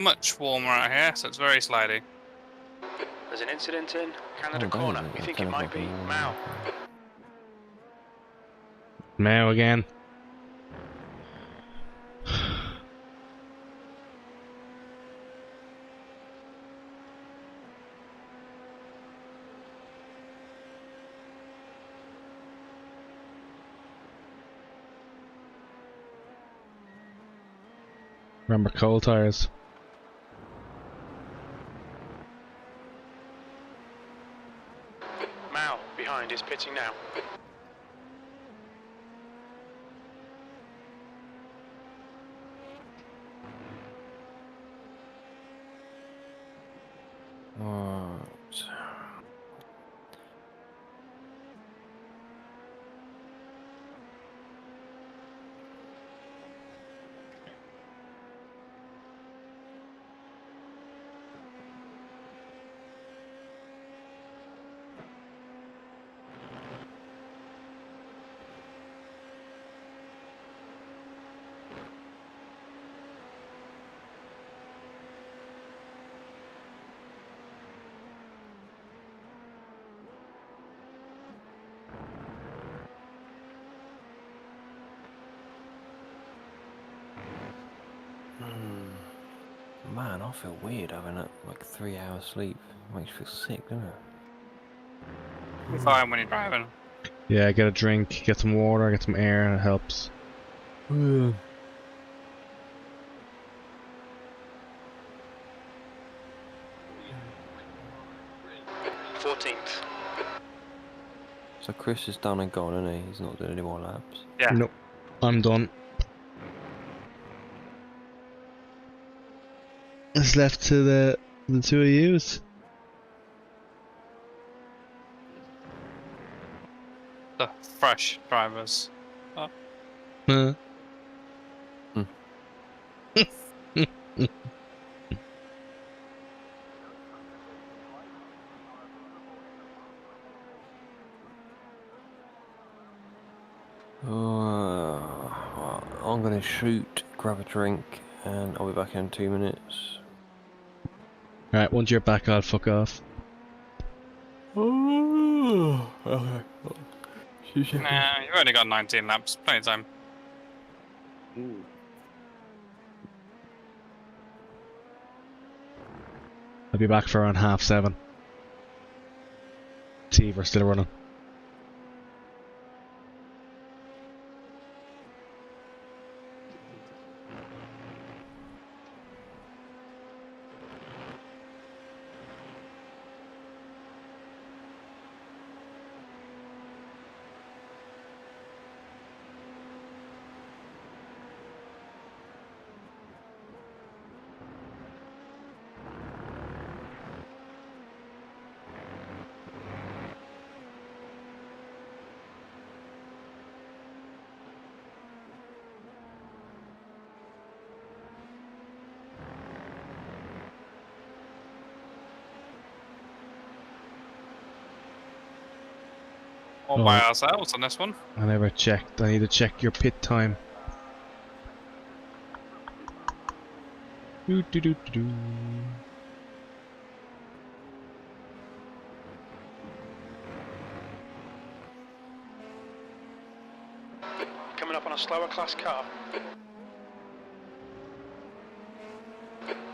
much warmer out here, so it's very slidey. There's an incident in Canada Corner. We think it might be Mao. Mao again. Remember coal tires. Mao behind is pitting now. What? Man, I feel weird having like 3 hours sleep. It makes you feel sick, doesn't it? You're fine when you're driving. Yeah, get a drink, get some water, get some air, and it helps. 14th. So Chris is done and gone, isn't he? He's not doing any more laps. Yeah. Nope. I'm done. It's left to the two of yous. The fresh drivers. Oh. Huh. Well, I'm gonna shoot, grab a drink, and I'll be back in 2 minutes. Alright, once you're back, I'll fuck off. Okay. Nah, you've only got 19 laps. Plenty of time. I'll be back for around 7:30. See if we're still running. All by ourselves on this one. I never checked. I need to check your pit time. Do do do do do. Coming up on a slower class car.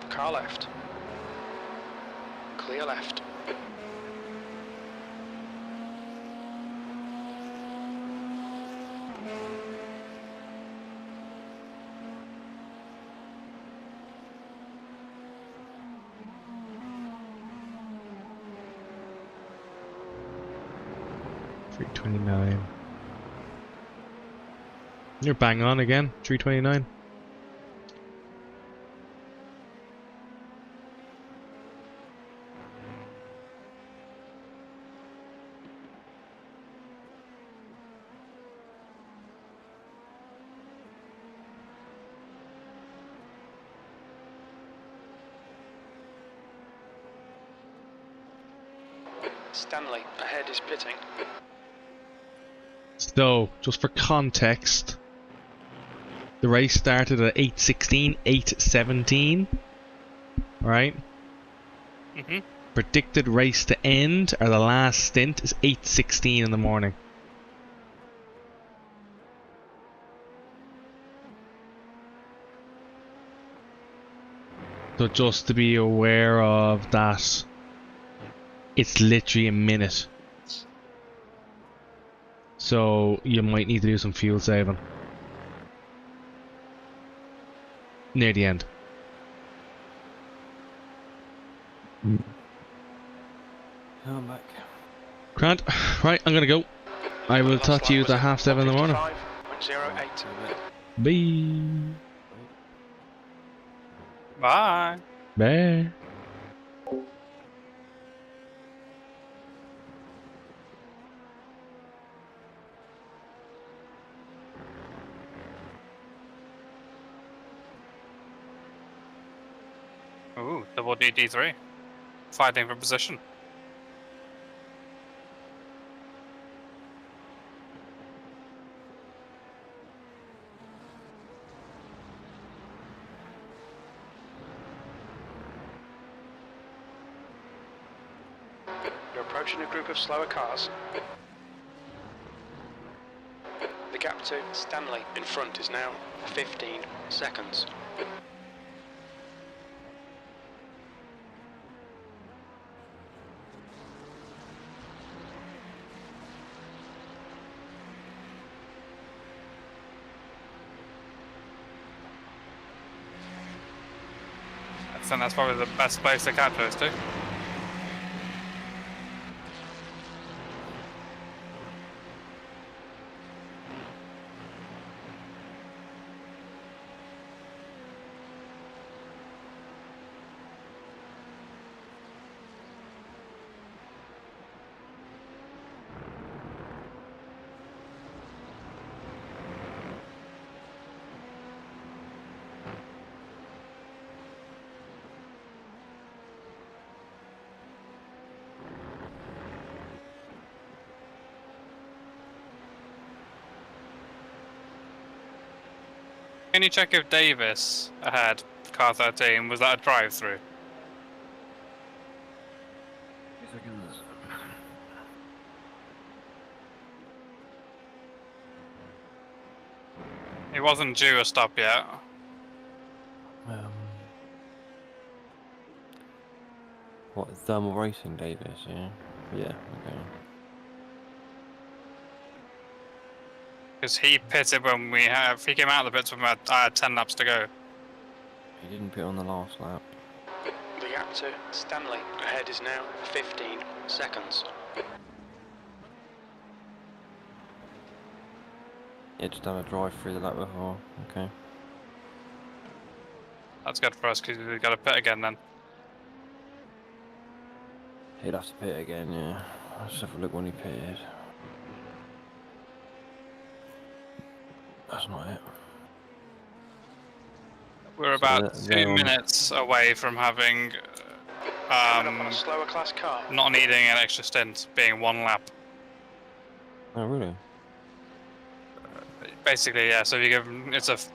Car left. Clear left. $3.29. You're bang on again. $3.29. Stanley ahead is pitting. So, just for context, the race started at 8:16, 8:17. right? Mhm. Predicted race to end, or the last stint, is 8:16 in the morning. So just to be aware of that, it's literally a minute. So you might need to do some fuel saving near the end. I'm back. Grant, right, I'm gonna go. I will Last talk to line you was at at 7:30 in the morning. 155.08. Bye. Bye. Bye. Ooh, double DD3. Fighting for position. You're approaching a group of slower cars. The gap to Stanley in front is now 15 seconds. I think that's probably the best place to catch those two. Can you check if Davis ahead, car 13, was that a drive-through? 2 seconds. He wasn't due a stop yet. What, thermal racing, Davis? Yeah. Yeah. Okay. Because he pitted when he came out of the pits when I had 10 laps to go. He didn't pit on the last lap. The gap to Stanley ahead is now 15 seconds. Yeah, just done a drive through the lap before. Okay. That's good for us because we've got to pit again then. He'd have to pit again, yeah. Let's have a look when he pitted. That's not it. We're So about they're 2 on- minutes away from having Coming up on a slower class car. not needing an extra stint, being 1 lap. Oh, really? Basically, yeah. So if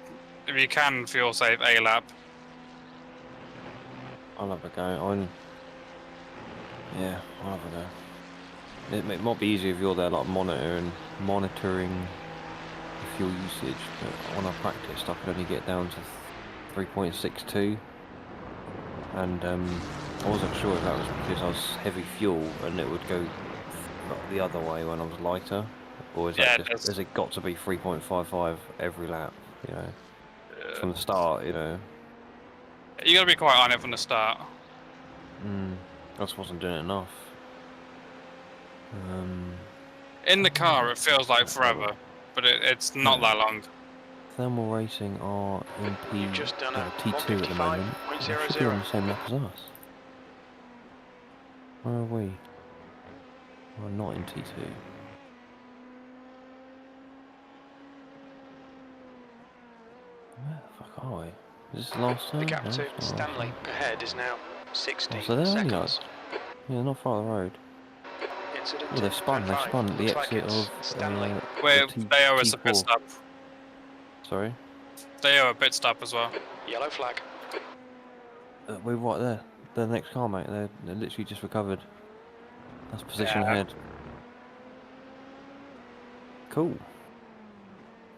if you can fuel save a lap, I'll have a go. Yeah, I'll have a go. It might be easier if you're there, like monitoring the fuel usage. But when I practiced, I could only get down to 3.62, and I wasn't sure if that was because I was heavy fuel and it would go the other way when I was lighter, or is Yeah, that just has it got to be 3.55 every lap? You know, from the start. You know. you got to be quite on it from the start. I just wasn't doing it enough. In the car, it feels like forever, but it's not that long. Thermal Racing are in You've just done a T2 at the moment. They should be on the 155.00. same lap as us. Where are we? We're not in T2. Where the fuck are we? Is this the last turn? The gap No, to it's not the last Stanley ahead is now 60 turn. Oh, so they're only like, seconds. yeah, not far up the road. Incident Well, they've spun. They've 10.5. spun at the Looks like exit it's of Stanley. Where the they owe us a pit T4. stop. Sorry. They owe a pit stop as well. Yellow flag. We're right there. The next car, mate. They're literally just recovered. That's position Yeah. ahead. Cool.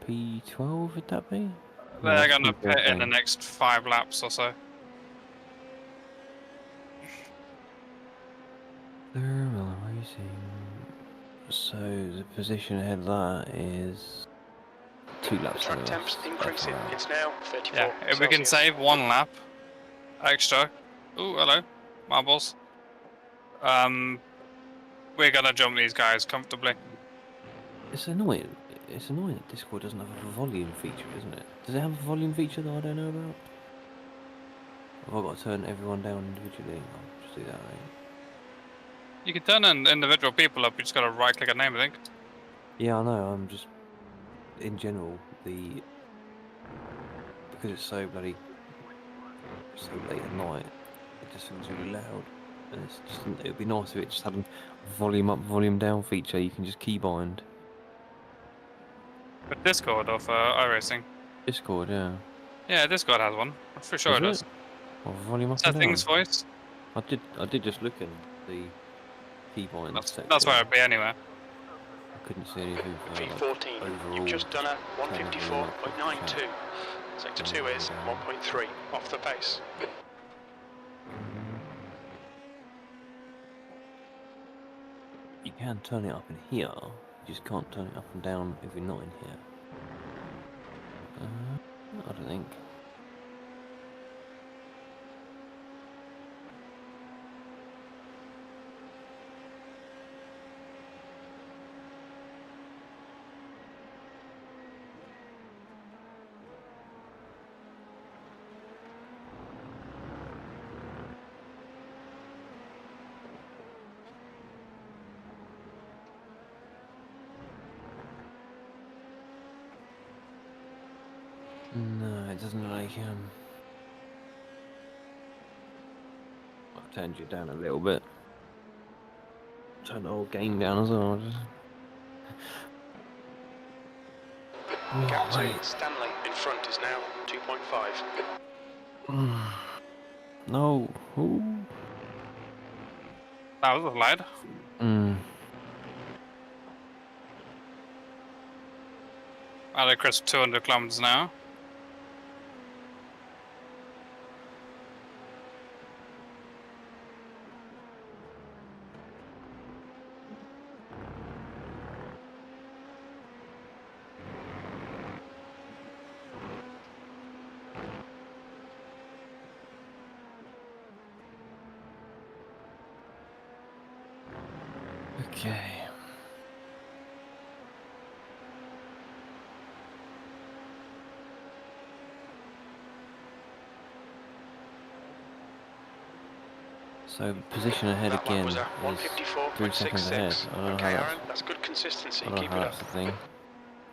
P12 would that be? No, They're that's gonna pit in the P14. next 5 laps or so. Thermal racing. So the position ahead of that is 2 laps Track ahead of temps us. increasing. FYI. It's now 34 Yeah, if we can Celsius. save 1 lap extra. Ooh, hello, marbles. We're gonna jump these guys comfortably. It's annoying. It's annoying that Discord doesn't have a volume feature, isn't it? Does it have a volume feature that I don't know about? Have I got to turn everyone down individually? I'll just do that, right? You can turn in individual people up. You just gotta right click a name, I think. Yeah, I know. I'm just in general because it's so bloody so late at night. It just feels really loud, and it's just it'd be nice if it just had a volume up, volume down feature. You can just keybind. For Discord or for iRacing. Discord, yeah. Yeah, Discord has one. I'm pretty sure it Does does. it? Or volume up and Settings, down. voice. I did just look in the keybind section. That's where it'd be anyway. I couldn't see anything for like, P14. overall. You've just done a turning volume up, 154.92. Sector 2 is 1.3 off the pace. You can turn it up in here. You just can't turn it up and down if you're not in here. I don't think. No, it doesn't like I've turned you down a little bit. Turn the whole game down as well. Gap to Wait. Stanley in front is now 2.5. No. Ooh. That was a slide. At a crisp 200 kilometers an hour. Okay. So position ahead That lap again was is at 3 seconds ahead. 154.66. I don't know Okay, how Aaron, that's good consistency. I don't know Keep how it that's up. the thing.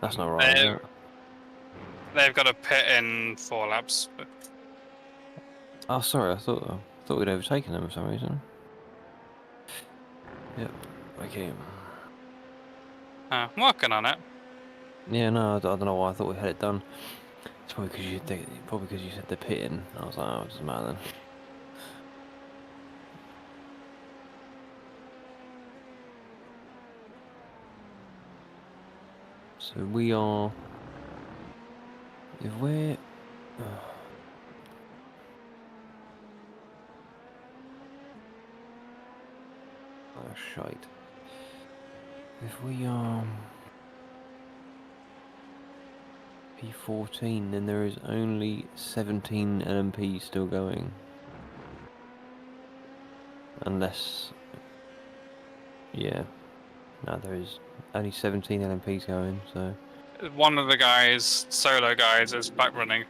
That's not right, is it? They've got to pit in 4 laps. But Oh, sorry. I thought we'd overtaken them for some reason. Yep. Okay. I'm working on it. Yeah, no, I don't know why I thought we had it done. It's probably because you said they're pitting. I was like, oh, it doesn't matter then. So we are. If we're. Oh, shite. If we are. P14, then there is only 17 LMP still going. Unless. Yeah. No, there is only 17 LMPs going, so. One of the guys, solo guys, is back running.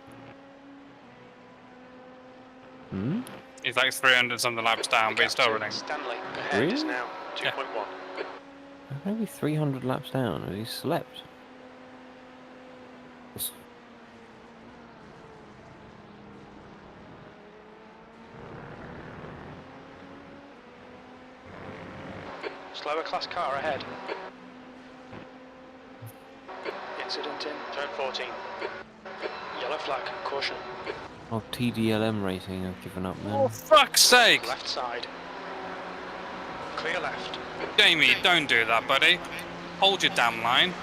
Hmm? He's like 300 something laps down, but he's still running. Stanley ahead is Really? now 2.1. Maybe 300 laps down. Has he slept? Slower class car ahead. Incident in turn 14. Yellow Yellow flag, caution. Oh, TDLM racing, I've given up, Oh, man. fuck's sake! Left side. Clear left. Jamie, don't do that, buddy. Hold your damn line.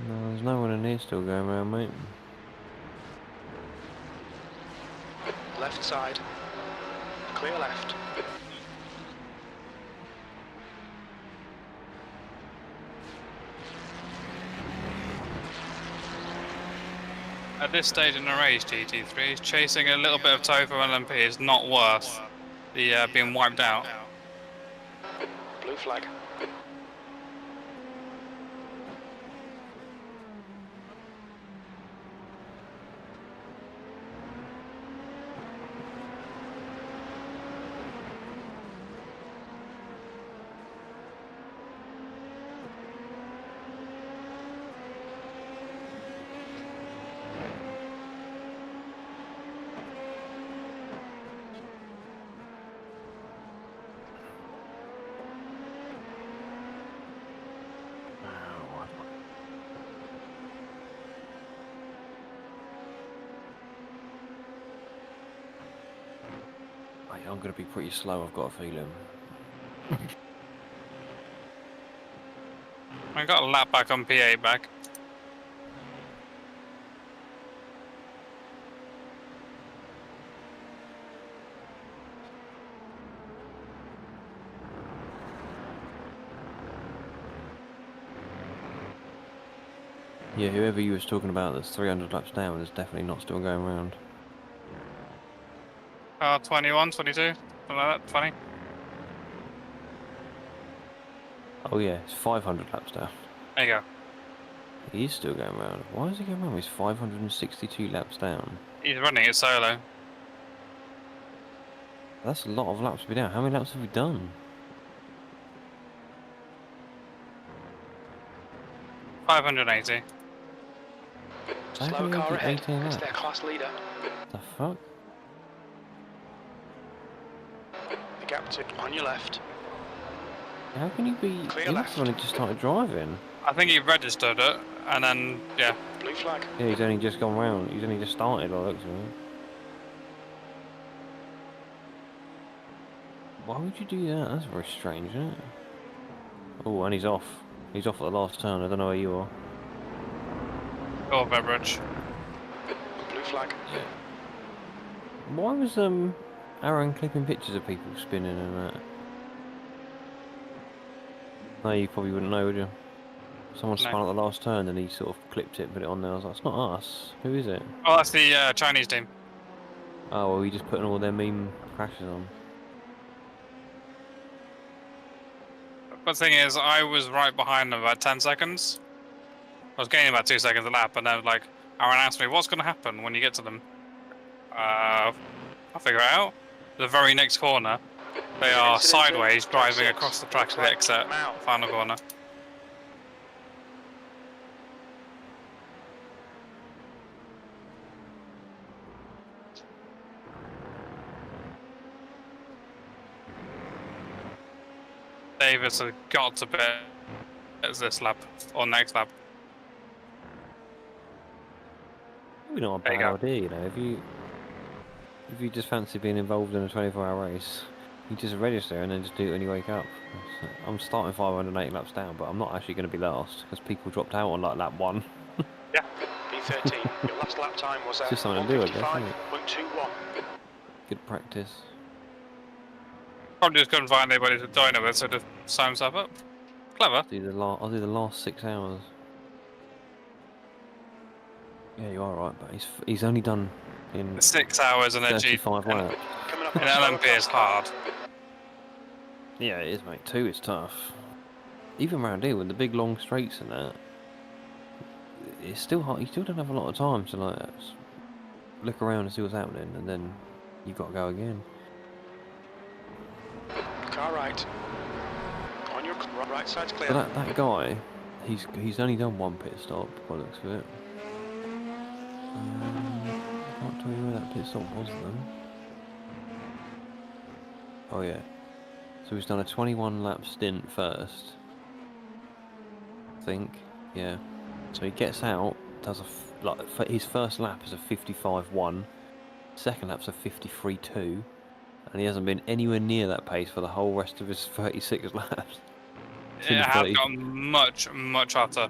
No, there's no one in here still going around, mate. Left side. Clear left. At this stage in the race, GT3, chasing a little bit of Topher LMP is not worth the being wiped out. Blue flag. Mate, I'm going to be pretty slow, I've got a feeling. I got a lap back on P8 back. Yeah, whoever you was talking about that's 300 laps down is definitely not still going around. 21, 22, something like that, 20. Oh yeah, it's 500 laps down. There you go. He is still going around. Why is he going around? He's 562 laps down. He's running it solo. That's a lot of laps to be down. How many laps have we done? 580. How Slow can we car do ahead. 18 It's laps? their class leader. The fuck? The gap to on your left. How can you be... Clear He must left. have only just started driving. I think he registered it, and then, yeah. Blue flag. Yeah, he's only just gone round. He's only just started, by the looks of it. Why would you do that? That's very strange, isn't it? Oh, and he's off. He's off at the last turn. I don't know where you are. Go Beveridge. Blue flag. Why was Aaron clipping pictures of people spinning and that? No, you probably wouldn't know, would you? Someone spun No. at the last turn and he sort of clipped it and put it on there. I was like, it's not us. Who is it? Oh, that's the Chinese team. Oh, well, he just putting all their meme crashes on. But the thing is, I was right behind them about 10 seconds. I was gaining about 2 seconds a lap, and then like Aaron asked me, "What's going to happen when you get to them?" I'll figure it out. The very next corner, they are sideways driving across the track to the exit, final corner. Davis has got to bet it's this lap or next lap. Probably not a There you bad go. idea, you know. If you just fancy being involved in a 24-hour race, you just register and then just do it when you wake up. I'm starting 580 laps down, but I'm not actually going to be last because people dropped out on like lap 1. Yeah. B13. Your last lap time was It's just something to do, I guess, isn't it? 155.21. Good practice. Probably just couldn't find anybody to join it with, so just sign himself up. Clever. I'll do the last 6 hours. Yeah, you are right, but he's only done in 6 hours and a G. 35 laps. Coming up In on a slower LMP is hard. Yeah, it is, mate. 2 is tough. Even round here with the big long straights and that, it's still hard. You still don't have a lot of time to like look around and see what's happening, and then you've got to go again. car right. On your right side's clear. But that guy, he's only done 1 pit stop by the looks of it. I can't tell you where that pit stop was though. Oh yeah. So he's done a 21 lap stint first. I think, yeah. So he gets out, does his first lap is a 55.1, second lap's a 53.2, and he hasn't been anywhere near that pace for the whole rest of his 36 laps. It has gotten much, much hotter.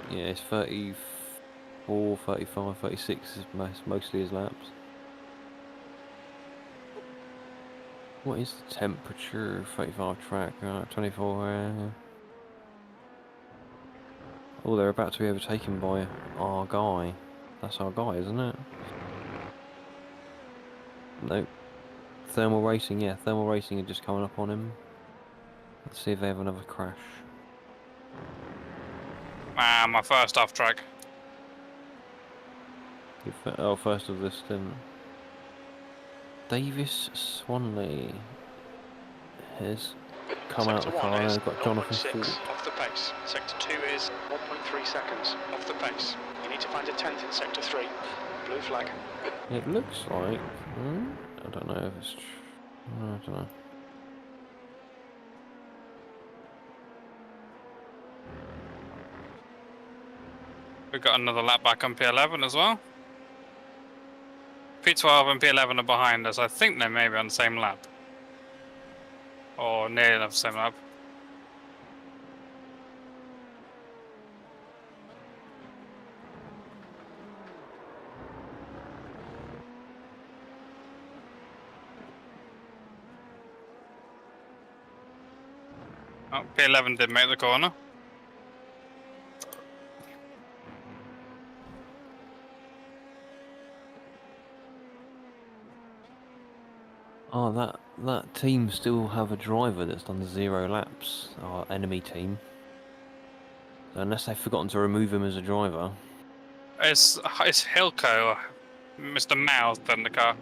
Yeah, it's 34, 35, 36 is mostly his laps. What is the temperature? 35 track, 24. Oh, they're about to be overtaken by our guy. That's our guy, isn't it? Nope. Thermal racing, yeah. Thermal racing are just coming up on him. Let's see if they have another crash. Man, my first off track. Oh, first of this stint. Davis Swanley has come out Sector the 1 car. is They've got Jonathan 0.6 Ford. off the pace. Sector 2 is 1.3 seconds off the pace. You need to find a 10th in Sector 3. Blue flag. It looks like... I don't know if it's... I don't know. We've got another lap back on P11 as well. P12 and P11 are behind us. I think they may be on the same lap. Or nearly enough the same lap. Oh, P11 did make the corner. Oh, that team still have a driver that's done 0 laps. Our enemy team. So unless they've forgotten to remove him as a driver. It's Hilco, Mr. Mouse, in the car.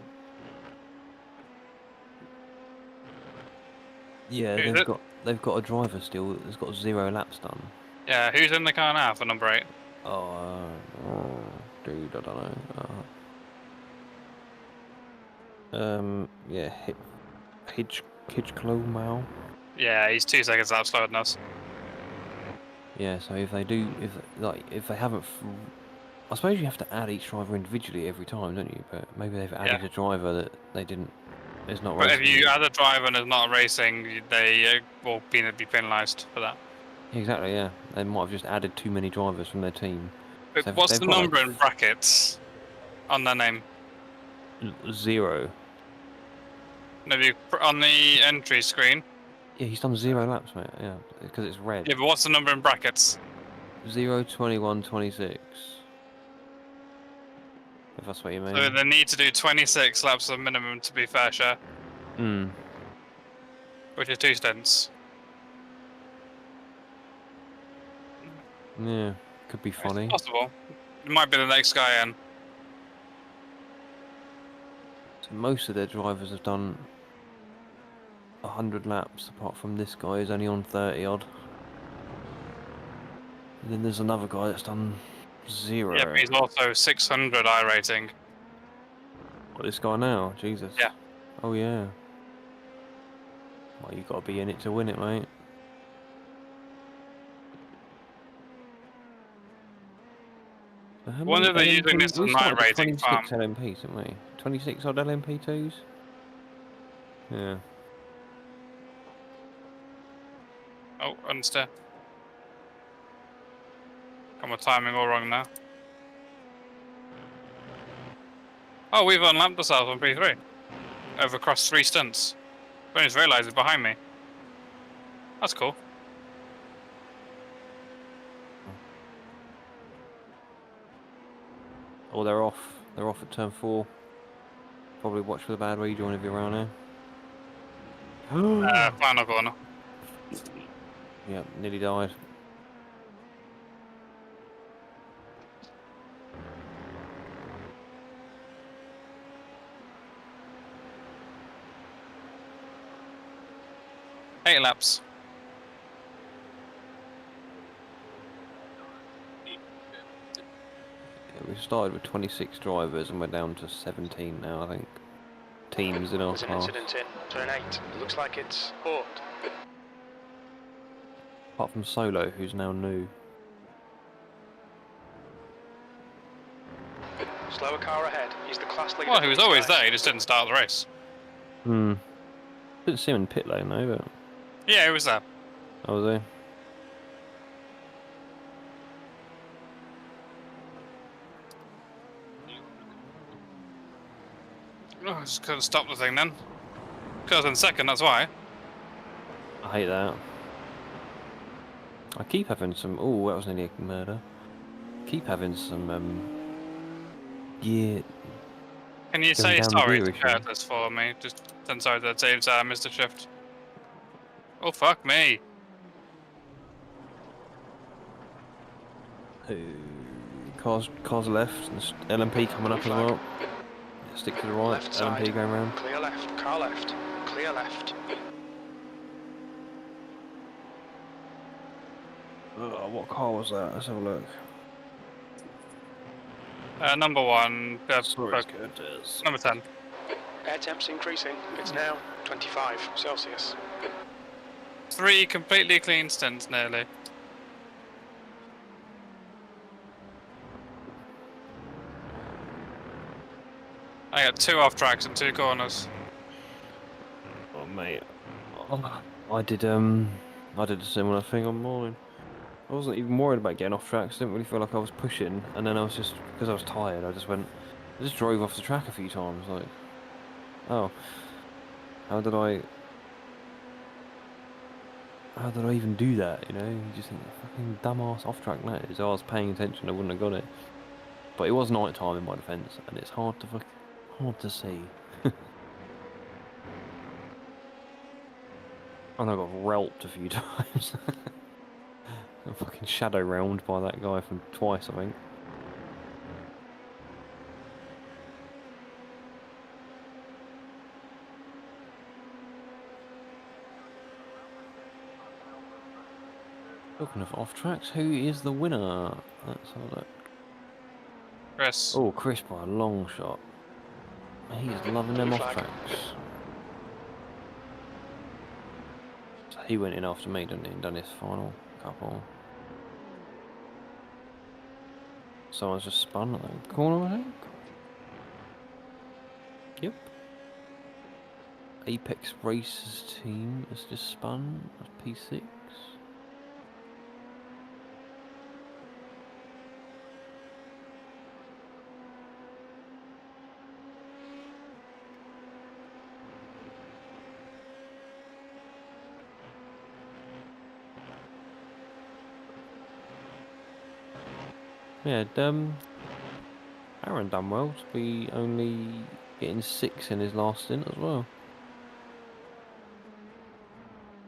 Yeah, Who's it? they've got a driver still that's got 0 laps done. Yeah, who's in the car now for number 8? Oh, dude, I don't know. Yeah, Hitchclow Mao. Yeah, he's 2 seconds out slower than us. Yeah, so if they haven't, I suppose you have to add each driver individually every time, don't you? But maybe they've added a driver that they didn't. It's not But racing. if you add a driver and it's not racing, they will be penalised for that. Exactly, yeah. They might have just added too many drivers from their team. But So what's they've the got, number like, in brackets on their name? 0. Maybe on the entry screen. Yeah, he's done 0 laps, mate. Yeah, because it's red. Yeah, but what's the number in brackets? 0, 21, 26. If that's what you mean. So they need to do 26 laps of minimum to be fair share. Which is 2 stints. Yeah, could be funny. It's possible. It might be the next guy in. So most of their drivers have done 100 laps, apart from this guy who's only on 30 odd. And then there's another guy that's done 0. Yeah, but he's also 600 I rating. What, this guy now? Jesus. Yeah. Oh yeah. Well, you got to be in it to win it, mate. So how Wonder if they're many using this as we my started with rating 26 farm. LMPs, didn't we? 26 odd LMP2s? Yeah. Oh, understand. Got my timing all wrong now. Oh, we've unlapped ourselves on P3. Over across 3 stunts. I just realised it's behind me. That's cool. Oh, they're off. They're off at turn 4. Probably watch for the bad rejoin if you're around here. Final corner. Yep, nearly died. Eight laps. Yeah, we started with 26 drivers and we're down to 17 now, I think. teams in our There's an class. incident in turn 8. Looks like it's Port. Apart from Solo, who's now new. Slower car ahead. He's the class leader. Well, he for was these always guys. there, he just didn't start the race. Didn't see him in pit lane though, but Yeah, he was there. I was there. Oh, I just couldn't stop the thing then. Because I was in second, that's why. I hate that. I keep having some. Oh, that was nearly a murder. Keep having some. Gear. Can you Going say down the sorry gear to issue. Curtis for me? Just then sorry that James missed a shift. Oh, fuck me. Cars left. And LMP coming up as Flag. well. Stick to the right. Left side. LMP going round. Clear left. Car left. Clear left. Oh, what car was that? Let's have a look. Number 1. Sorry, Curtis. Number 10. Air temps increasing. It's now 25 Celsius. 3 completely clean stints, nearly. I got 2 off tracks and 2 corners. Oh mate, I did a similar thing on mine. I wasn't even worried about getting off tracks. I didn't really feel like I was pushing, and then I was just because I was tired. I just drove off the track a few times. Like, oh, how did I even do that? You know, you just think fucking dumbass off track that is. I was paying attention, I wouldn't have got it. But it was night time in my defence, and it's hard to see. And I got relped a few times. I fucking shadow round by that guy from twice, I think. Talking of off tracks, who is the winner? Let's have a look. Chris. Oh, Chris by a long shot. He's loving them Blue off flag. tracks. So he went in after me, didn't he? And done his final couple. Someone's just spun at the corner, I think. Yep. Apex Races team has just spun. That's P6. Yeah, Aaron done well to be only getting 6 in his last stint as well.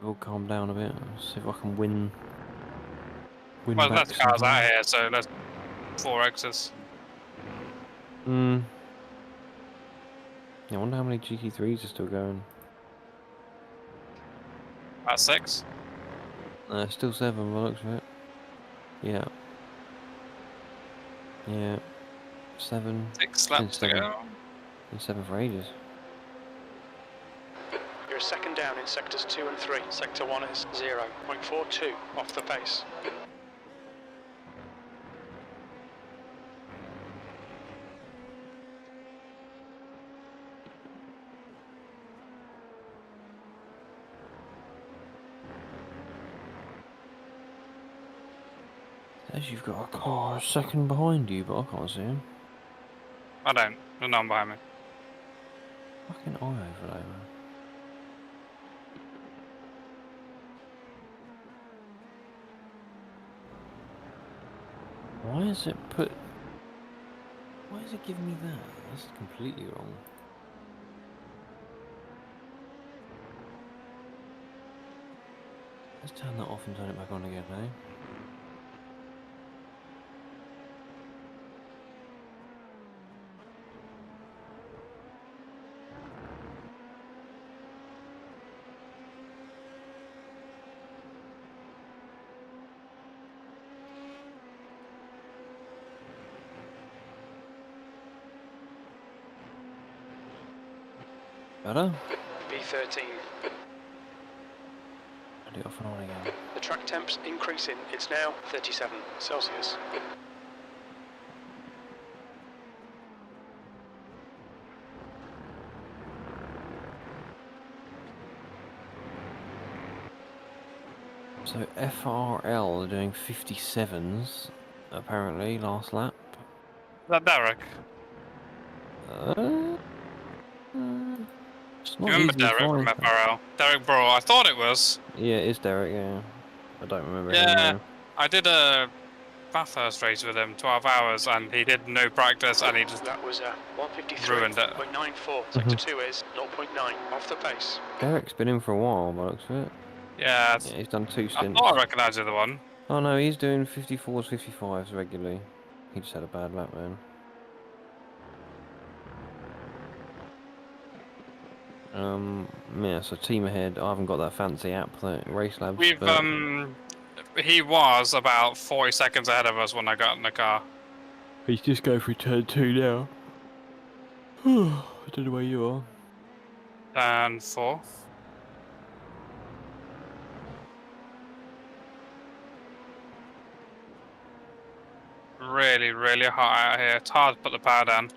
We'll calm down a bit. See if I can win Well, back that's cars somehow. out here, so let's 4 X's. Yeah, I wonder how many GT3s are still going. About 6. Still 7 by the looks of it. Yeah. Yeah. 7. 6 laps to go. Been 7 for ages. You're a second down in sectors 2 and 3. Sector 1 is 0.42 off the pace. Says you've got a car a second behind you, but I can't see him. I don't. There's no one behind me. Fucking eye overlay, man. Why is it put... Why is it giving me that? That's completely wrong. Let's turn that off and turn it back on again, eh? Better? B13. I do it off and on again. The track temp's increasing. It's now 37 Celsius. So FRL are doing 57s, apparently, last lap. Is that Derek? It's You not remember easily Derek from fine. FRL? Derek Bro, I thought it was. Yeah, it is Derek, yeah. I don't remember him Yeah, though. I did a Bathurst race with him, 12 hours, and he did no practice, and he just That was 153.94. ruined it. Sector 2 is 0.9 off the pace. Derek's been in for a while, by the looks of it. Yeah, Yeah, he's done 2 I stints. thought I recognised the other one. Oh no, he's doing 54s, 55s regularly. He just had a bad lap, man. Yeah, so team ahead. I haven't got that fancy app, that Race Labs. We've but he was about 40 seconds ahead of us when I got in the car. he's just going for turn 2 now. I don't know where you are. Turn 4. Really, really hot out here. It's hard to put the power down.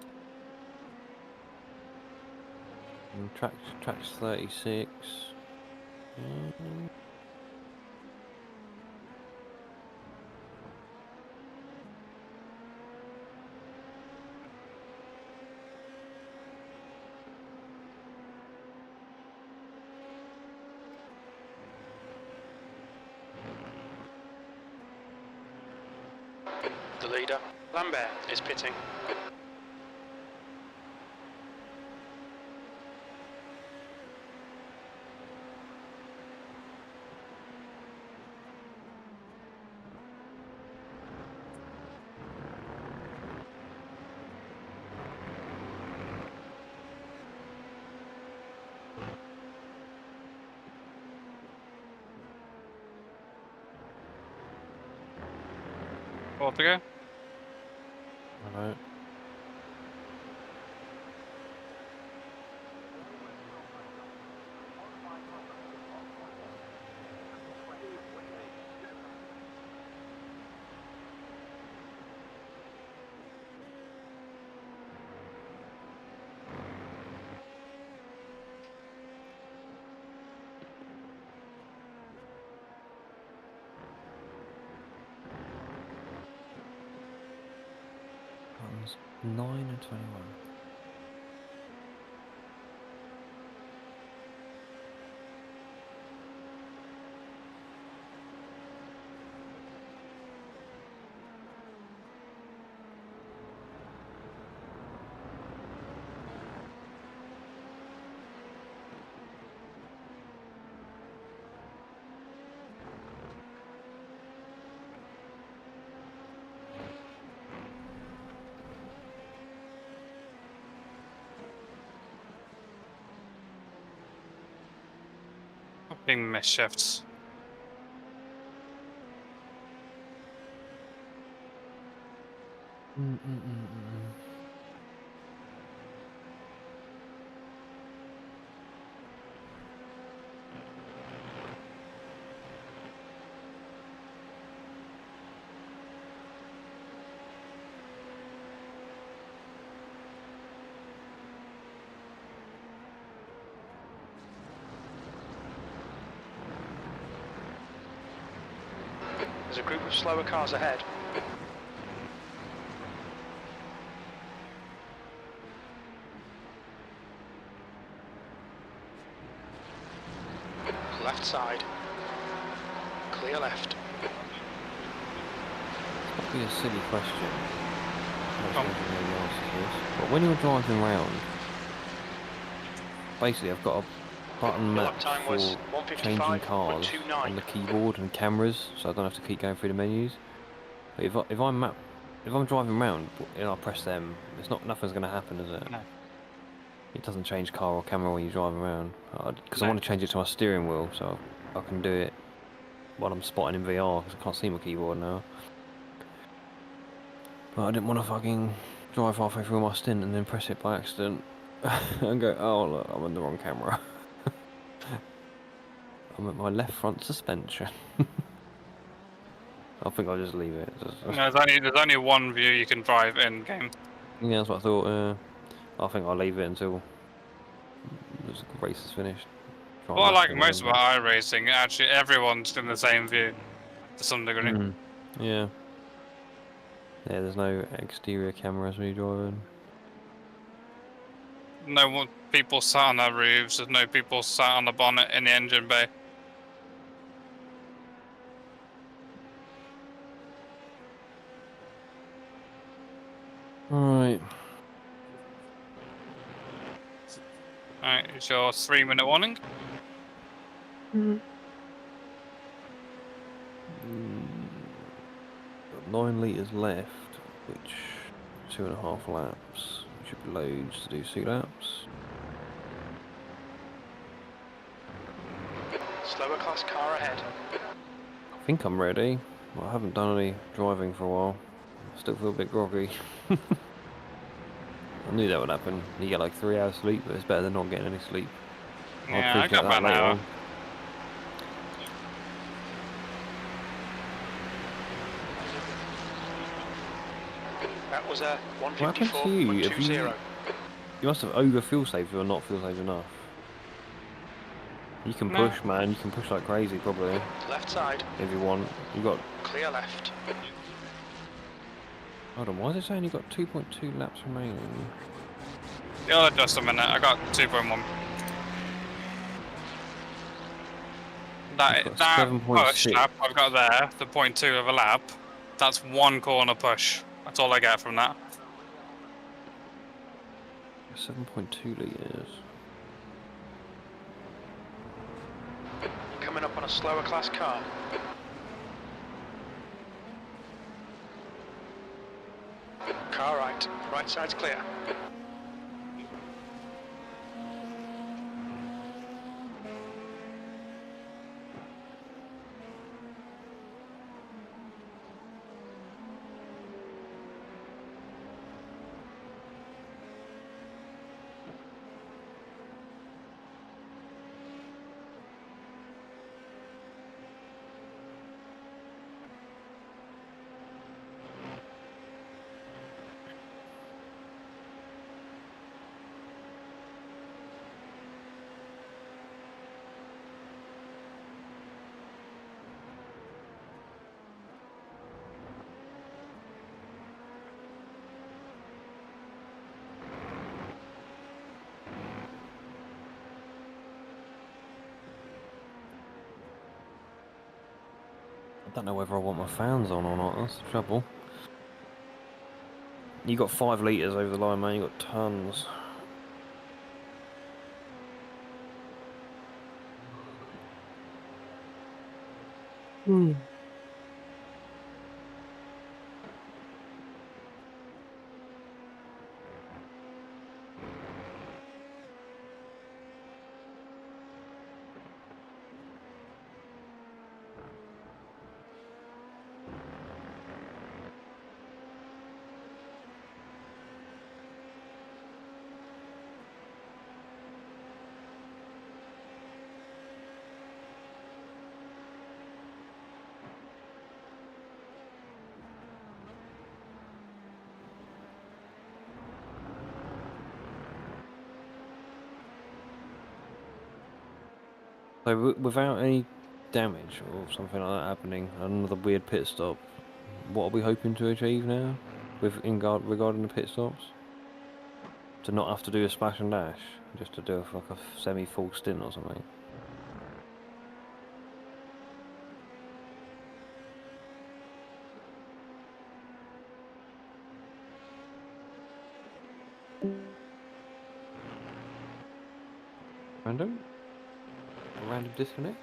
Track's 36. The leader, Lambert, is pitting. Four to go. Alright. Buttons 9 and 21. Being missed shifts. There's a group of slower cars ahead. Left side. Clear left. It's not be a silly question. I Oh. don't know the answer to this. But when you're driving around, basically I've got a button Your map lap time was for changing cars 155.29. on the keyboard and cameras, so I don't have to keep going through the menus. But if I'm driving around and I press them, nothing's going to happen, is it? No. It doesn't change car or camera when you drive around. Because I want to change it to my steering wheel, so I can do it while I'm spotting in VR, because I can't see my keyboard now. But I didn't want to fucking drive halfway through my stint and then press it by accident. and go, oh look, I'm on the wrong camera. I'm at my left front suspension. I think I'll just leave it. No, there's only one view you can drive in game. Yeah, that's what I thought. I think I'll leave it until the race is finished. Try and What I lap like it most again. about iRacing, actually everyone's in the same view to some degree. Yeah. Yeah, there's no exterior cameras when you drive in. No one people sat on their roofs. There's no people sat on the bonnet in the engine bay. Right. Alright, it's your 3-minute warning. Got 9 litres left, which 2.5 laps. Should be loads to do 2 laps. Slower class car ahead. I think I'm ready. Well, I haven't done any driving for a while. Still feel a bit groggy. I knew that would happen. You get like 3 hours sleep, but it's better than not getting any sleep. I'll Yeah, I appreciate got that about an later hour. on. That was a What happened to you? If 154.20. You must have over fuel saved or not fuel saved enough. You can No. push, man. You can push like crazy, probably, Left side, if you want. You got. clear left. Hold on. Why is it saying you got 2.2 laps remaining? Yeah, just a minute. I got 2.1. I've got That push 7.6. lap I've got there, the 0.2 of a lap, that's one corner push. That's all I get from that. 7.2 litres. Coming up on a slower class car. Car right, right side's clear. I don't know whether I want my fans on or not. That's the trouble. You got 5 litres over the line, man. You got tons. So without any damage or something like that happening, another weird pit stop, what are we hoping to achieve now regarding the pit stops? To not have to do a splash and dash, just to do like a semi-full stint or something. Random? A random disconnect?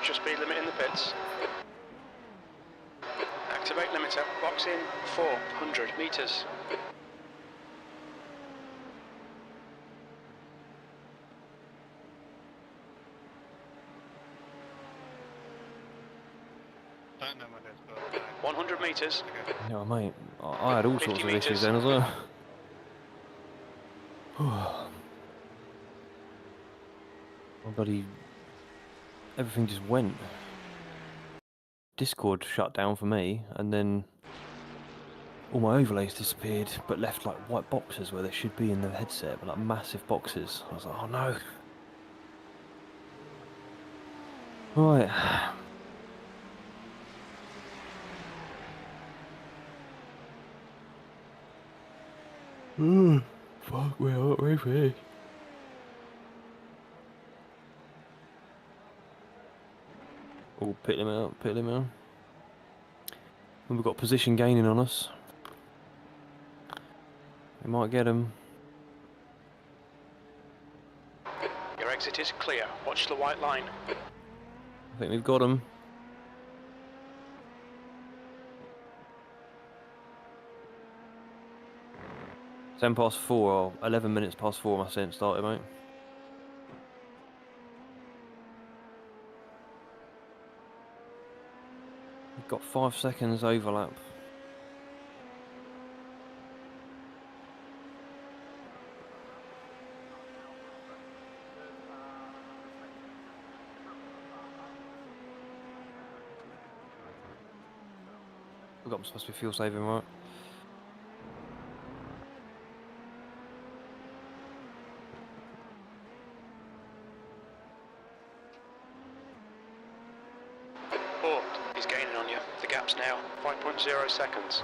Watch your speed limit in the pits. Activate limiter. Box in 400 metres. I don't know what it is, but 100 metres. Yeah, mate, I had all 50 sorts of metres. issues then as well. My bloody... everything just went. Discord shut down for me, and then all my overlays disappeared, but left like white boxes where they should be in the headset, but like massive boxes. I was like, oh no. Right. Fuck, we're not ready for this. Oh, pit limit out, pit limit out. And we've got position gaining on us. We might get him. Your exit is clear. Watch the white line. I think we've got him. Ten past 4 or 11 minutes past 4 my sense started, mate. We've got 5 seconds overlap. We've got supposed to be fuel saving, right? Port is gaining on you. The gap's now 5.0 seconds.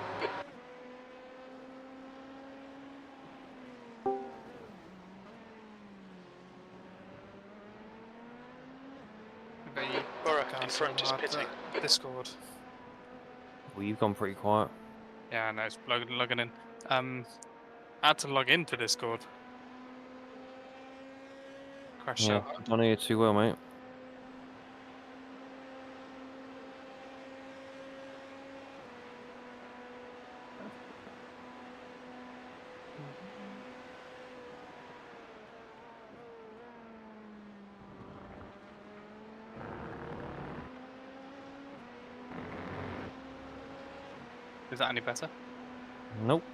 Borough in front is pitting. Discord. Well, you've gone pretty quiet. Yeah, I know, it's logging in. I had to log into Discord. Crash Yeah, server. I don't hear you too well, mate. Is that any better? Nope.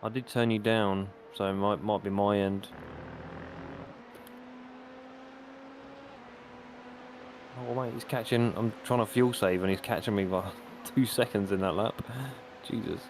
I did turn you down, so it might be my end. Oh mate, he's catching. I'm trying to fuel save, and he's catching me by 2 seconds in that lap. Jesus.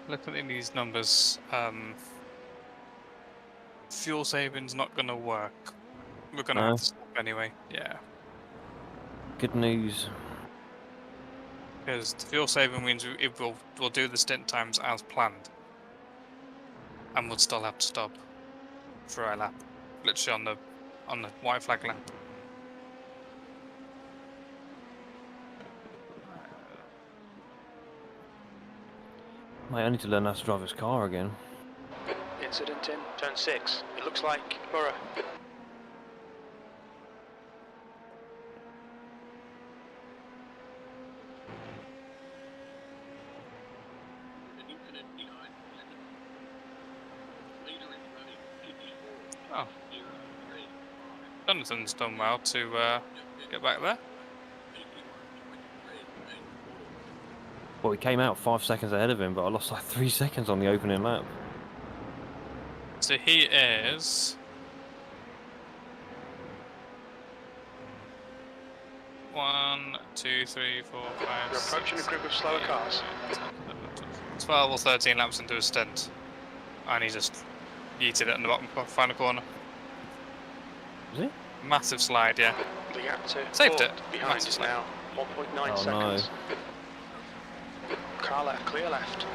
Looking at these numbers, fuel saving's not going to work. We're going to No? have to stop anyway. Yeah, Good news. because the fuel saving means we'll do the stint times as planned, and we'll still have to stop for a lap, literally on the white flag lap. Mate, I need to learn how to drive his car again. Incident in turn 6. It looks like Borough. Oh, Jonathan's done well to get back there. Well, he came out 5 seconds ahead of him, but I lost like 3 seconds on the opening lap. So he is 1, 2, 3, 4, 5. You're approaching a group of slower cars. 12 or 13 laps into his stint, and he just yeeted it in the bottom final corner. Is it? Massive slide, yeah. The gap to Saved fourth it. behind Massive is slide. now 1.9 Oh, seconds. Car left, clear left.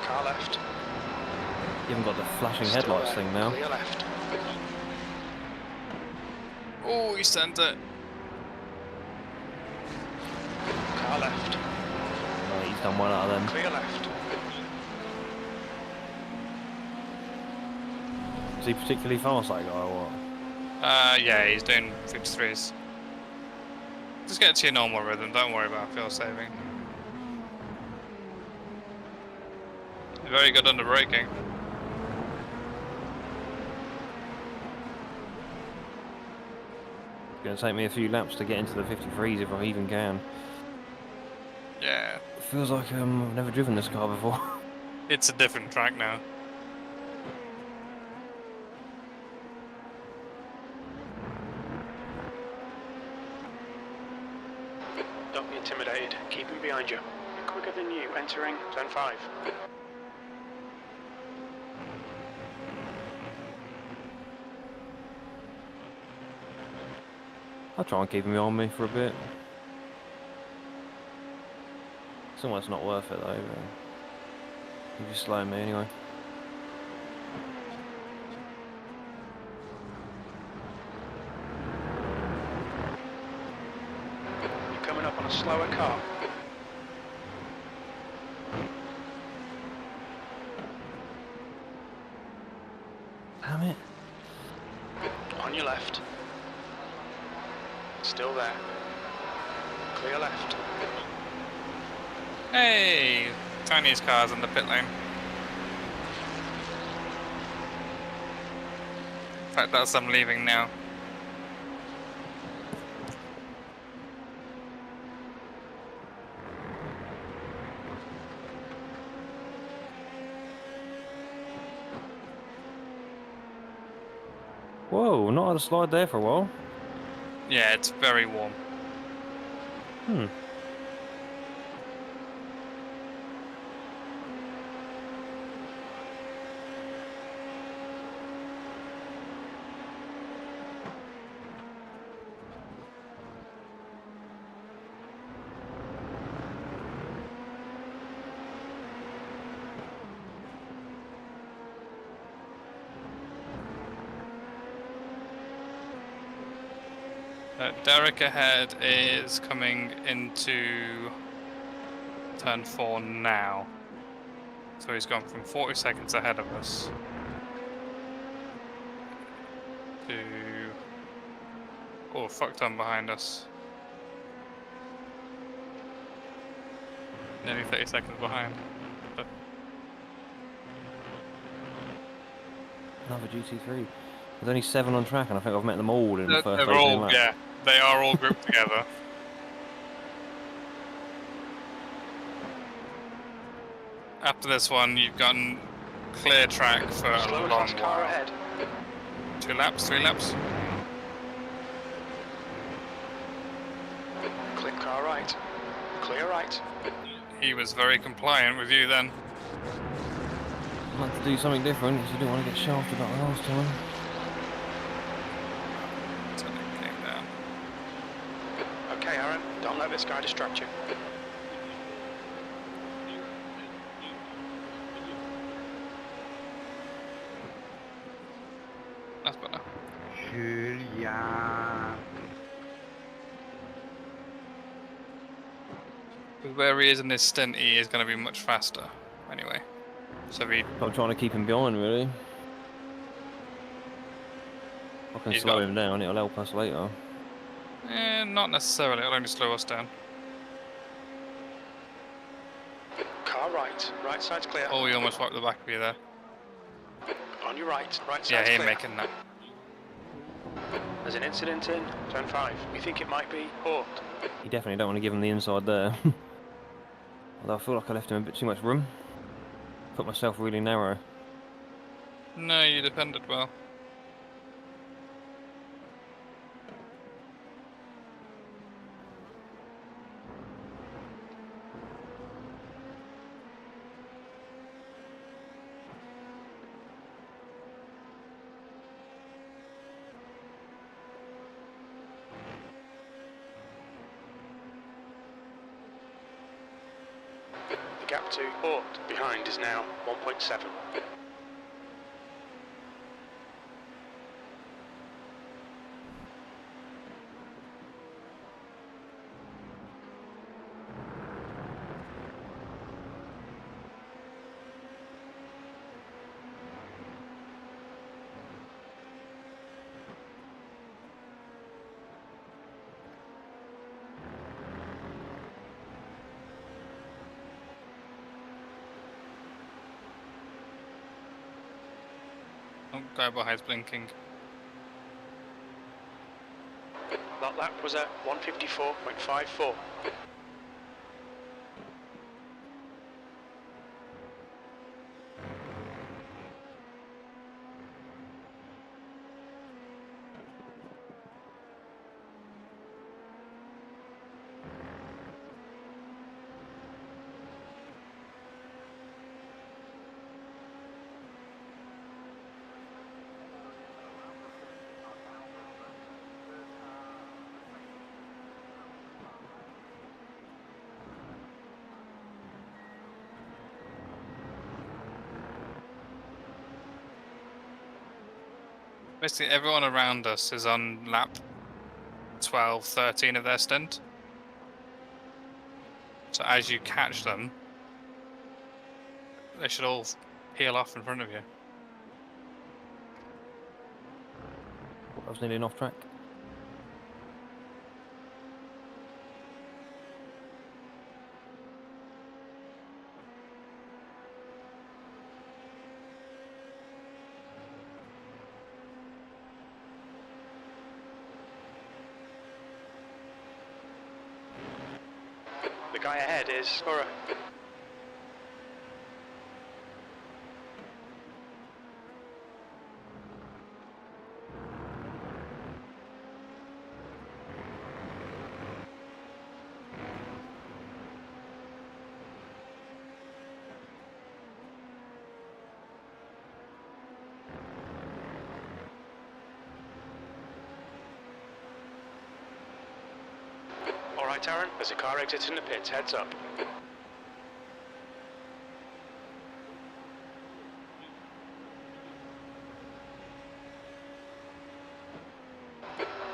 Car left. You haven't got the flashing Still headlights there. thing now. Clear left. Oh, he sent it. Car left. Right, he's done one out of them. Clear left. Is he particularly fast, that guy, or what? Yeah, he's doing 53s. Just get to your normal rhythm, don't worry about fuel saving. Very good under braking. It's going to take me a few laps to get into the 53s if I even can. Yeah. It feels like I've never driven this car before. It's a different track now. Don't be intimidated. Keep him behind you. Quicker than you, entering turn 5. I'll try and keep him on me for a bit. It's almost not worth it though, but he's just slowing me anyway. You're coming up on a slower car. Damn it. On your left. Still there. Clear left. Hey! Chinese cars in the pit lane. In fact, that's them leaving now. Whoa, not had a slide there for a while. Yeah, it's very warm. Hmm. Derek ahead is coming into turn 4 now. So he's gone from 40 seconds ahead of us to... Oh, fuck ton behind us. Nearly 30 seconds behind. But Another GT3. There's only 7 on track and I think I've met them all in the first they're 18 all, laps. yeah, they are all grouped together. After this one, you've gotten clear track for a Slower long fast car while. ahead. 2 laps, 3 laps. Clip car right. Clear right. He was very compliant with you then. I'd like to do something different because you didn't want to get shafted like the last time. So he came down. Okay, Aaron, don't let this guy distract you. That's better. Julia. With where he is in this stint, he is going to be much faster. Anyway, so he I'm trying to keep him behind really. I can He's slow got- him down, it'll help us later. not necessarily. It'll only slow us down. Car right. Right side's clear. Oh, he almost wiped the back of you there. On your right. Right Yeah, side's he ain't clear. making that. There's an incident in turn 5. We think it might be Hort. You definitely don't want to give him the inside there. Although I feel like I left him a bit too much room. Put myself really narrow. No, you defended well. gap to port behind is now 1.7. Oh, go behind blinking. That lap was at 154.54. Basically, everyone around us is on lap 12, 13 of their stint. So as you catch them, they should all peel off in front of you. I was nearly off track. The guy ahead is Borough. Alright Aaron, there's a car exiting the pits, heads up.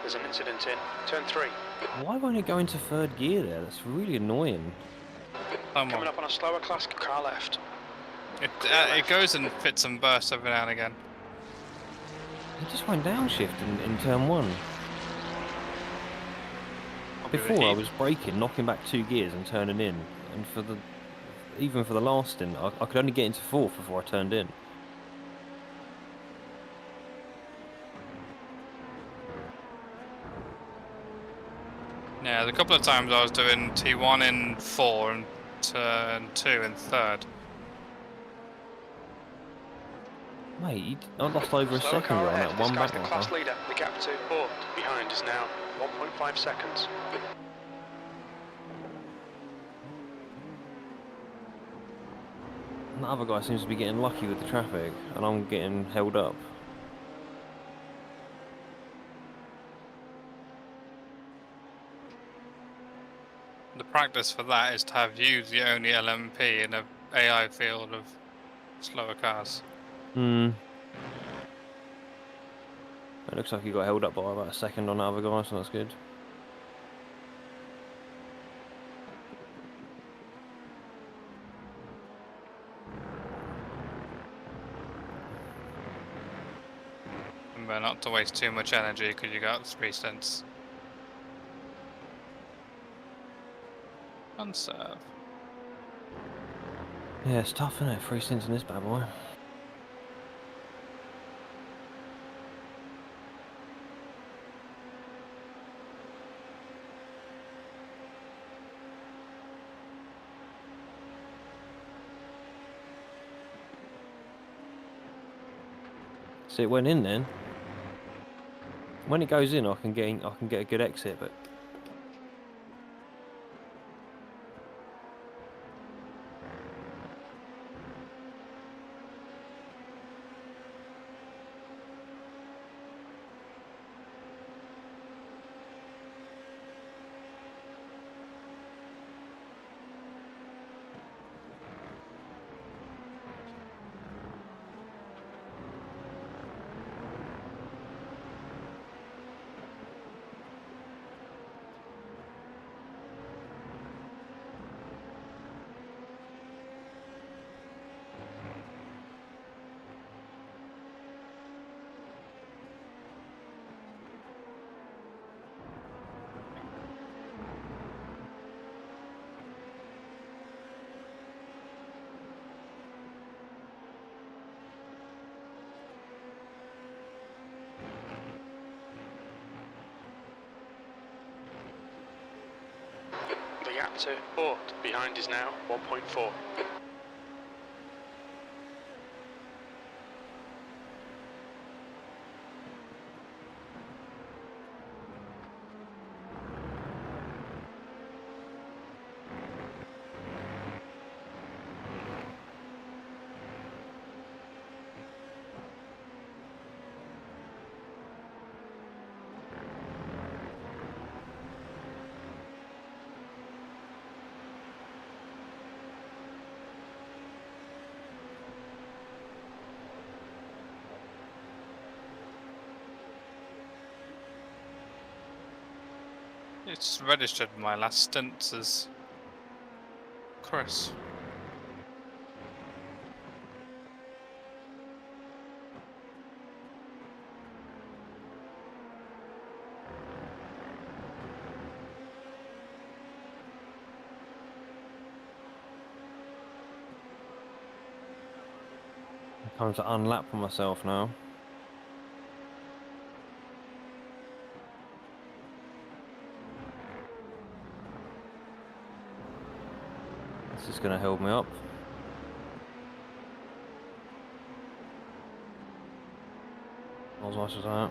There's an incident in turn 3. Why won't it go into third gear there? That's really annoying. Coming up on a slower class, car left. It goes in fits and bursts every now and again. It just went downshift in turn 1. Probably the Before I heat. was braking, knocking back 2 gears and turning in. And even for the last stint, I could only get into 4th before I turned in. Yeah, there's a couple of times I was doing T1 in 4 and turn 2 in 3rd. Mate, I lost over a Slower second car there on ahead, that this one guy's back the class bumper. leader. The gap to port behind is now 1.5 seconds. And the other guy seems to be getting lucky with the traffic, and I'm getting held up. The practice for that is to have you the only LMP in a AI field of slower cars. Hmm. It looks like he got held up by about a second on the other guy, so that's good. Remember not to waste too much energy because you got 3 stints. Unserve. Yeah, it's tough, isn't it? 3 stints in this bad boy. See, it went in then. When it goes in, I can get a good exit, but gap to fourth behind is now 1.4. It's registered my last stint as Chris. Time to unlap for myself now. This is going to help me up. Not as much as that.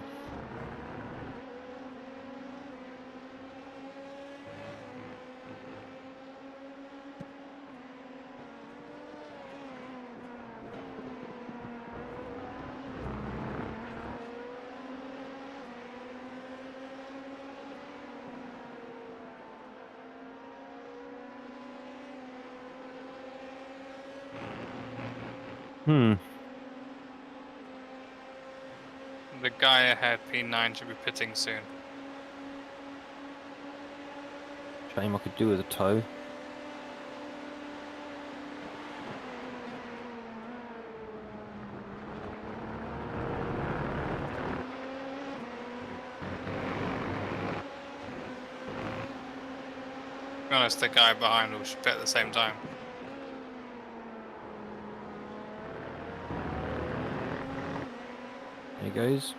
The guy ahead, P9, should be pitting soon. Shame I could do with a tow. To be honest, the guy behind will should pit at the same time. There he goes.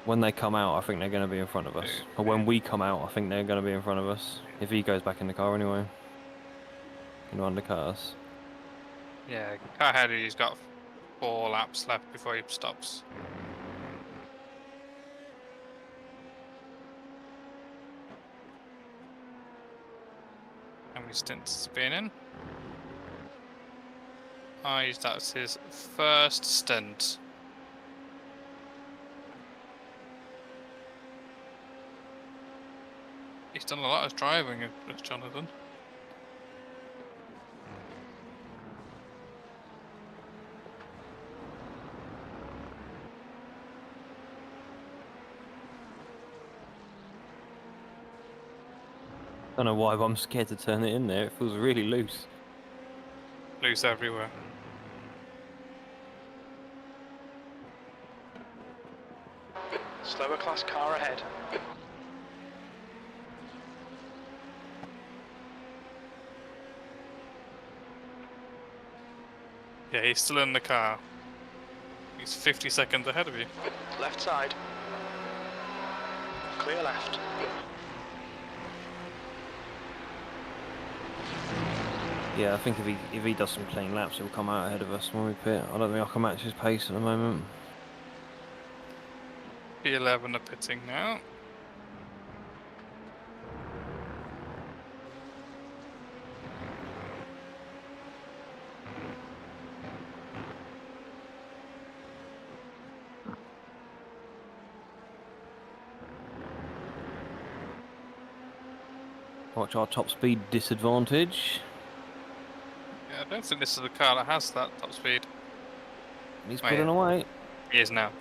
When they come out, I think they're going to be in front of us. Or when we come out, I think they're going to be in front of us. If he goes back in the car anyway. Going to undercut us. Yeah, car ahead, he's got 4 laps left before he stops. How many stints has been in? That's his first stint. He's done a lot of driving, Jonathan. Don't know why, but I'm scared to turn it in there. It feels really loose. Loose everywhere. Slower class car ahead. Yeah, he's still in the car. He's 50 seconds ahead of you. Left side. Clear left. Yeah, I think if he does some clean laps, he'll come out ahead of us when we pit. I don't think I can match his pace at the moment. P11 are pitting now. Watch our top speed disadvantage. Yeah, I don't think this is the car that has that top speed. He's Oh, pulling yeah. away. He is now.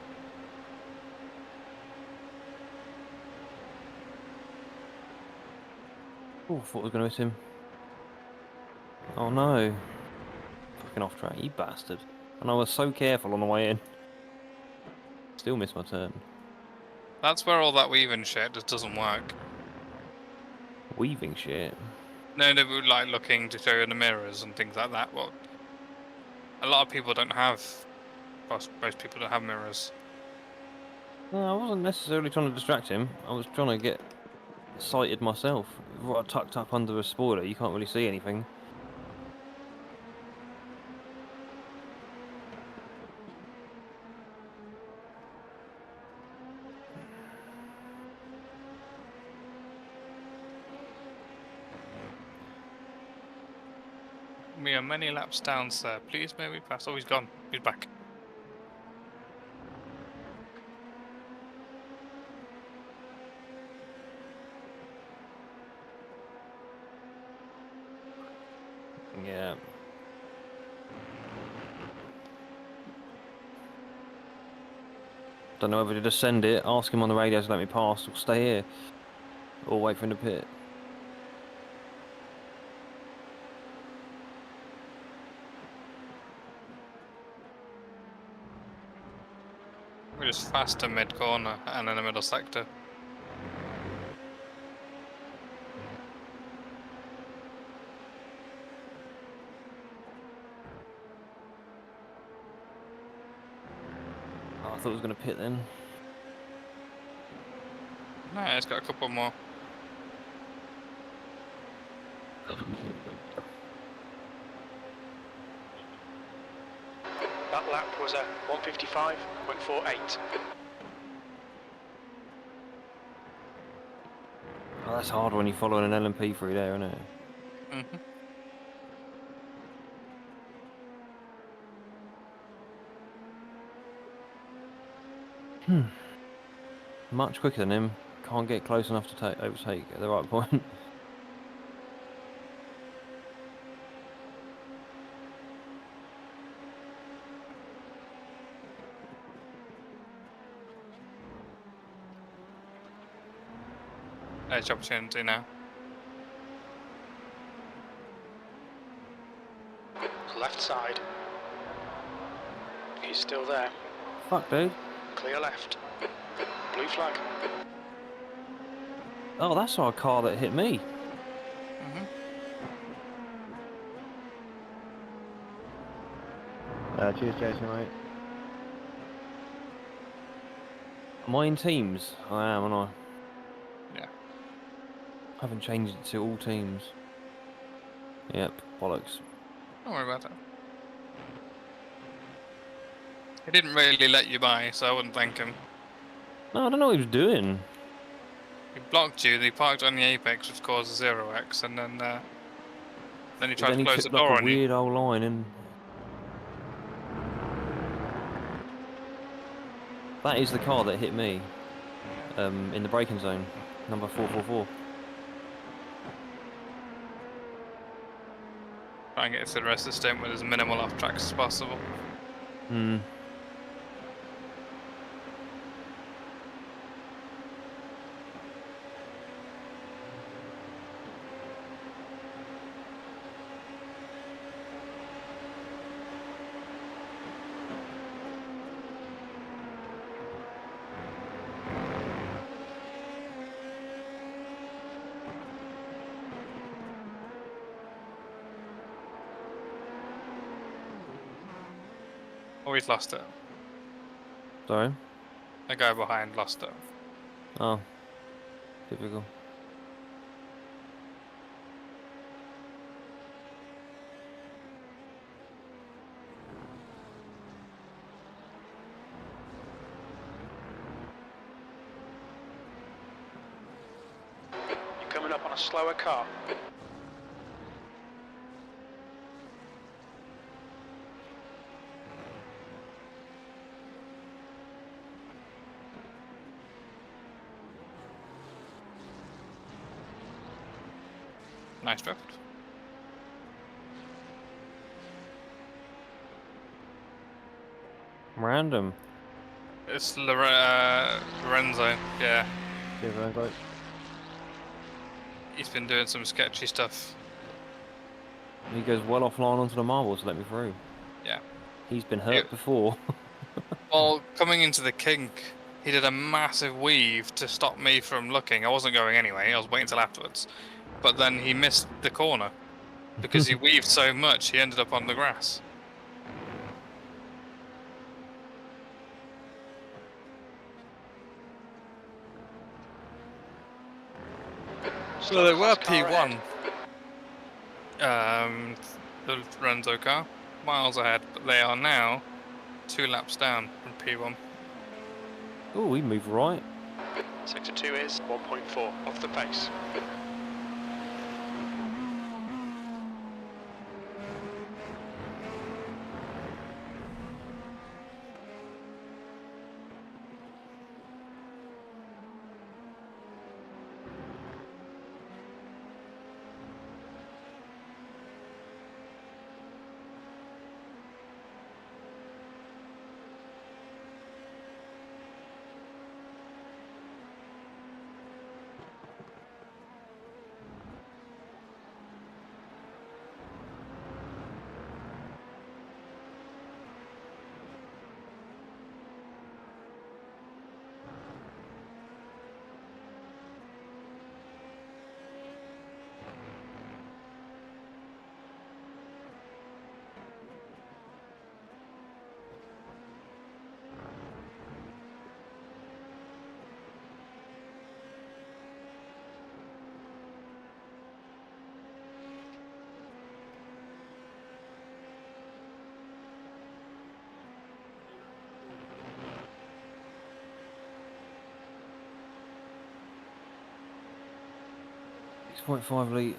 Oh, thought I was going to hit him. Oh no. Fucking off track, you bastard. And I was so careful on the way in. Still missed my turn. That's where all that weaving shit just doesn't work. Weaving shit. No, they were like looking to show in the mirrors and things like that. Well, a lot of people don't have. Most people don't have mirrors. No, I wasn't necessarily trying to distract him. I was trying to get sighted myself. Right tucked up under a spoiler, you can't really see anything. We are many laps down, sir. Please may we pass. Oh, he's gone. He's back. Yeah. Don't know whether to just send it, ask him on the radio to let me pass, or stay here, or wait for him to pit. We're just faster mid corner and in the middle sector. Oh, I thought I was going to pit then. No, it's got a couple more. That lap was a 1:55.48. Oh, that's hard when you're following an LMP through there, isn't it? Mm-hmm. Much quicker than him. Can't get close enough to overtake at the right point. Edge opportunity now. Left side. He's still there. Fuck, dude. Clear left. Blue flag. Oh, that's our car that hit me. Mm-hmm. Cheers, Jason, mate. Am I in teams? I am, aren't I? Yeah. I haven't changed it to all teams. Yep, bollocks. Don't worry about that. He didn't really let you by, so I wouldn't thank him. No, I don't know what he was doing. He blocked you, he parked on the apex, which caused a 0x, and then he tried Then to he close the took door like a on you. weird old line and... That is the car that hit me. In the braking zone. Number 444. Try and get to the rest of the stint with as minimal off tracks as possible. Hmm. Always lost it. Sorry? The guy behind lost it. Oh. Typical. You're coming up on a slower car. Nice drift. Random. It's Lorenzo, yeah. Cheers, mate. He's been doing some sketchy stuff. He goes well offline onto the marbles to let me through. Yeah. He's been hurt Yeah. before. Well, coming into the kink, he did a massive weave to stop me from looking. I wasn't going anyway, I was waiting till afterwards. But then he missed the corner. Because he weaved so much, he ended up on the grass. So they were Slow-class car ahead. P1, the Renzo car, miles ahead, but they are now 2 laps down from P1. Oh, we move right. Sector 2 is 1.4 off the pace.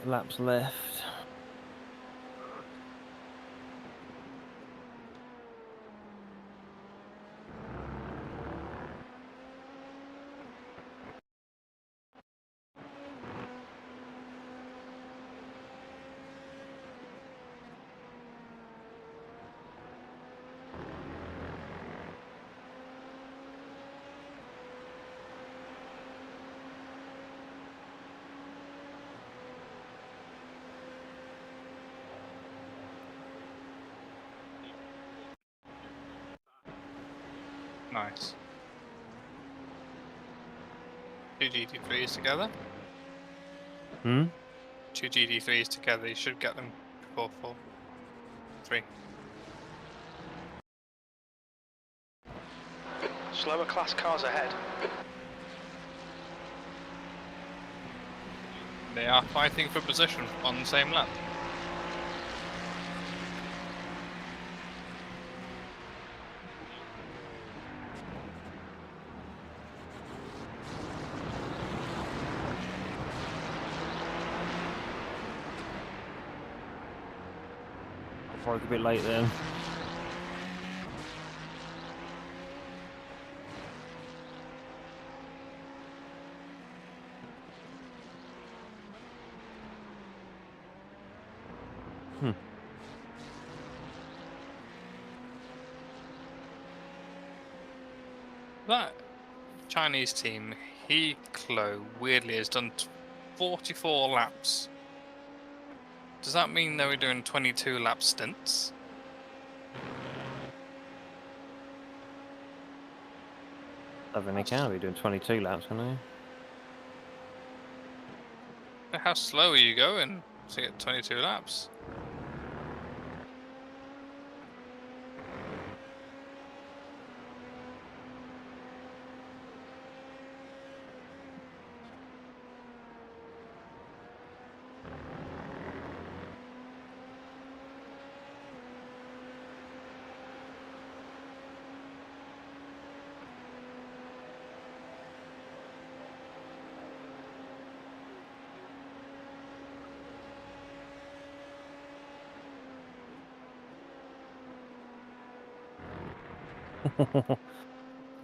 Laps left. Nice. 2 GT3s together. Hmm? 2 GT3s together, you should get them before 4. 3. Slower class cars ahead. They are fighting for position on the same lap. I broke a bit late then. That Chinese team, Klo, weirdly has done 44 laps. Does that mean they were doing 22 lap stints? I think they can be doing 22 laps, can they? How slow are you going to get 22 laps?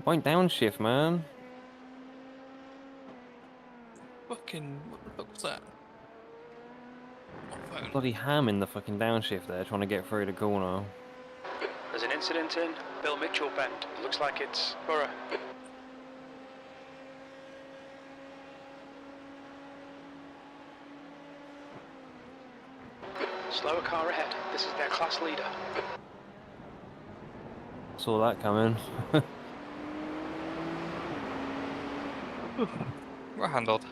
Point downshift, man. Fucking, what the fuck was that? What phone? Bloody ham in the fucking downshift there, trying to get through the corner. There's an incident in Bill Mitchell Bend. Looks like it's Borough. Slower car ahead. This is their class leader. Saw that coming. We're handled.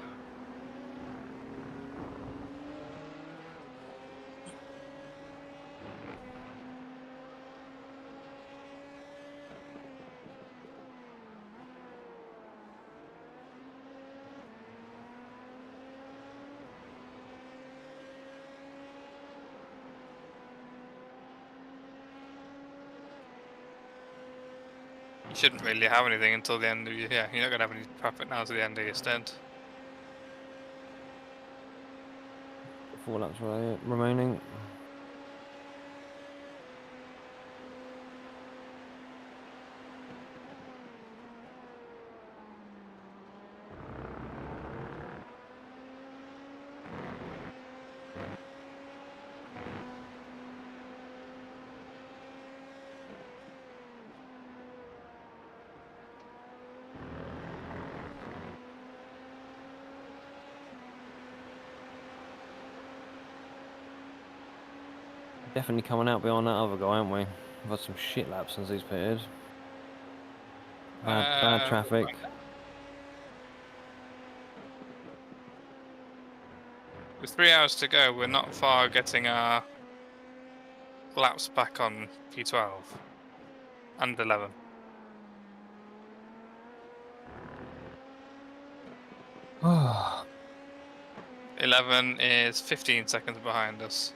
You shouldn't really have anything until the end of your, yeah, you're not going to have any traffic now to the end of your stint. 4 laps remaining. Definitely coming out behind that other guy, aren't we? We've had some shit laps since he's pitted. Bad traffic. With 3 hours to go, we're not far getting our laps back on P12 and 11. 11 is 15 seconds behind us.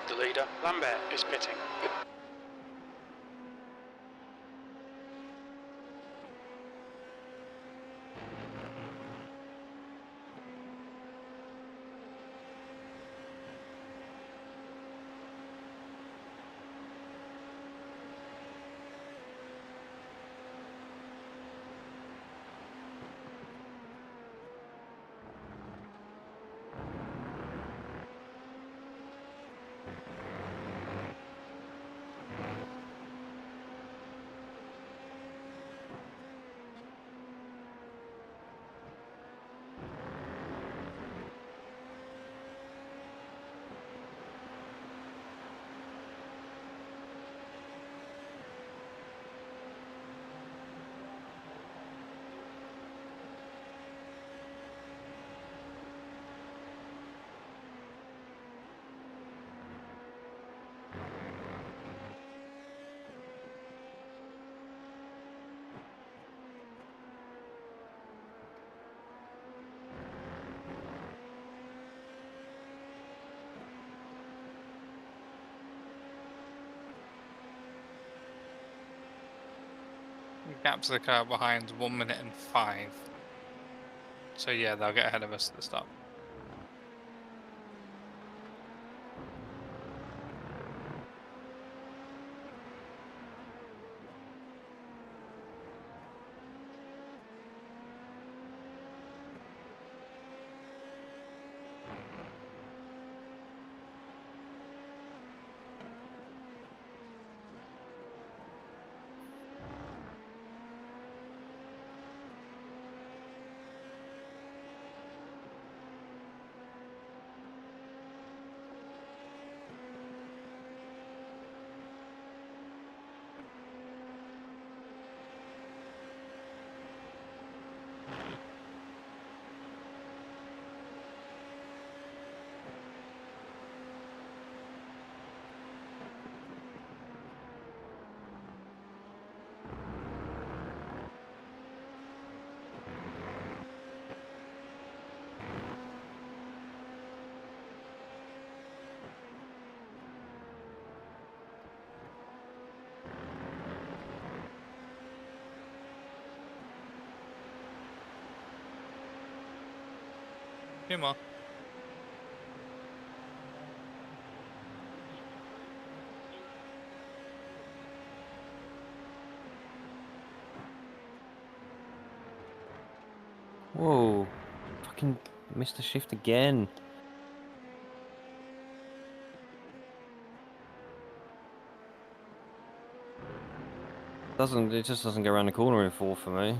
The leader, Lambert, is pitting. Gap to the car behind 1 minute and 5. So yeah, they'll get ahead of us at the stop. Few more. Whoa. Fucking missed the shift again. It just doesn't go around the corner in 4 for me.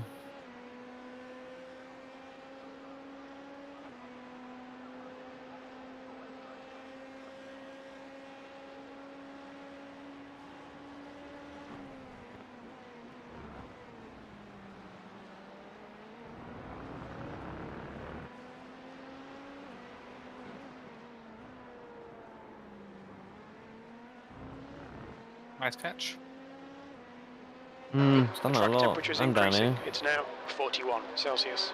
Nice catch. It's done that a Track lot. temperature is I'm down increasing. here. It's now 41 Celsius.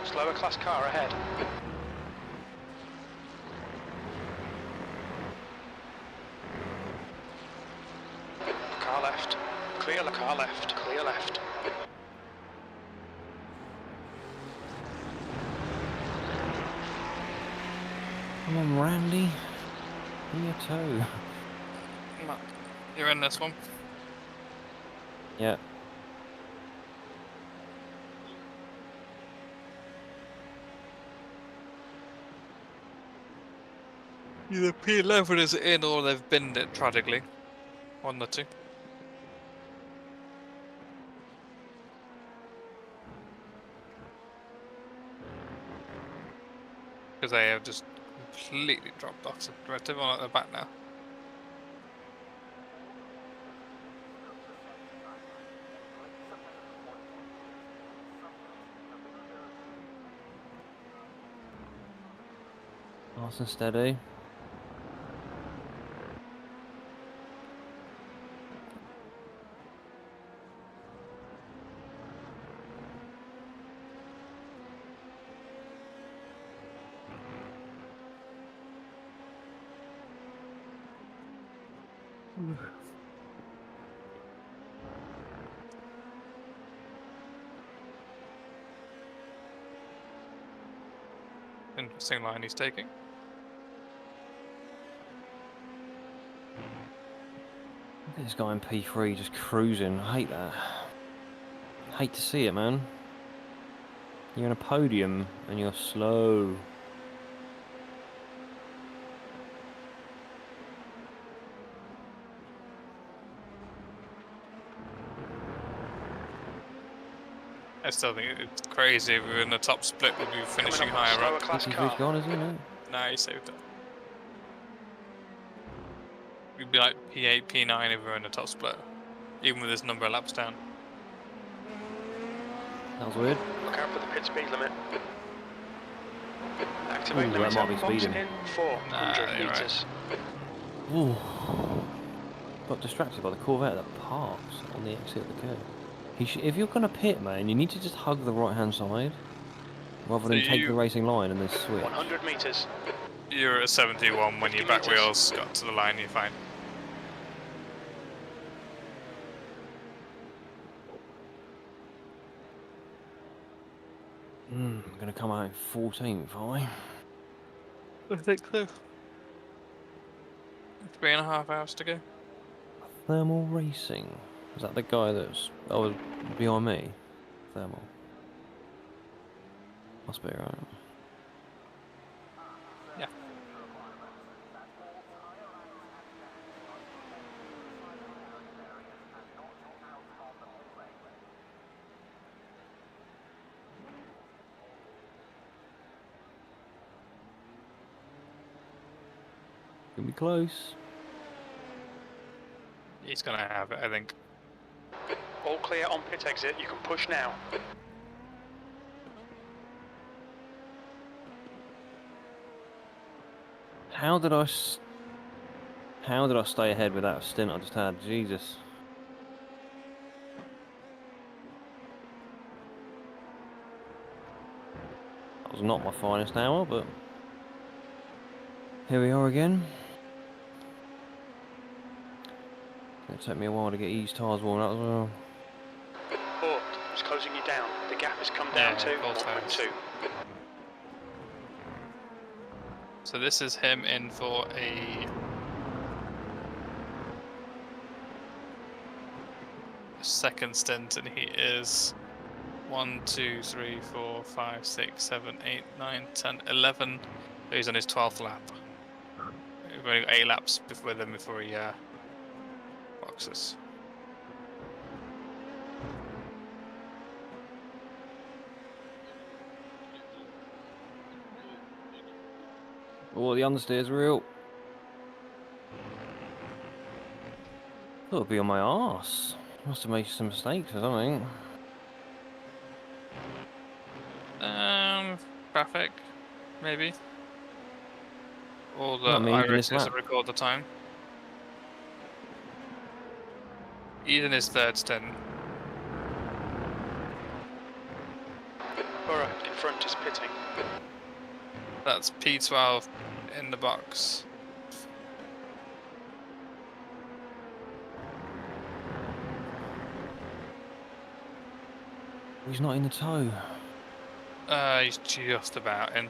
Slower class car ahead. Car left. Clear the car left. Clear left. Come on, Randy. Give me a toe. You're in this one. Yeah. Either P11 is in or they've binned it tragically. One or two. Because they have just completely dropped off the directive on at the back now. Nice and steady. Interesting line he's taking. Look at this guy in P3 just cruising. I hate that. Hate to see it, man. You're in a podium and you're slow. I still think it's crazy if we were in the top split, we'd be finishing higher slower up. class He's car. gone, isn't he? No? Nah, he saved it. We'd be like P8, P9 if we were in the top split. Even with this number of laps down. That was weird. Look out for the pit speed limit. Activate Ooh, limiter. that might be Box speeding. in 400 Nah, you're right. meters. Ooh. Got distracted by the Corvette that parks on the exit of the curve. If you're going to pit, man, you need to just hug the right-hand side rather So than take you- the racing line and then switch. 100 meters. You're at 71 when your 50 back meters. wheels got to the line, you're fine. I'm going to come out 14th, are I think so. 3.5 hours to go. Thermal Racing. Is that the guy that's behind me? Thermal. Must be right. Yeah. Gonna be close. He's gonna have it, I think. All clear on pit exit. You can push now. How did I stay ahead with that stint I just had? Jesus. That was not my finest hour, but here we are again. It's gonna take me a while to get these tyres warmed up as well. Port is closing you down. The gap has come down Yeah, to full times. 1.2. So this is him in for a second stint, and he is 1, 2, 3, 4, 5, 6, 7, 8, 9, 10, 11. He's on his 12th lap. We've only got 8 laps with him before he boxes. Oh, the understeer's real. Thought it'd be on my arse. Must have made some mistakes or something. Traffic, maybe. Or the Not me leading iris this doesn't lap. record the time. He's in his 3rd stint. Alright, in front is pitting. That's P12 in the box. He's not in the tow. He's just about in.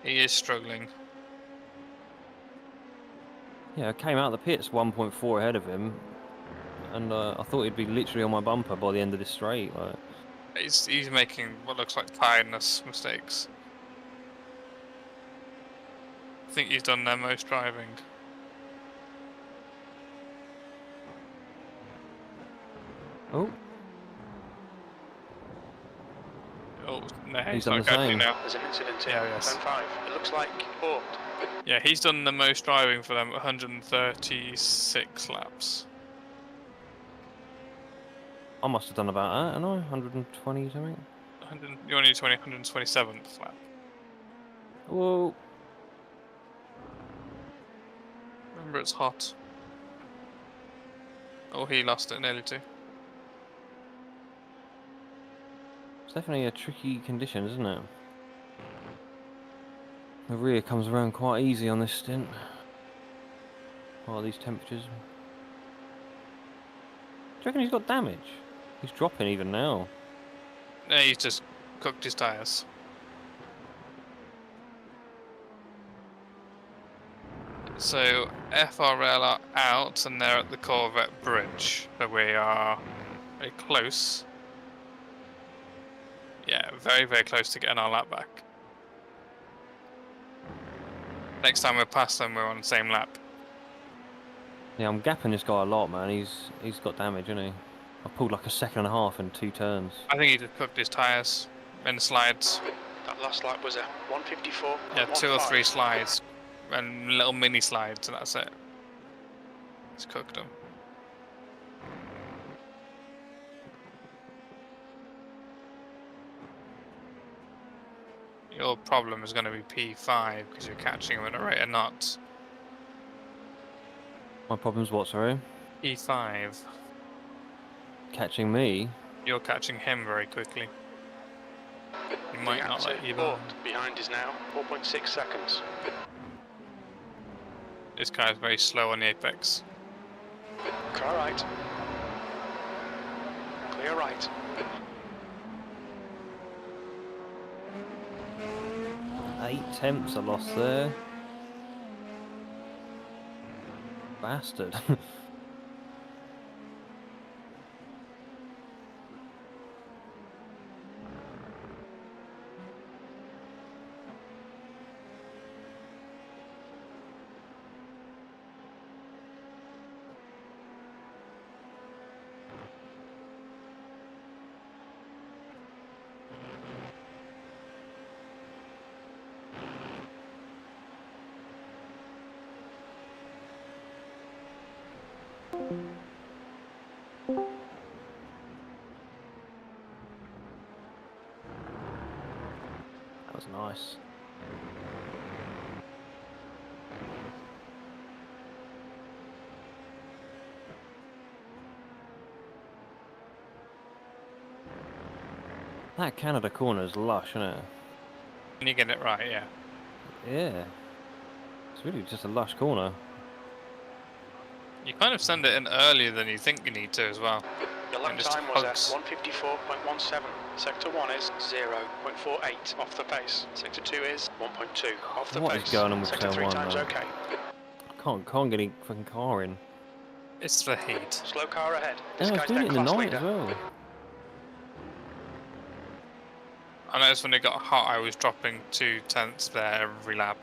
He is struggling. Yeah, I came out of the pits 1.4 ahead of him, and I thought he'd be literally on my bumper by the end of this straight. Like. He's making what looks like tiredness mistakes. I think he's done their most driving. Oh, Oh, no, He's he's done not the catching same. now. There's an incident here. Yeah, yes. Turn 5. It looks like Port. Yeah, he's done the most driving for them, 136 laps. I must have done about that, haven't I? 120 something. 100, you only 127th lap. Whoa. Remember, it's hot. Oh, he lost it nearly too. It's definitely a tricky condition, isn't it? The rear comes around quite easy on this stint. What are these temperatures? Do you reckon he's got damage? He's dropping even now. No, he's just cooked his tyres. So FRL are out and they're at the Corvette bridge. So we are very close. Yeah, very, very close to getting our lap back. Next time we're past them, we're on the same lap. Yeah, I'm gapping this guy a lot, man. He's got damage, isn't he? I pulled like a second and a half in 2 turns. I think he just cooked his tyres in the slides. That last lap was a 154. Yeah, 2 or 3 slides and little mini slides, and that's it. He's cooked them. Your problem is going to be P5 because you're catching him at a rate of knots. My problem's what, sorry? P5. Catching me? You're catching him very quickly. He might not let you Port. behind. Behind is now 4.6 seconds. This guy's very slow on the apex. Car right. Clear right. Eight tenths I lost there. Bastard. That was nice. That Canada corner is lush, isn't it? When you get it right, yeah. Yeah. It's really just a lush corner. You kind of send it in earlier than you think you need to as well. Your lap And just time was hugs. at 154.17. Sector 1 is 0.48 off the pace. Sector 2 is 1.2 off the What pace. is going on with Sector turn 3 one, times though? okay. Can't get any fucking car in. It's the heat. Slow car ahead. This Yeah, I was guy's doing their it in the class night leader. as well. I noticed when it got hot, I was dropping 2/10 there every lap.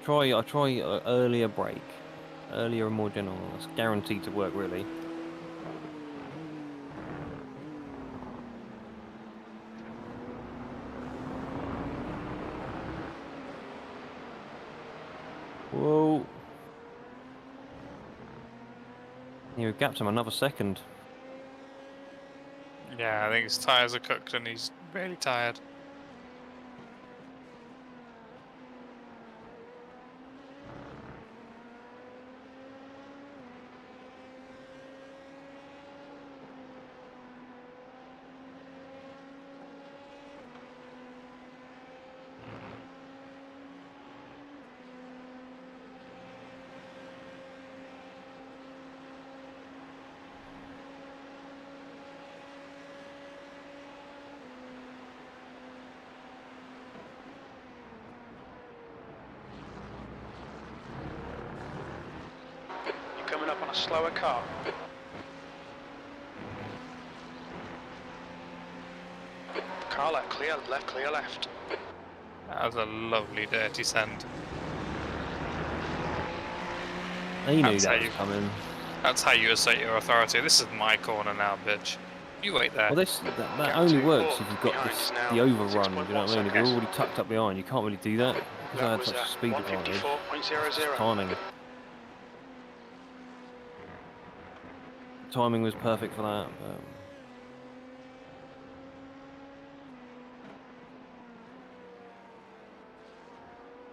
I try a earlier break, earlier and more general. It's guaranteed to work really. Whoa! You've gapped him another second. Yeah, I think his tyres are cooked and he's really tired. You're coming up on a slower car. Car left clear, left. That was a lovely dirty send. He knew That's that how was you- coming. That's how you assert your authority. This is my corner now, bitch. You wait there. Well, that Gap only to works four if you've got behind this, is now the overrun. Do you know 6.1 what I mean? If you're seconds. already tucked up behind, you can't really do that because I That had was such a speed advantage. 154.00. Timing. Timing was perfect for that. But...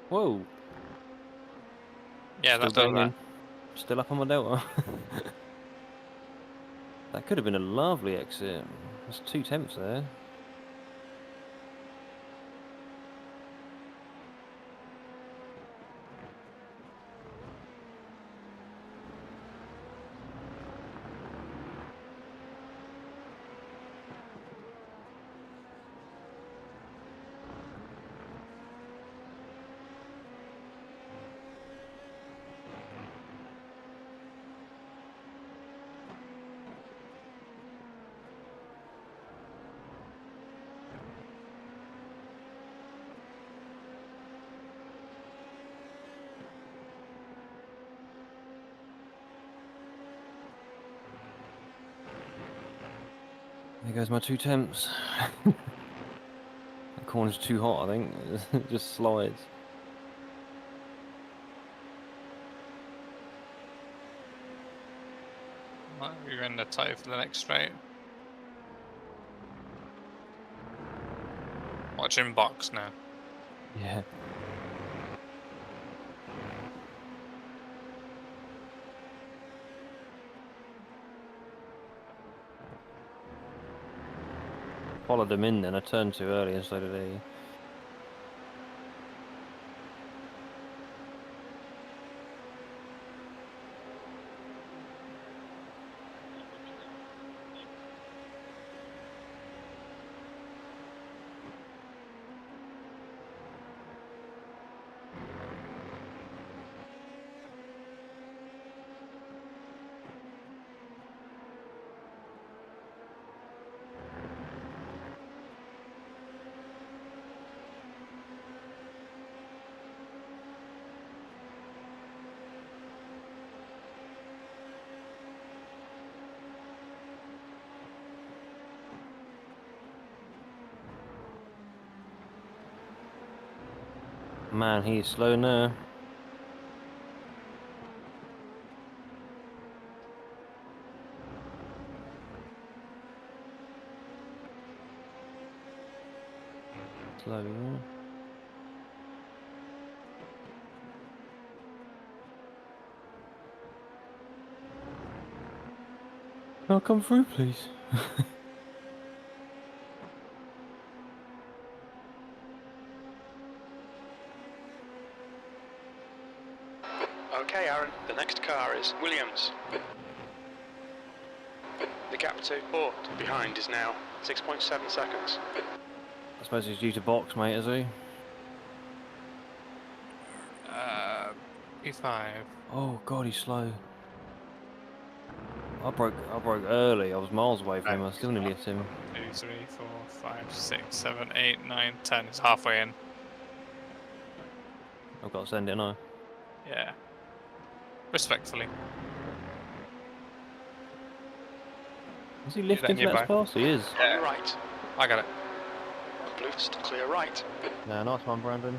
Whoa! Yeah, Still that does that. banging. Still up on my delta. That could have been a lovely exit. There's 2/10 there. There goes my 2/10. The corner's too hot, I think. It just slides. Right, you're in the tight for the next straight. Watch him box now. Yeah. Followed them in then. I turned too early and so did he. Man, he's slow now. Slowly now. Can I come through, please? Okay, Aaron, the next car is Williams. The gap to fourth behind is now 6.7 seconds. I suppose he's due to box, mate, is he? P5. Oh god, he's slow. I broke early. I was miles away from him. I still nearly hit him. 2, 3, 4, 5, 6, 7, 8, 9, 10. It's halfway in. I've got to send it now. Yeah. Respectfully. Is he that lifting to nearby. that fast? He is. Yeah. Right. I got it. Blue's clear right. No, nice one, Brandon.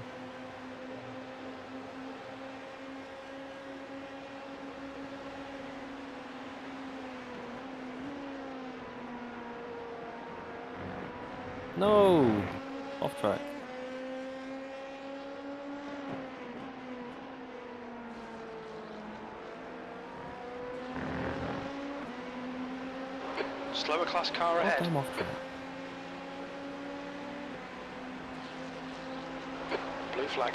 No! Off track. Slower class car What ahead. damn off track? Blue flag.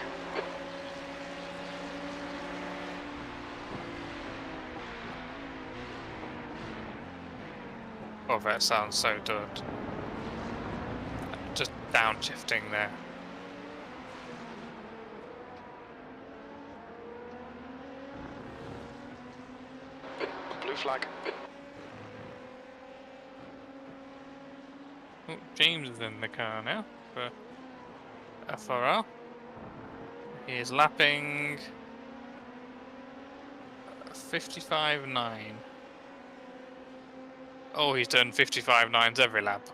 Oh, that sounds so good. Just downshifting there. Blue flag. Oh, James is in the car now for FRL. He is lapping 55.9. Oh, he's done 55.9s every lap.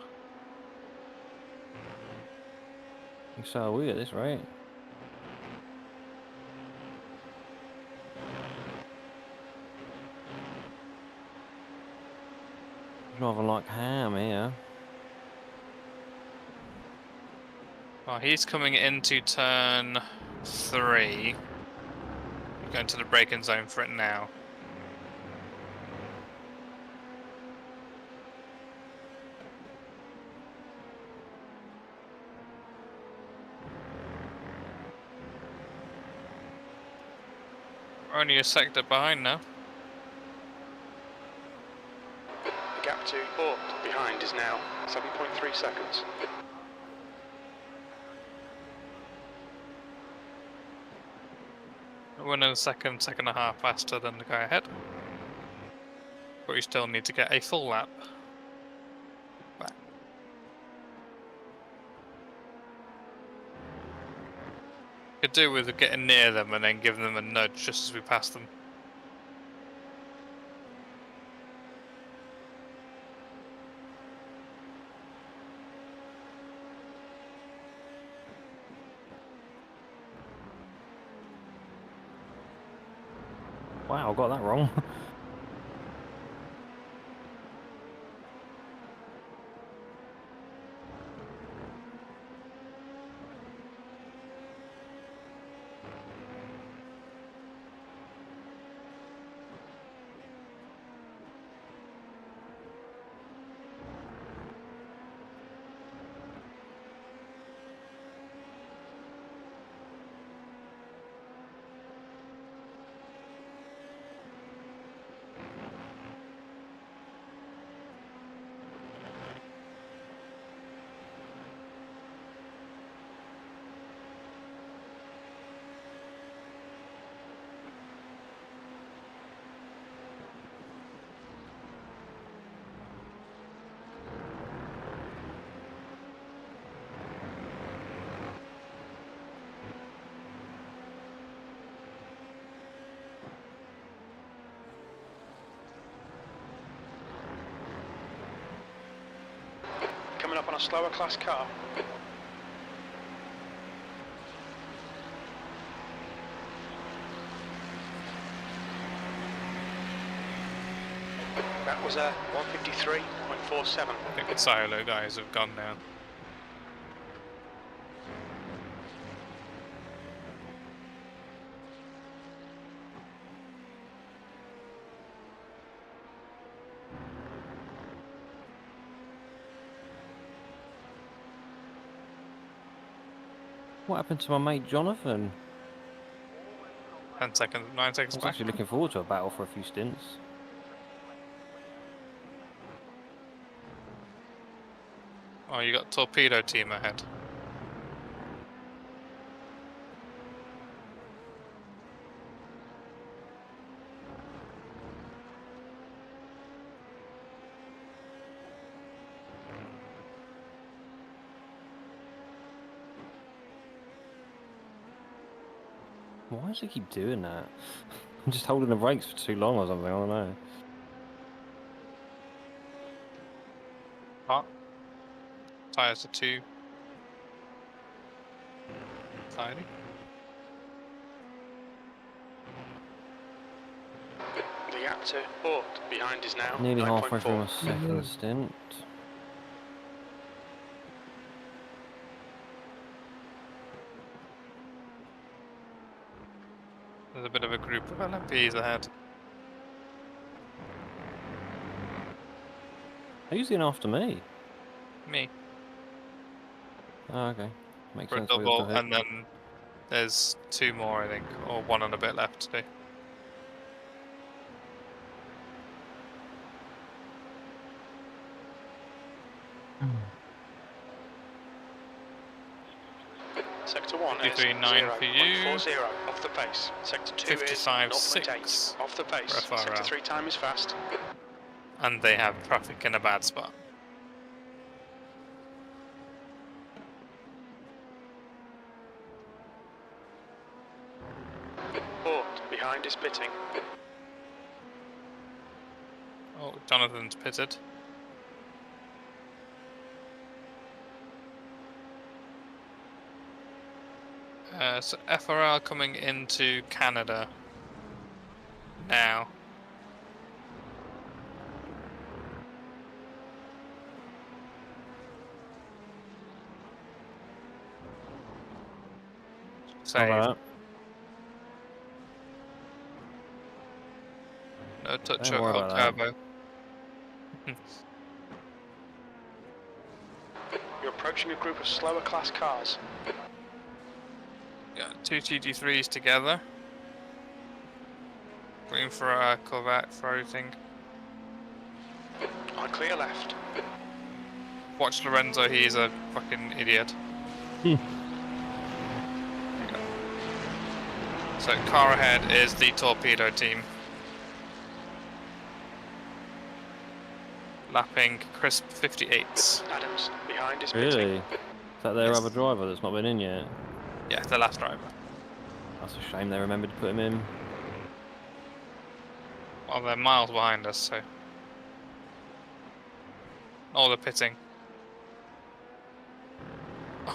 So are we at this rate? Driving like ham here. Well, he's coming into turn 3. Going to the braking zone for it now. We're only a sector behind now. The gap to or behind is now 7.3 seconds. We're in a second and a half faster than the guy ahead. But we still need to get a full lap. Back. Could do with getting near them and then giving them a nudge just as we pass them. Wow, I got that wrong. Coming up on a slower class car. That was a 153.47. I think the silo guys have gone now. What happened to my mate Jonathan? 10 seconds, 9 I seconds was back. actually looking forward to a battle for a few stints. Oh, you got torpedo team ahead. Why does he keep doing that? I'm just holding the brakes for too long or something, I don't know. Hot. Tires are too tiny. The gap to Port behind is now Nearly halfway through 9.4. my second stint. There's a bit of a group of LMPs ahead. Who's in after me? Me. Oh, okay. Makes For a sense why you're still double, here. and then there's 2 more, I think, or 1 and a bit left to do. Sector 1 is 53.9 for you. 0.40 off the pace. Sector 2 is 55.6 0.8 off the pace. for FRL. Sector 3 time is fast. And they have traffic in a bad spot. Port behind is pitting. Oh, Jonathan's pitted. So FRL coming into Canada now. How about No touch Don't worry of about turbo. You're approaching a group of slower class cars. Yeah, 2 GT3s together. Green for a Corvette for everything. On clear left. Watch Lorenzo, he's a fucking idiot. So car ahead is the torpedo team. Lapping crisp 58s. Adams behind is pitting. Really? Is that their Yes. other driver that's not been in yet? Yeah, the last driver. That's a shame they remembered to put him in. Well, they're miles behind us, so. Oh, they're pitting.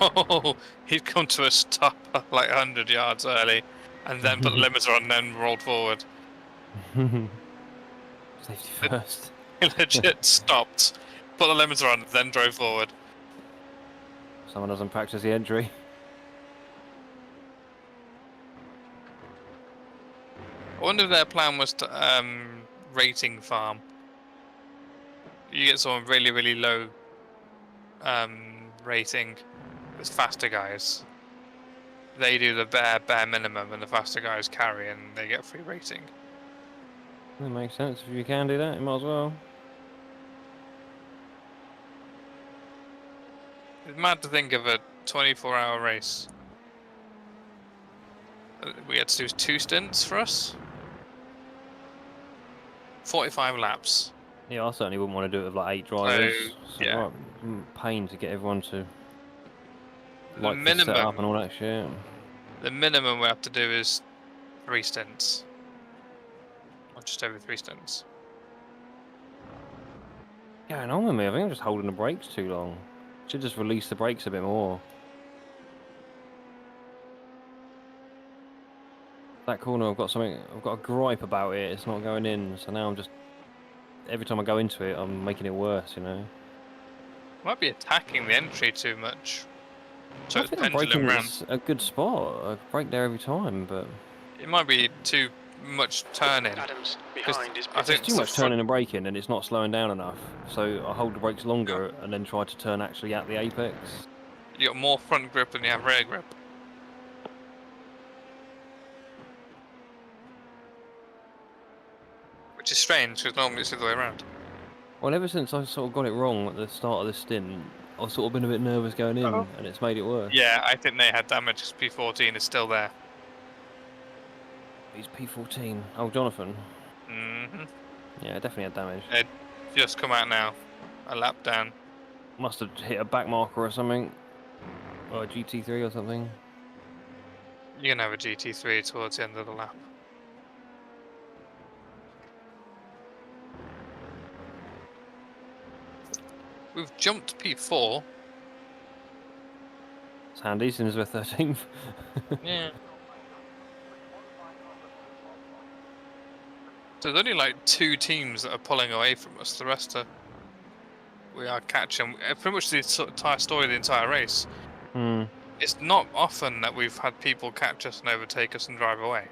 Oh, he'd come to a stop like 100 yards early, and then put the limiter on, and then rolled forward. Safety first. He legit stopped, put the limiter on, then drove forward. Someone doesn't practice the entry. I wonder if their plan was to rating farm. You get someone really, really low rating with faster guys. They do the bare minimum, and the faster guys carry, and they get free rating. That makes sense. If you can do that, you might as well. It's mad to think of a 24-hour race. We had to do 2 stints for us. 45 laps. Yeah, I certainly wouldn't want to do it with like 8 drivers. So, yeah. Right, pain to get everyone to The like to set up and minimum, all that shit. the minimum we have to do is 3 stints. Or just over 3 stints. Going on with me, I think I'm just holding the brakes too long. Should just release the brakes a bit more. That corner, I've got a gripe about it. It's not going in, so now I'm just every time I go into it, I'm making it worse. You know. Might be attacking the entry too much. So I it's think I'm braking pendulum round. is a good spot. I brake there every time, but It might be too much turning. Adams Because behind is I pitting. think it's too much turning and braking, and it's not slowing down enough. So I hold the brakes longer and then try to turn actually at the apex. You got more front grip than you have rear grip. Which is strange, because normally it's the other way around. Well, ever since I sort of got it wrong at the start of the stint, I've sort of been a bit nervous going in, and it's made it worse. Yeah, I think they had damage because P14 is still there. He's P14. Oh, Jonathan. Mm-hmm. Yeah, definitely had damage. It just come out now. A lap down. Must have hit a back marker or something. Or a GT3 or something. You can have a GT3 towards the end of the lap. We've jumped P4. It's handy since we're 13th. Yeah. So there's only like 2 teams that are pulling away from us. The rest are we are catching. Pretty much the entire story of the entire race. Hmm. It's not often that we've had people catch us and overtake us and drive away.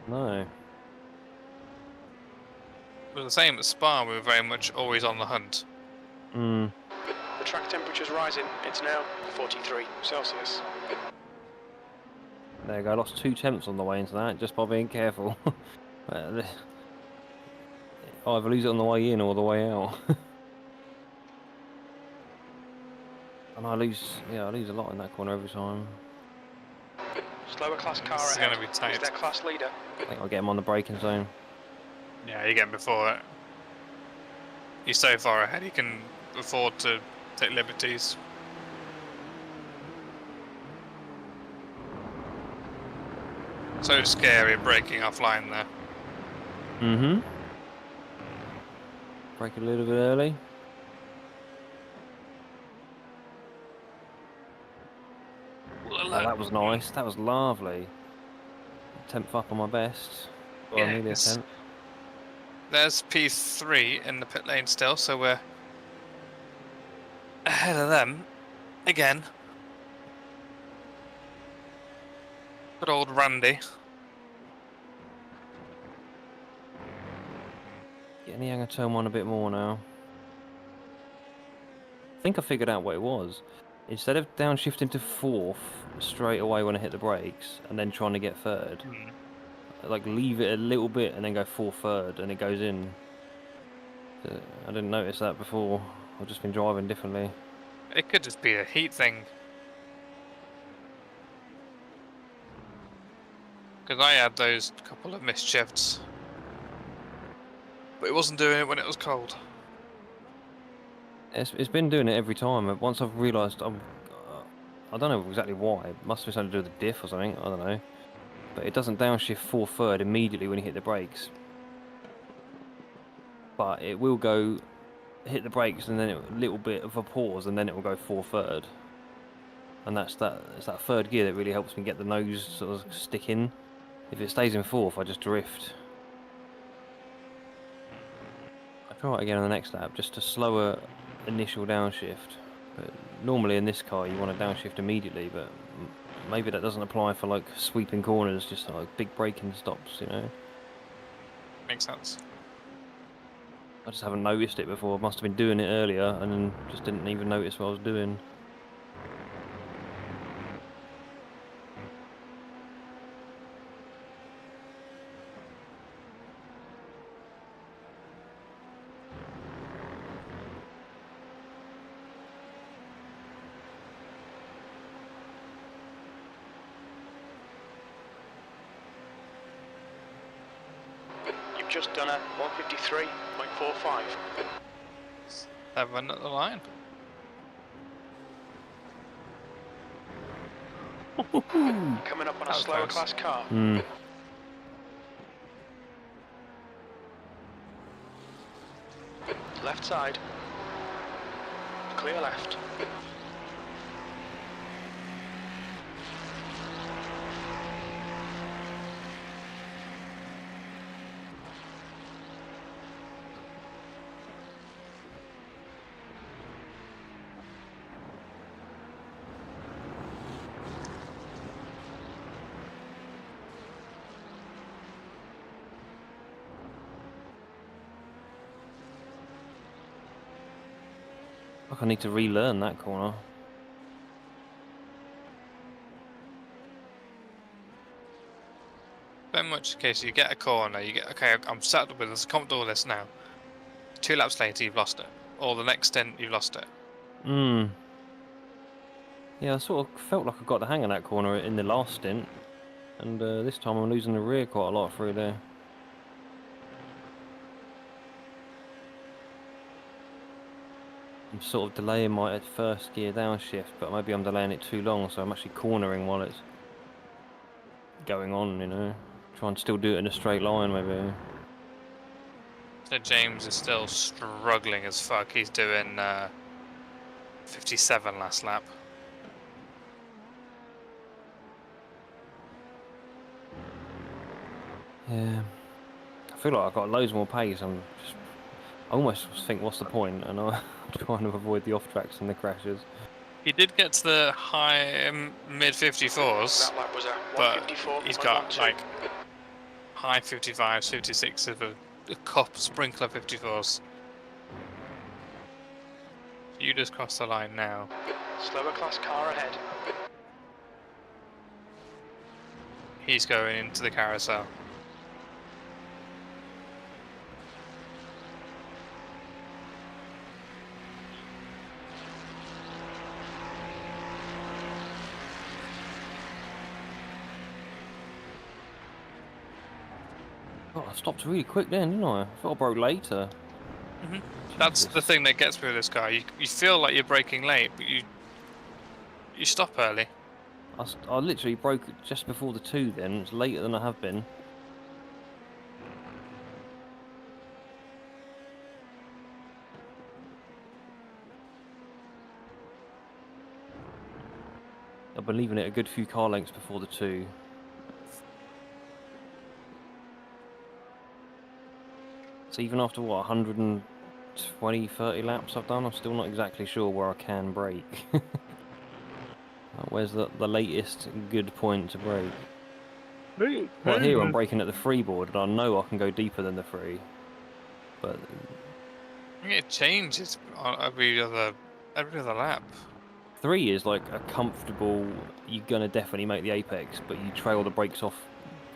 No. It was the same at Spa. We were very much always on the hunt. Hmm. The track temperature's rising. It's now 43 Celsius. There you go. I lost 2 temps on the way into that just by being careful. Either lose it on the way in or the way out. And I lose a lot in that corner every time. Slower class car This is ahead. gonna be tight. Is their class leader. I think I'll get him on the braking zone. Yeah, you're getting before it. He's so far ahead, he can afford to take liberties. So scary braking offline there. Mm-hmm. Brake a little bit early. Oh, that was nice. That was lovely. 10th up on my best. Well, Yeah, nearly a it's- 10th. There's P3 in the pit lane still, so we're ahead of them again. Good old Randy. Getting the hang of turn 1 a bit more now. I think I figured out what it was. Instead of downshifting to 4th straight away when I hit the brakes and then trying to get 3rd, like leave it a little bit and then go 4th, 3rd, and it goes in. I didn't notice that before. I've just been driving differently. It could just be a heat thing. Because I had those couple of missed shifts. But it wasn't doing it when it was cold. It's been doing it every time. Once I've realised I don't know exactly why. It must be something to do with the diff or something. I don't know. But it doesn't downshift 4th, 3rd immediately when you hit the brakes. But it will go hit the brakes and then a little bit of a pause and then it will go 4th, 3rd. And it's that 3rd gear that really helps me get the nose sort of stick in. If it stays in 4th, I just drift. I'll try it again on the next lap, just a slower initial downshift. But normally in this car you want to downshift immediately, but maybe that doesn't apply for like sweeping corners, just like big braking stops, you know. Makes sense. I just haven't noticed it before. I must have been doing it earlier and then just didn't even notice what I was doing. You've just done a 153.45. 7 at the line. Coming up on a That was slower close. class car. Left side. Clear left. Like I need to relearn that corner. Very much the case you get a corner, you get, okay, I'm settled with this, comfortable with this now. 2 laps later, you've lost it. Or the next stint, you've lost it. Yeah, I sort of felt like I got the hang of that corner in the last stint. And this time I'm losing the rear quite a lot through there. I'm sort of delaying my first gear downshift, but maybe I'm delaying it too long, so I'm actually cornering while it's going on, you know. Try and still do it in a straight line, maybe. So James is still struggling as fuck. He's doing 57 last lap. Yeah. I feel like I've got loads more pace. I almost think, what's the point? And I'm trying to avoid the off tracks and the crashes. He did get to the high mid 54s, That lap was a but 154.12. he's got like high 55s, 56 of a cup sprinkler 54s. You just crossed the line now. Slower class car ahead. He's going into the carousel. Oh, I stopped really quick then, didn't I? I thought I broke later. That's the Jesus. thing that gets me with this car. You feel like you're braking late, but you stop early. I literally broke just before the 2 then. It's later than I have been. I've been leaving it a good few car lengths before the 2. So even after what, 120, 30 laps I've done, I'm still not exactly sure where I can brake. Where's the latest good point to brake? Well, here I'm braking at the freeboard, and I know I can go deeper than the 3. But It changes on every other lap. 3 is like a comfortable, you're going to definitely make the apex, but you trail the brakes off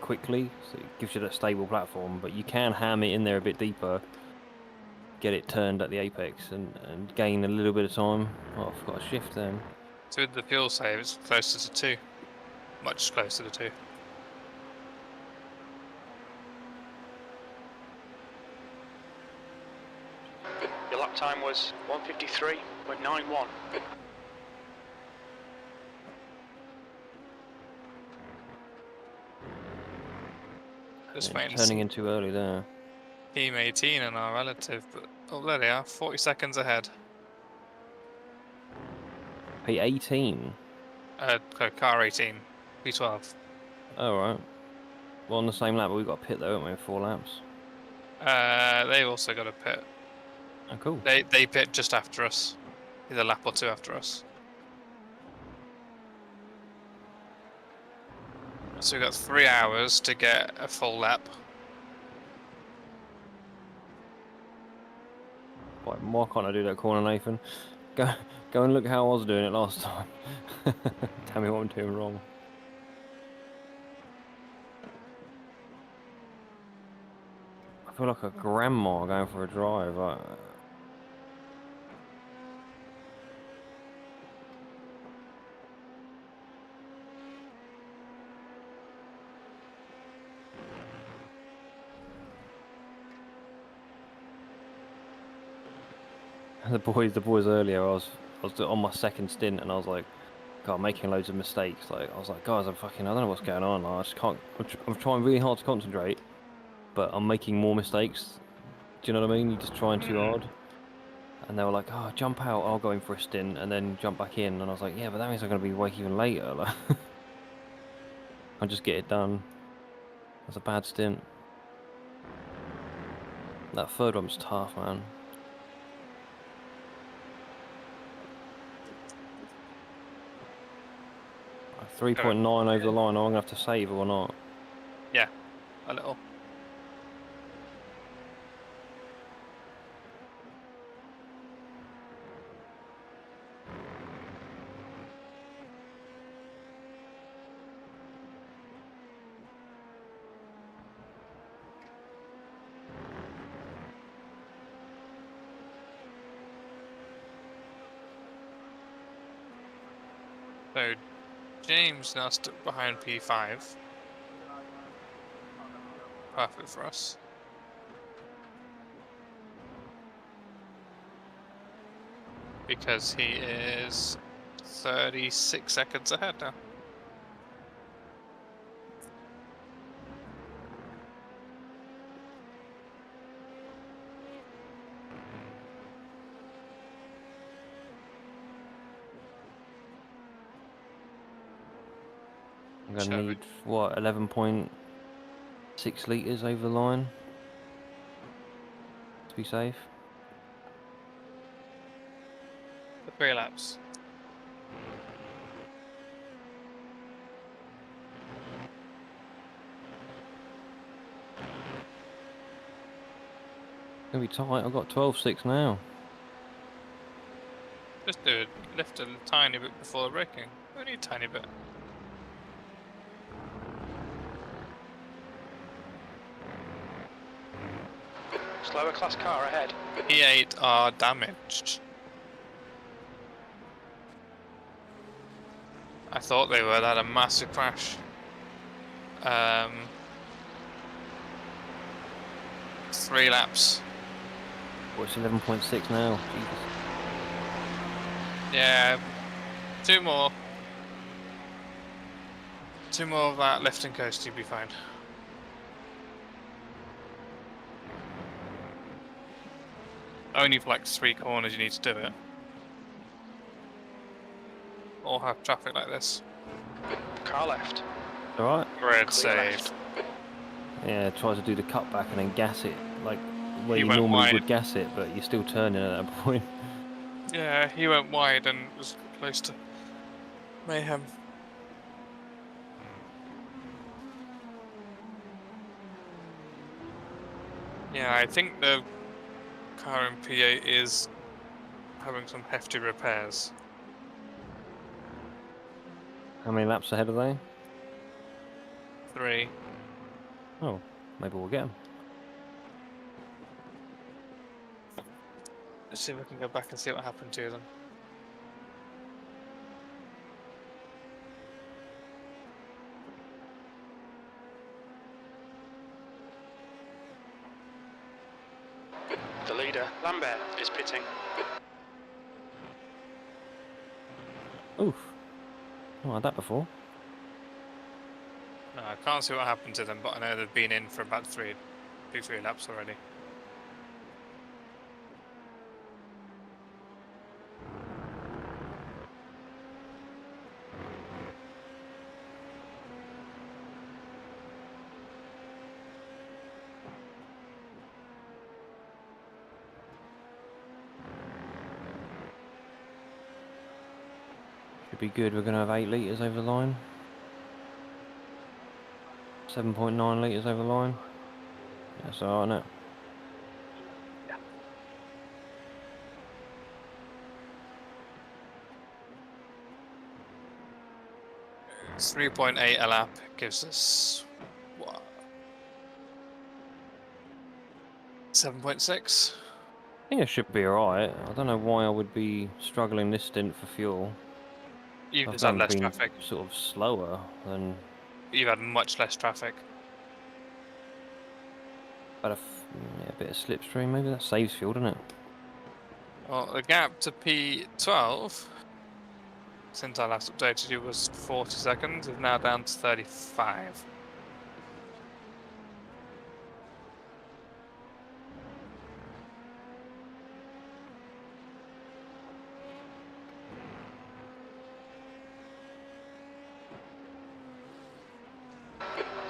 quickly, so it gives you that stable platform. But you can ham it in there a bit deeper, get it turned at the apex, and gain a little bit of time. Oh, I forgot to shift then. So with the fuel save, it's closer to 2. Much closer to 2. Your lap time was 153.91. Just Yeah, waiting to turning see in too early there. Team 18 and our relative, but oh, there they are, 40 seconds ahead. P18. Car 18, P12. Oh, right. Well, on the same lap, but we've got a pit though, haven't we? 4 laps. They've also got a pit. Oh, cool. They pit just after us, either a lap or 2 after us. So we've got 3 hours to get a full lap. Why can't I do that corner, Nathan? Go and look how I was doing it last time. Tell me what I'm doing wrong. I feel like a grandma going for a drive. The boys earlier, I was on my second stint, and I was like, God, I'm making loads of mistakes. Like, I was like, guys, I don't know what's going on. I just can't. I'm trying really hard to concentrate, but I'm making more mistakes. Do you know what I mean? You're just trying too hard. And they were like, oh, jump out, I'll go in for a stint, and then jump back in. And I was like, yeah, but that means I'm going to be awake even later. Like, I'll just get it done. That's a bad stint. That third one was tough, man. 3.9 over the line, I'm going to have to save or not. Yeah, a little. So James now stuck behind P5. Perfect for us. Because he is 36 seconds ahead now. I'm gonna Chevy. need what, 11.6 litres over the line to be safe. For 3 laps. Gonna be tight. I've got 12.6 now. Just do it. Lift a tiny bit before the braking. Only a tiny bit. Slower class car ahead. E8 are damaged. I thought they were. They had a massive crash. 3 laps. What's 11.6 now? Jesus. Yeah, 2 more. 2 more of that lift and coast, you'll be fine. Only for like 3 corners you need to do it. Or have traffic like this. Car left. Alright? Red Clear save. left. Yeah, try to do the cutback and then gas it, like where He you went normally wide. would gas it, but you're still turning at that point. Yeah, he went wide and was close to mayhem. Yeah, I think the car in P8 is having some hefty repairs. How many laps ahead are they? 3. Oh, maybe we'll get them. Let's see if we can go back and see what happened to them. The leader, Lambert, is pitting. Oof. Not had that before. No, I can't see what happened to them, but I know they've been in for about 3 laps already. Should be good. We're going to have 8 litres over the line. 7.9 litres over the line. That's alright, isn't it? 3.8 a lap gives us what? 7.6. I think it should be alright. I don't know why I would be struggling this stint for fuel. You've I've just had done less been traffic. sort of slower than You've had much less traffic. yeah, a bit of slipstream. Maybe that saves fuel, doesn't it? Well, the gap to P12 since I last updated you was 40 seconds. Is now down to 35.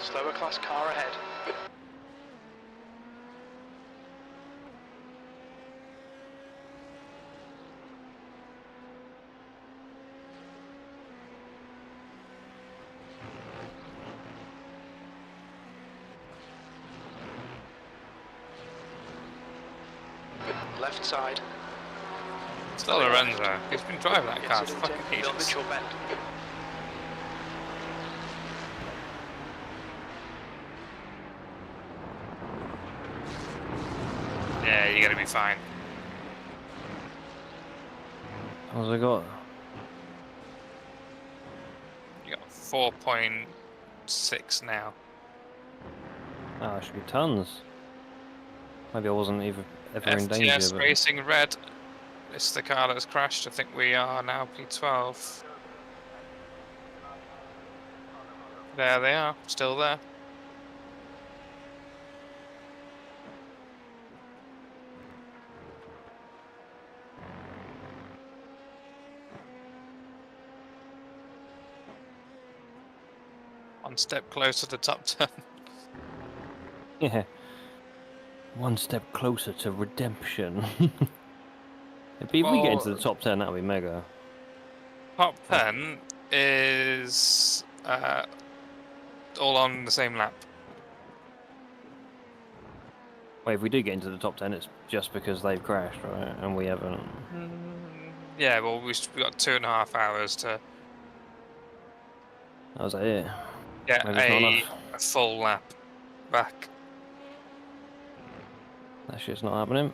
Slower class car ahead. Left side. Still Lorenzo. He's been driving that car for Incident fucking in Bill ages. Mitchell Bend. Yeah, you're gonna be fine. How's I got? You got 4.6 now. Oh, it should be tons. Maybe I wasn't ever in danger, FTS but Racing Red. This is the car that's crashed. I think we are now P12. There they are, still there. One step closer to top 10. Yeah. One step closer to redemption. If we get into the Well, top 10, that'll be mega. top 10 is all on the same lap. Wait, if we do get into the top 10, it's just because they've crashed, right? And we haven't. Yeah, well, we got 2.5 hours to That was it. get Maybe it's not enough. a full lap back. That shit's not happening.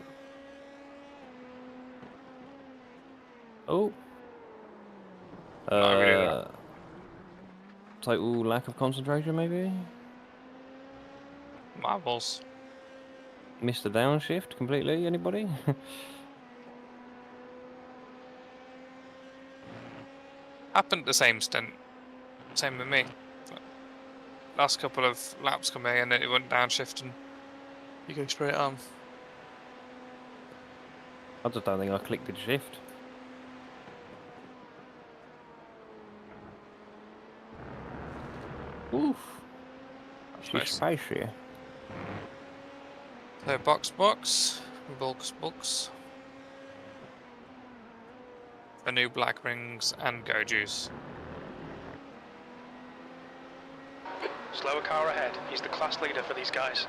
Oh. Not really that. Total lack of concentration, maybe? Marbles. Missed the downshift completely, anybody? Happened the same stint. Same with me. Last couple of laps coming and then it went downshift and you go straight on. I just don't think I clicked the shift. Oof. She's Nice. spicy. So box, box. For new black rings and go juice. Slower car ahead. He's the class leader for these guys.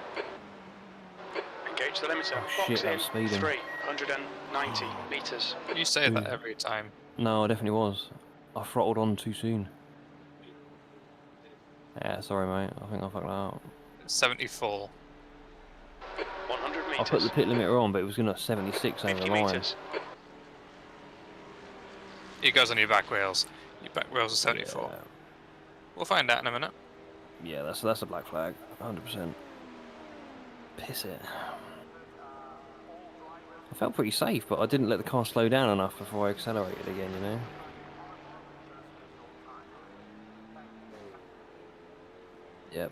Engage the limiter. Oh, Box shit, that in was speeding. 390 metres. You say that every time. No, I definitely was. I throttled on too soon. Yeah, sorry mate, I think I fucked that up. 74. 100 metres. I put the pit limiter on, but it was going to 76 over 50 the line. metres. It goes on your back wheels. Your back wheels are 74. Yeah, We'll find out in a minute. yeah, that's a black flag, 100%. Piss it. I felt pretty safe, but I didn't let the car slow down enough before I accelerated again, you know? Yep.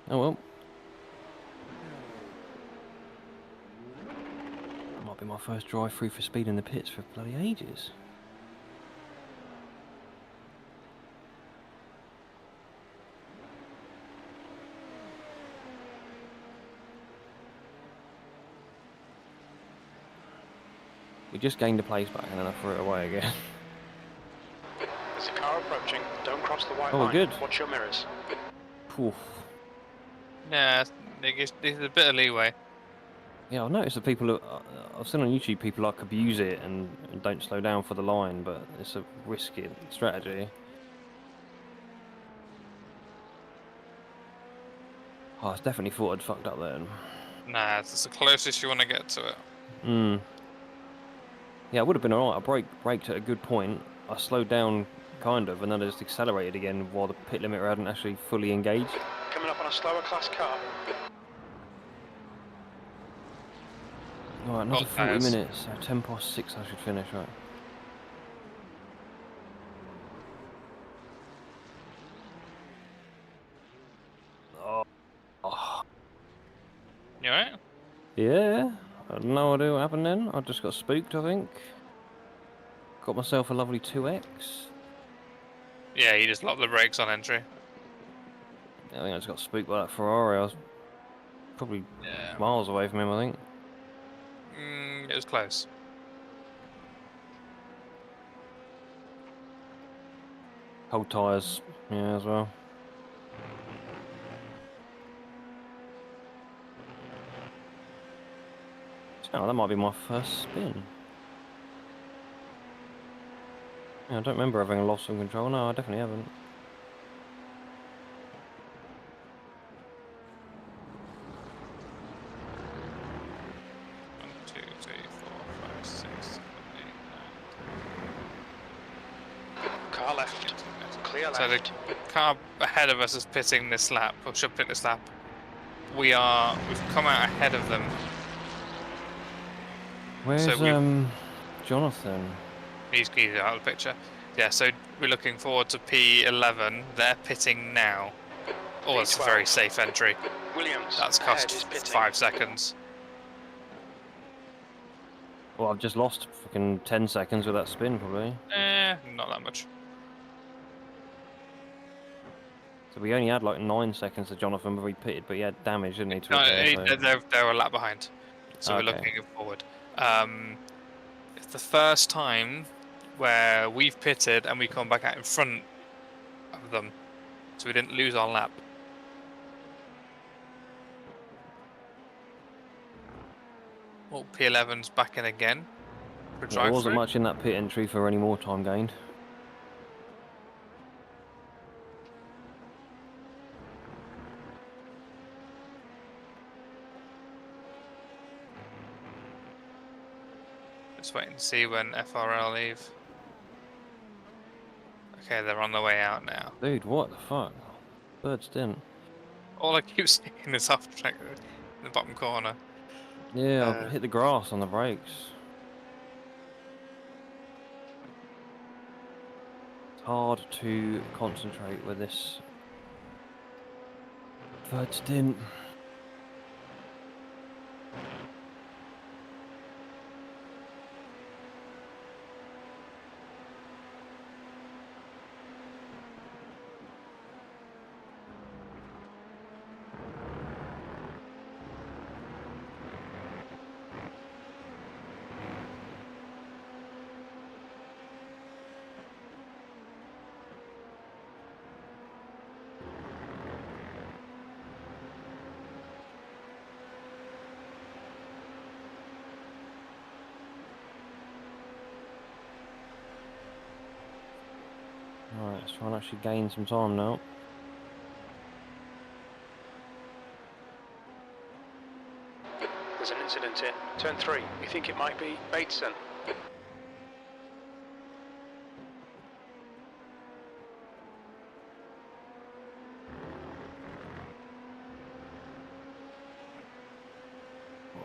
Oh well. Might be my first drive through for speed in the pits for bloody ages. We just gained a place back and then I threw it away again. There's a car approaching. Don't cross the white Oh, line. good. Watch your mirrors. Oof. Yeah, there's a bit of leeway. Yeah, I've noticed that people, I've seen on YouTube people like abuse it and don't slow down for the line, but it's a risky strategy. Oh, I definitely thought I'd fucked up then. Nah, it's the closest you want to get to it. Hmm. Yeah, it would have been alright. I braked at a good point. I slowed down, kind of, and then I just accelerated again while the pit limiter hadn't actually fully engaged. Coming up on a slower class car. Alright, another 40 guys. minutes. So 10 past 6 I should finish, right? Oh. You alright? Yeah, I had no idea what happened then. I just got spooked, I think. Got myself a lovely 2X. Yeah, you just locked the brakes on entry. I think I just got spooked by that Ferrari. I was probably Yeah. miles away from him, I think. It was close. Cold tyres, yeah, as well. Oh, that might be my first spin. Yeah, I don't remember having lost some control. No, I definitely haven't. One, two, three, four, five, six, 7, 8, 9. Car left. Clear left. So the car ahead of us is pitting this lap, or should pit this lap. We've come out ahead of them. Where's Jonathan? He's out of the picture. Yeah, so we're looking forward to P11. They're pitting now. Oh, that's a very safe entry. Williams. That's ahead cost is pitting. 5 seconds. Well, I've just lost fucking 10 seconds with that spin, probably. Not that much. So we only had like 9 seconds to Jonathan before he pitted, but he had damage, didn't he, to No, repair, so... they were a lap behind, so we're Okay. looking forward. It's the first time where we've pitted and we come back out in front of them, so we didn't lose our lap. Oh, P11's back in again for a Yeah, there wasn't drive-through. much in that pit entry for any more time gained. Just waiting to see when FRL leave. Okay, they're on the way out now. Dude, what the fuck? Third stint. All I keep seeing is off track in the bottom corner. Yeah, I've hit the grass on the brakes. It's hard to concentrate with this third stint. Alright, let's try and actually gain some time now. There's an incident in turn 3. We think it might be Bateson.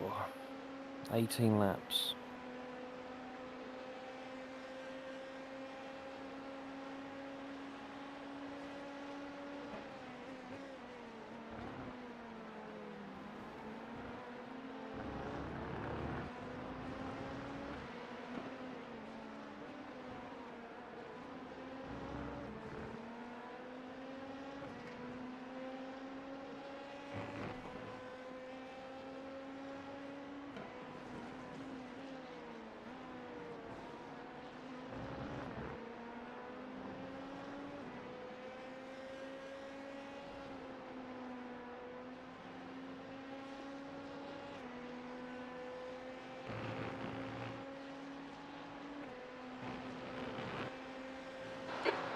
Oh, 18 laps.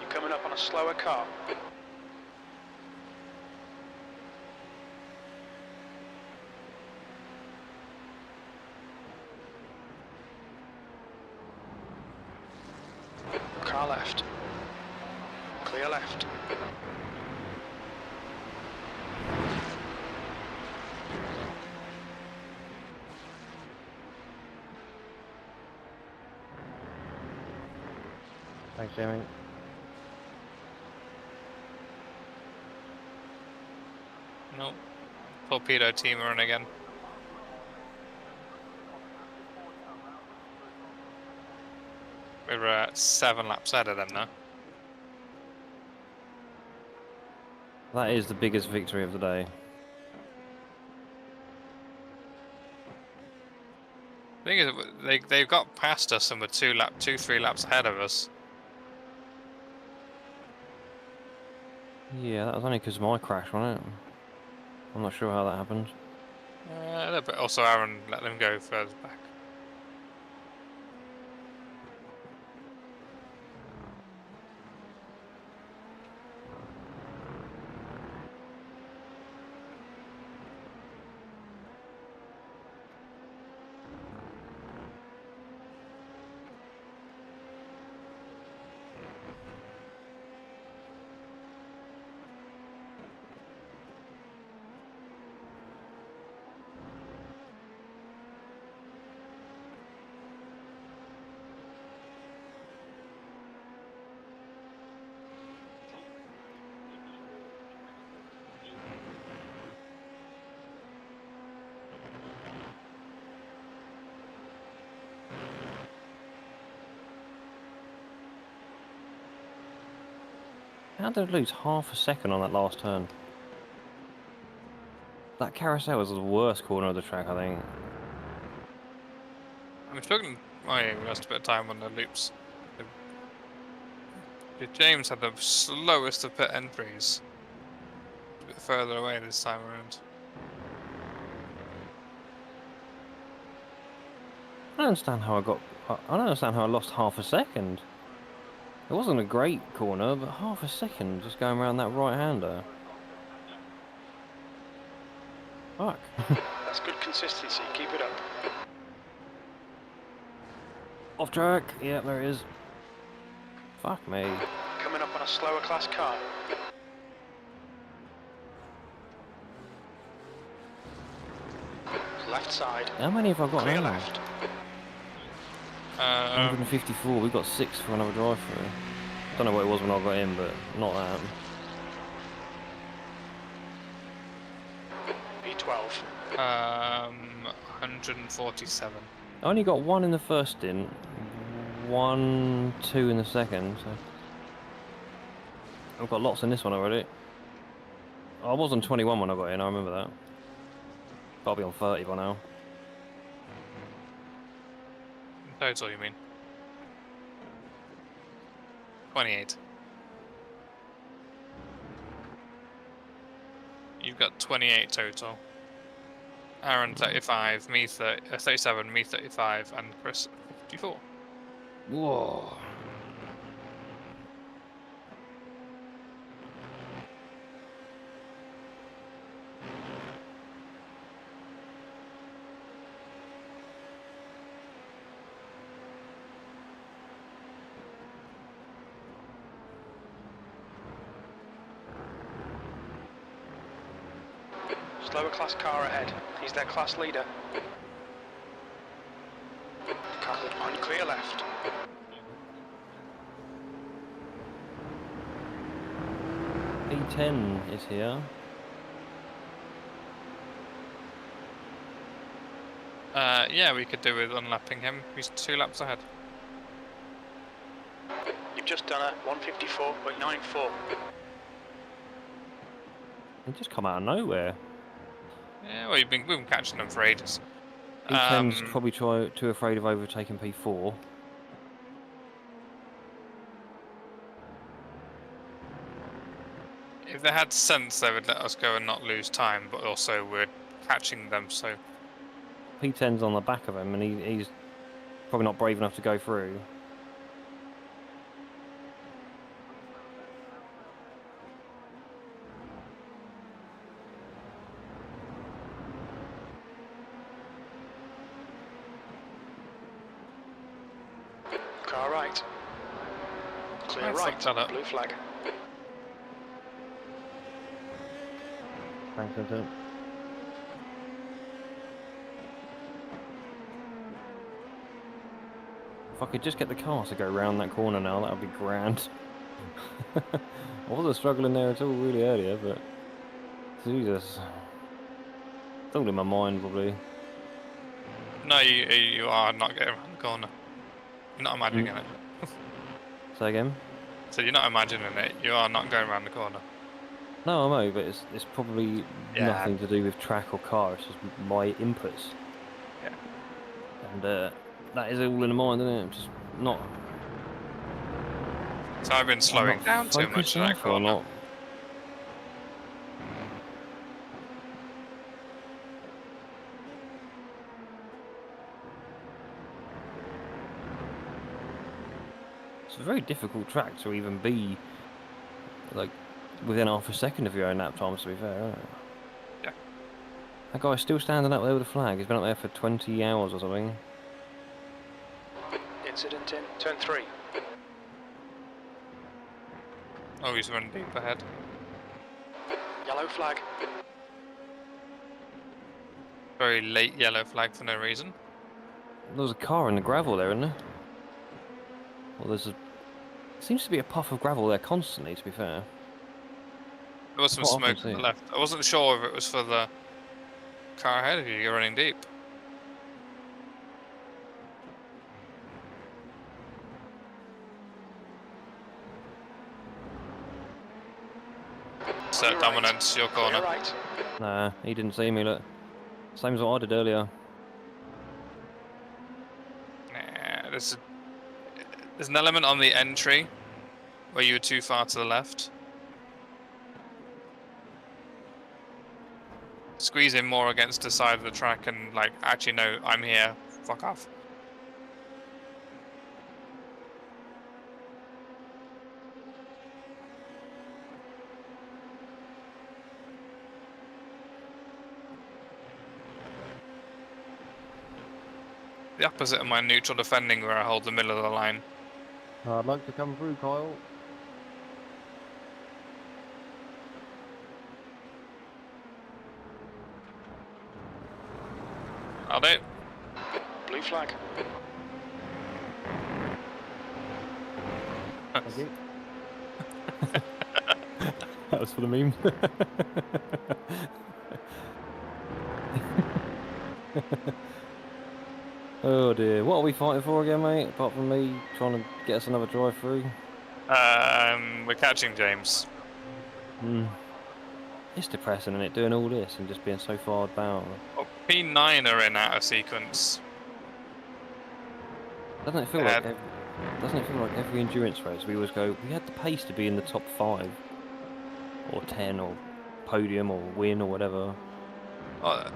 You're coming up on a slower car. Car left. Clear left. Thanks, Jamie. Nope. Torpedo team are in again. We're 7 laps ahead of them now. That is the biggest victory of the day. The thing is, they've got past us and were 3 laps ahead of us. Yeah, that was only because of my crash, wasn't it? I'm not sure how that happened. But also Aaron let them go further back. How did I lose half a second on that last turn? That carousel was the worst corner of the track, I think. I'm struggling. Oh yeah, we lost a bit of time on the loops. James had the slowest of pit entries. A bit further away this time around. I don't understand how I don't understand how I lost half a second. It wasn't a great corner, but half a second just going around that right-hander. Fuck. That's good consistency. Keep it up. Off track. Yeah, there it is. Fuck me. Coming up on a slower class car. Left side. How many have I got Clear now? left. 154. We've got 6 for another drive-through. Don't know what it was when I got in, but not that. P12. 147. I only got 1 in the first stint, 1, 2 in the second, so I've got lots in this one already. I was on 21 when I got in, I remember that. I'll be on 30 by now. In total, you mean? 28. You've got 28 total. Aaron 35, me 37, me 35, and Chris 54. Whoa. Slower class car ahead. He's their class leader. Covered on clear left. P10 is here. Yeah, we could do with unlapping him. He's 2 laps ahead. You've just done a 154.94. They just come out of nowhere. Yeah, well, we've been catching them for ages. P10's probably too afraid of overtaking P4. If they had sense, they would let us go and not lose time, but also we're catching them, so... P10's on the back of him, and he's probably not brave enough to go through. Car right. Clear I right. fucked that up. Blue flag. Thanks, Vincent. If I could just get the car to go round that corner now, that would be grand. I wasn't struggling there at all really earlier, but... Jesus. It's all in my mind, probably. No, you are not getting around the corner. You're not imagining it. Say again? So you're not imagining it, you are not going around the corner. No, I know, but it's probably Yeah. nothing to do with track or car, it's just my inputs. Yeah. And that is all in the mind, isn't it? I'm just not... So I've been slowing I'm down not too much focused in that enough or corner. not. It's a very difficult track to even be, like, within half a second of your own lap times, to be fair, isn't it? Yeah. That guy's still standing up there with a flag. He's been up there for 20 hours or something. Incident in turn 3. Oh, he's running deep ahead. Yellow flag. Very late yellow flag for no reason. There's a car in the gravel there, isn't there? Well, seems to be a puff of gravel there constantly, to be fair. There was some Quite often smoke on the see it. left. I wasn't sure if it was for the car ahead of you, you're running deep. So dominance, your Clear corner. right. Nah, he didn't see me, look. Same as what I did earlier. Nah, there's an element on the entry where you were too far to the left. Squeeze in more against the side of the track and like, actually no, I'm here. Fuck off. The opposite of my neutral defending where I hold the middle of the line. I'd like to come through, Kyle. Are they? Blue flag. Thank you. That was for the meme. Oh dear, what are we fighting for again, mate? Apart from me trying to get us another drive through. We're catching James. It's depressing, isn't it, doing all this and just being so far down. Oh, P9 are in out of sequence. Doesn't it feel like every endurance race we always go, we had the pace to be in the top 5 or 10 or podium or win or whatever.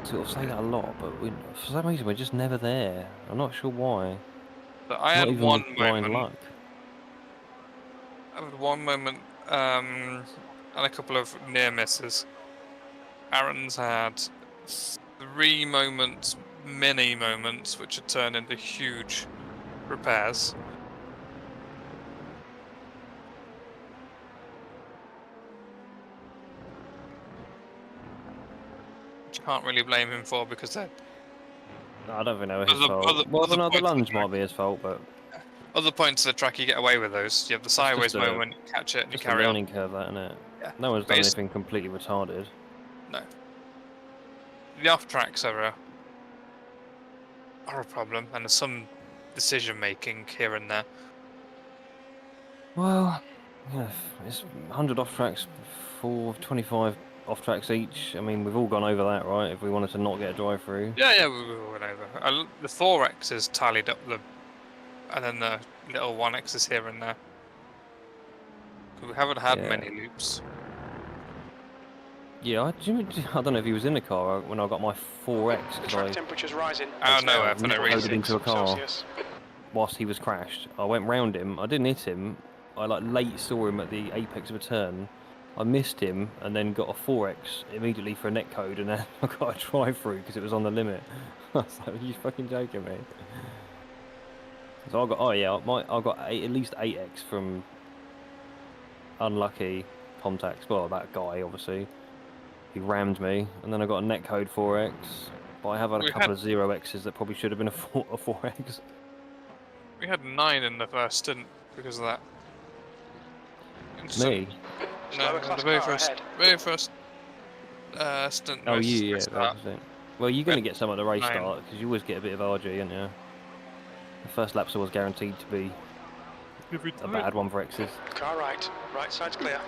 Sort of say that a lot, but for some reason we're just never there. I'm not sure why. But I Not had even one with blind moment. luck. I had one moment, and a couple of near misses. Aaron's had 3 moments, mini moments, which had turned into huge repairs. Which you can't really blame him for because they're No, I don't think they were his Other- fault. other- Well, other no, the points lunge of might be his fault, but other points of the track you get away with those. You have the sideways just a- moment, you catch it, and you just a carry on. learning curve, that, isn't it? Yeah. No one's But done it's- anything completely retarded. No. The off tracks are a problem, and there's some decision making here and there. Well, yeah, it's 100 off tracks, 25 off tracks each. I mean, we've all gone over that, right? If we wanted to not get a drive through. Yeah, we went over. The 4x is tallied up and then the little 1x is here and there. 'Cause we haven't had Yeah. many loops. Yeah, I don't know if he was in the car when I got my 4X The because track I, temperature's rising. Out of It's now nowhere for no loaded reason. into a car. Celsius. whilst he was crashed, I went round him. I didn't hit him. I like late saw him at the apex of a turn. I missed him and then got a 4x immediately for a net code, and then I got a drive through because it was on the limit. I was like, "Are you fucking joking me?" So I got, I got at least 8x from unlucky contacts. Well, that guy obviously, he rammed me, and then I got a net code 4x. But I have had a couple of 0x's that probably should have been a 4x. We had 9 in the first stint because of that. Me? No, Slower class the very car first, ahead. very first stint. Oh, race yeah, start. that was it. Well, you're going to get some at the race 9. start because you always get a bit of RG, aren't you? The first lap's always guaranteed to be a bad one for X's. Car right. Right side's clear.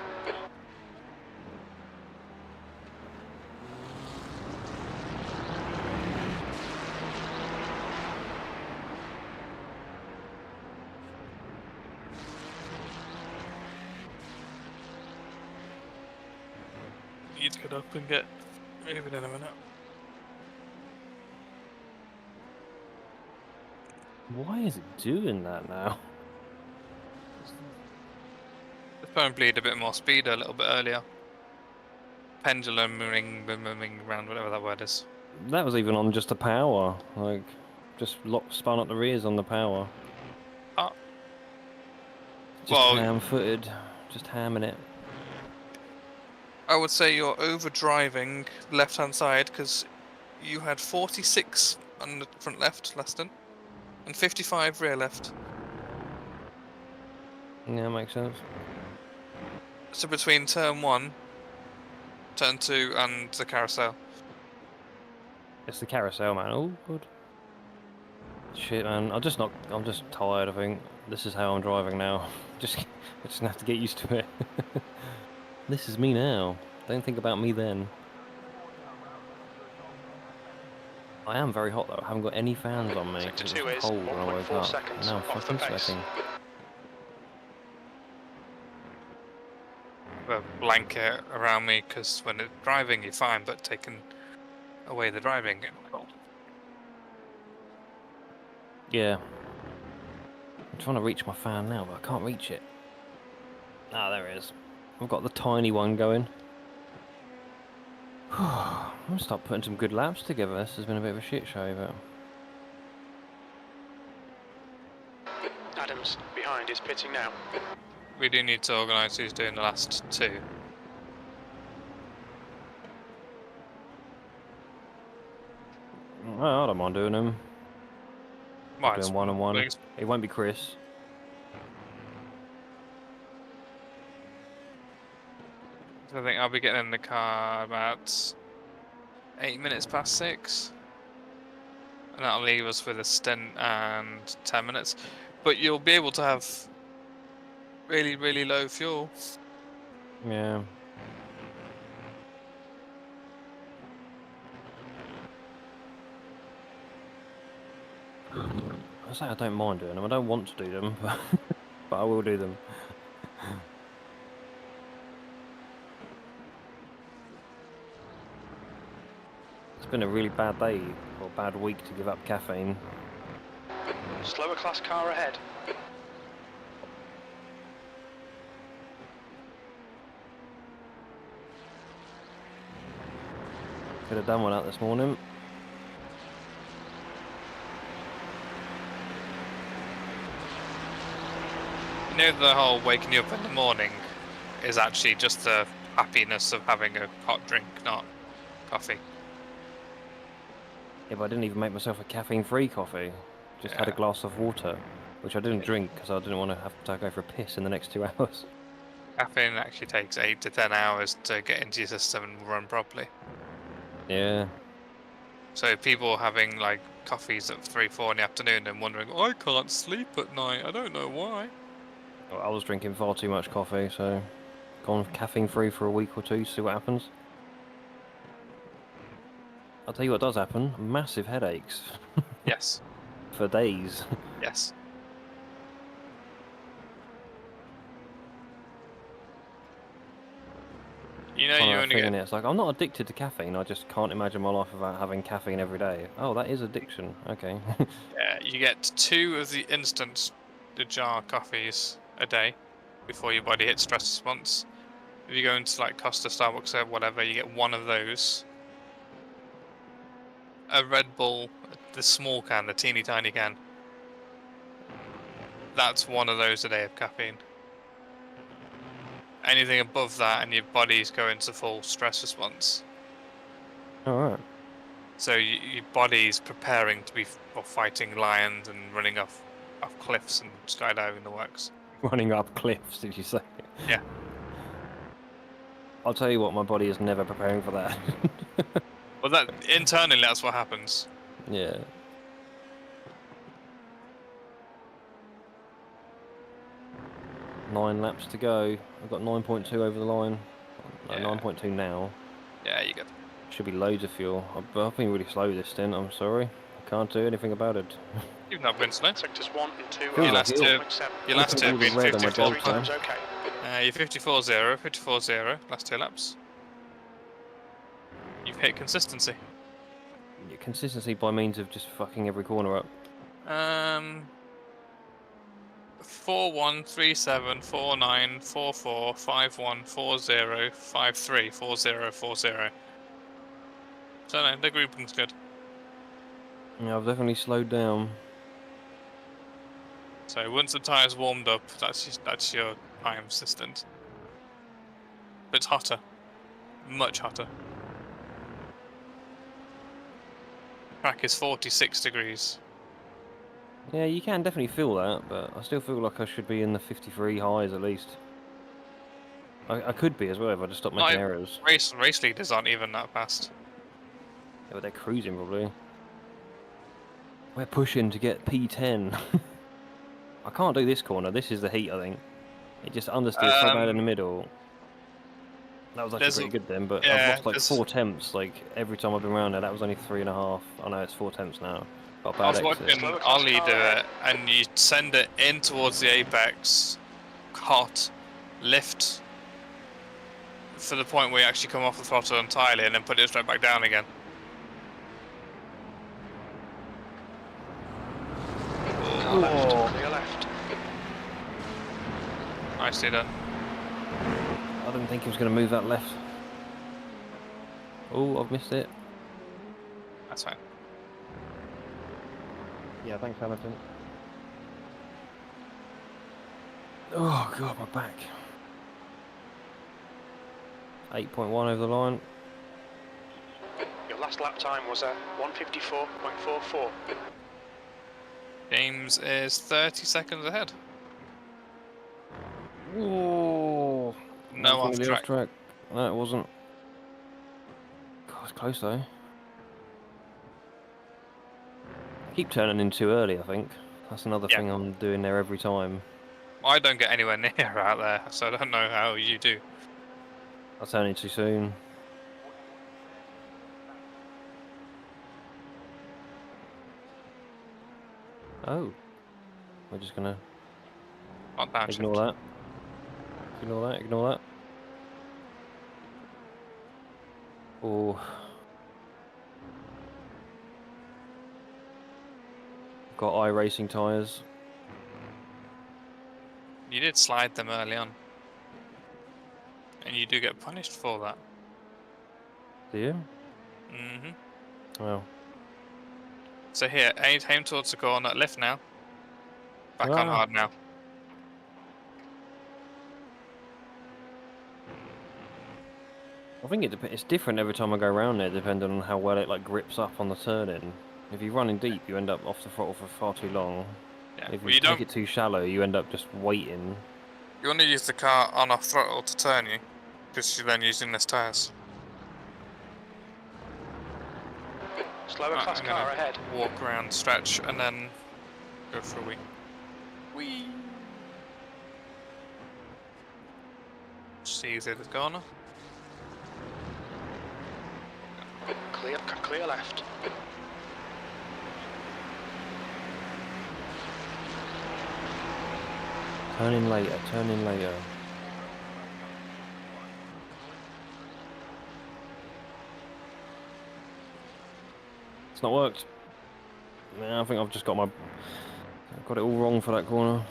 Need to get up and get moving in a minute. Why is it doing that now? Let's try and bleed a bit more speed a little bit earlier. Pendulum moving around, whatever that word is. That was even on just the power. Like, just spun up the rears on the power. Ah. Just Well- ham-footed. Just hamming it. I would say you're over driving left hand side because you had 46 on the front left last stint and 55 rear left. Yeah, makes sense. So between turn 1, turn 2 and the carousel. It's the carousel, man. Oh, good. Shit, man. I'm just tired, I think. This is how I'm driving now. I just gonna have to get used to it. This is me now. Don't think about me then. I am very hot though. I haven't got any fans on me Sector because 2 it was is cold when I woke 1.4 up. seconds Now I'm off the fucking pace. sweating. A blanket around me because when it's driving you're fine, but taking away the driving. Yeah. I'm trying to reach my fan now, but I can't reach it. Ah, there it is. I've got the tiny one going. I'm gonna start putting some good laps together. This has been a bit of a shit show, but Adams, behind, is pitting now. We do need to organise who's doing the last two. well, I don't mind doing them. Well, Doing it's one and one. it's- It won't be Chris. I think I'll be getting in the car about 8 minutes past 6. And that'll leave us with a stint and 10 minutes. But you'll be able to have really, really low fuel. Yeah. I say I don't mind doing them. I don't want to do them, but I will do them. It's been a really bad day or bad week to give up caffeine. Slower class car ahead. Could have done one out this morning. You know, the whole waking you up in the morning is actually just the happiness of having a hot drink, not coffee. Yeah, but I didn't even make myself a caffeine-free coffee. Just had a Yeah. glass of water, which I didn't drink because I didn't want to have to go for a piss in the next 2 hours. Caffeine actually takes 8 to 10 hours to get into your system and run properly. Yeah. So people having like coffees at 3, 4 in the afternoon and wondering, I can't sleep at night, I don't know why. Well, I was drinking far too much coffee, so gone caffeine-free for a week or two, see what happens. I'll tell you what does happen, massive headaches. Yes. For days. Yes. You know, you only Thing in get it. It's like, I'm not addicted to caffeine, I just can't imagine my life without having caffeine every day. Oh, that is addiction, okay. you get 2 of the instant jar coffees a day before your body hits stress response. If you go into like Costa, Starbucks, or whatever, you get 1 of those. A Red Bull, the small can, the teeny tiny can. That's 1 of those a day of caffeine. Anything above that and your body's going to full stress response. Alright. So your body's preparing to be fighting lions and running off cliffs and skydiving the works. Running up cliffs, did you say? Yeah. I'll tell you what, my body is never preparing for that. Well, that internally, that's what happens. Yeah. Nine laps to go. I've got 9.2 over the line. Yeah. 9.2 now. Yeah, you get. Should be loads of fuel. I've been really slow this stint, I'm sorry. I can't do anything about it. You've not been slow. Sectors 1 and 2 Feels are like it. 0.7. Your last 2 have been red on my 54. belt, Three times okay. You're 54-0, 54-0. Last 2 laps. You've hit consistency. Yeah, consistency by means of just fucking every corner up. 4-1, 3-7, 4-9, 4-4, 5-1, 4-0, 5-3, 4-0, 4-0. So no, the grouping's good. Yeah, I've definitely slowed down. So once the tyres warmed up, that's your time assistant. But it's hotter, much hotter. Track is 46 degrees. Yeah, you can definitely feel that, but I still feel like I should be in the 53 highs at least. I could be as well if I just stopped making errors. Race leaders aren't even that fast. Yeah, but they're cruising probably. We're pushing to get P10. I can't do this corner. This is the heat, I think. It just understeers so bad in the middle. That was actually There's pretty good then, but I've yeah, lost like 4 attempts. Like every time I've been around there, that was only 3.5. I know it's 4 attempts now. Got a I bad was exit. watching Slower class Ollie car do ahead. it, and you send it in towards the apex, hot, lift for the point where you actually come off the throttle entirely, and then put it straight back down again. Car left, clear left. Nicely done. I didn't think he was going to move that left. Oh, I've missed it. That's fine. Yeah, thanks, Hamilton. Oh god, my back. 8.1 over the line. Your last lap time was 1:54.44. James is 30 seconds ahead. Whoa! No off Nearly track. off track. No, it wasn't. God, it's close though. I keep turning in too early, I think. That's another Yeah. thing I'm doing there every time. I don't get anywhere near out there, so I don't know how you do. I turn in too soon. Oh. We're just gonna Not downshift. ignore that. Ignore that, ignore that. Oh. Got iRacing tyres. You did slide them early on, and you do get punished for that. Do you? Mm-hmm. Well. So here, aim towards the corner, lift now. Back on Ah. hard now. I think it's different every time I go around there, depending on how well it like grips up on the turn-in. If you're running deep, you end up off the throttle for far too long. Yeah. If Well, you you take don't. it too shallow, you end up just waiting. You want to use the car on off throttle to turn you, because you're then using less tires. Slower Right, class I'm car gonna ahead. walk around, stretch, and then go for a wee. Wee. See the corner. Clear left. Turn in later, turn in later. It's not worked. Man, I think I've just got I've got it all wrong for that corner.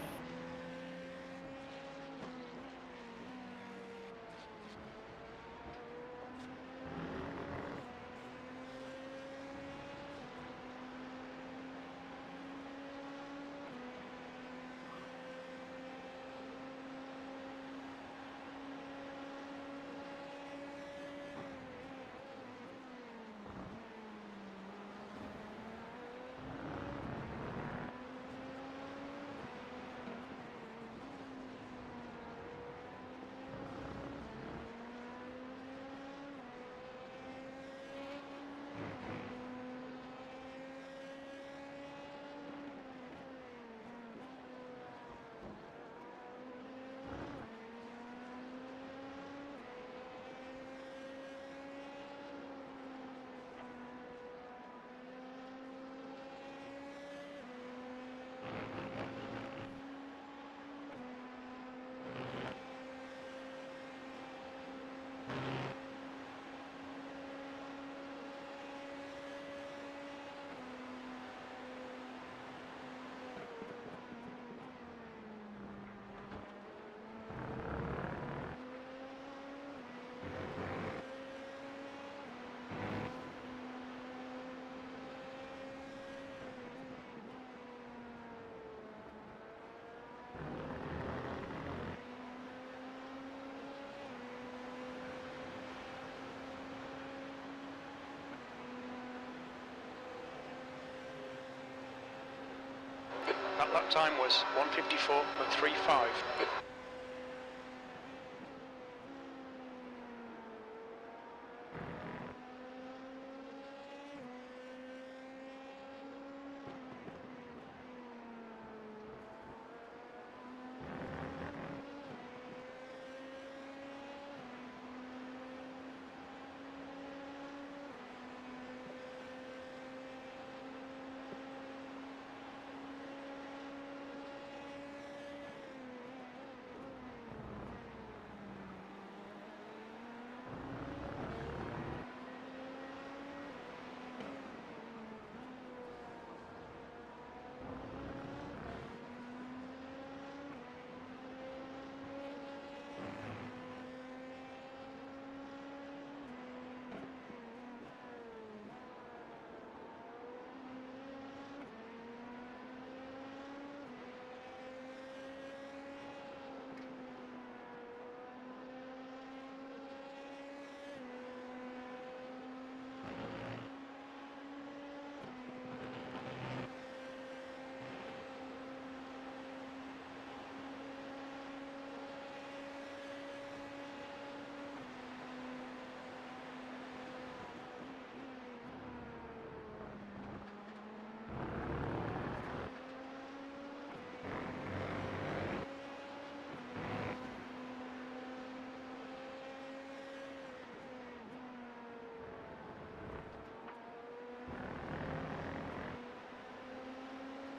That lap time was 1:54.35.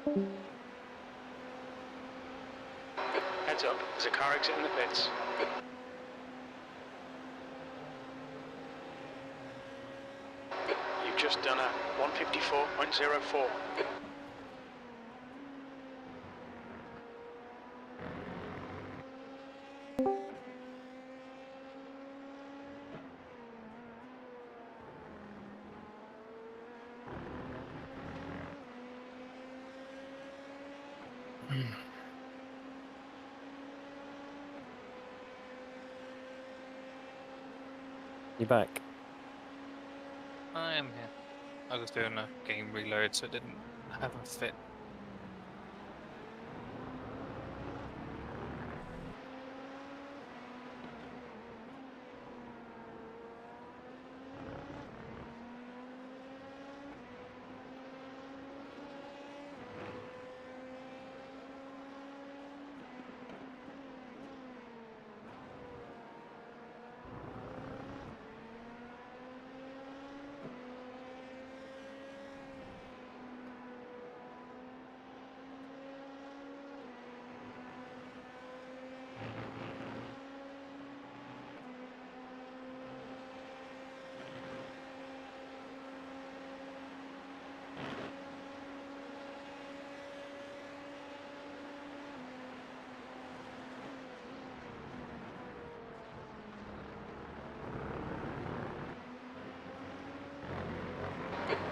Heads up, there's a car exiting the pits. You've just done a 154.04. You back? I am here. I was doing a game reload, so it didn't have a fit.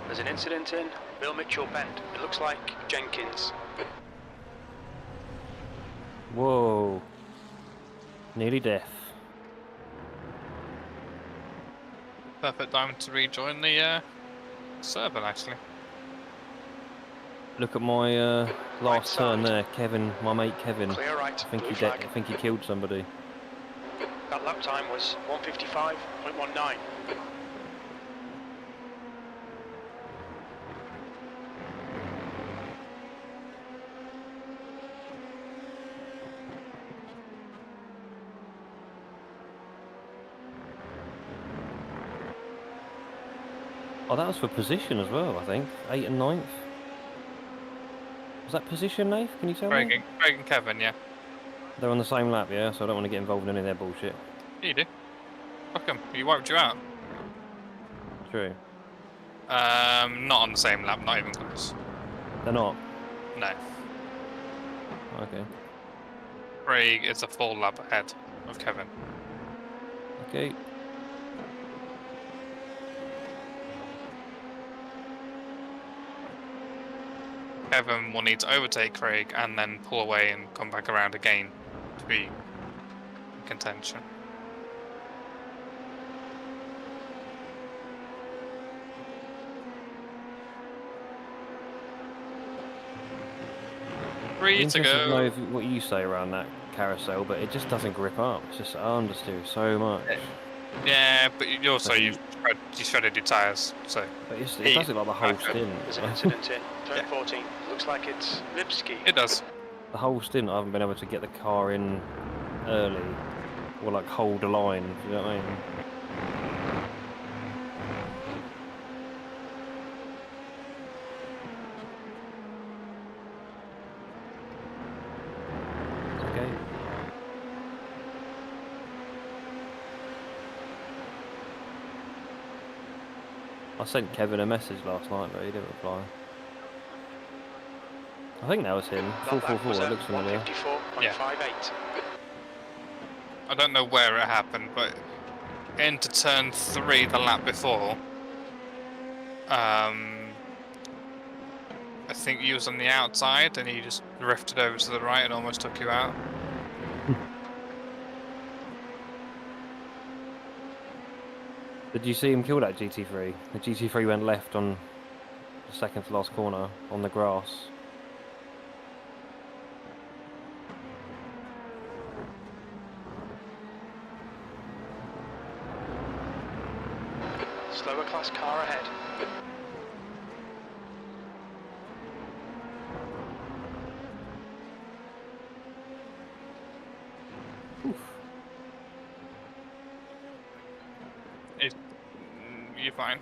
There's an incident in Bill Mitchell Bend. It looks like Jenkins. Whoa. Nearly death. Perfect time to rejoin the server, actually. Look at my last turn side. there, Kevin, my mate Kevin. Clear right, I think blue he flag. I think he killed somebody. That lap time was 155.19. Oh, that was for position as well, I think. 8th and 9th. Was that position, Nath? Can you tell Craig me? and Kevin, yeah. They're on the same lap, yeah, so I don't want to get involved in any of their bullshit. Yeah, you do. Fuck 'em. He wiped you out. True. Not on the same lap, not even close. They're not? No. Okay. Craig is a full lap ahead of Kevin. Okay. Kevin will need to overtake Craig and then pull away and come back around again to be in contention. Three to Interested to know go. if, what you say around that carousel, but it just doesn't grip up. It's just understeer so much. Yeah, but you also But you shredded your tyres, so But it He- does it like the whole okay. stint. There's an incident in turn Yeah. 14. Looks like it's Lipski. it does. The whole stint I haven't been able to get the car in early or like hold a line, you know what I mean? Okay. I sent Kevin a message last night, but he didn't reply. I think that was him. That lap was 444, it a looks familiar. 154.58. I don't know where it happened, but into turn 3 the lap before, I think you was on the outside and you just drifted over to the right and almost took you out. Did you see him kill that GT3? The GT3 went left on the second to last corner on the grass. Slower class car ahead. You're fine.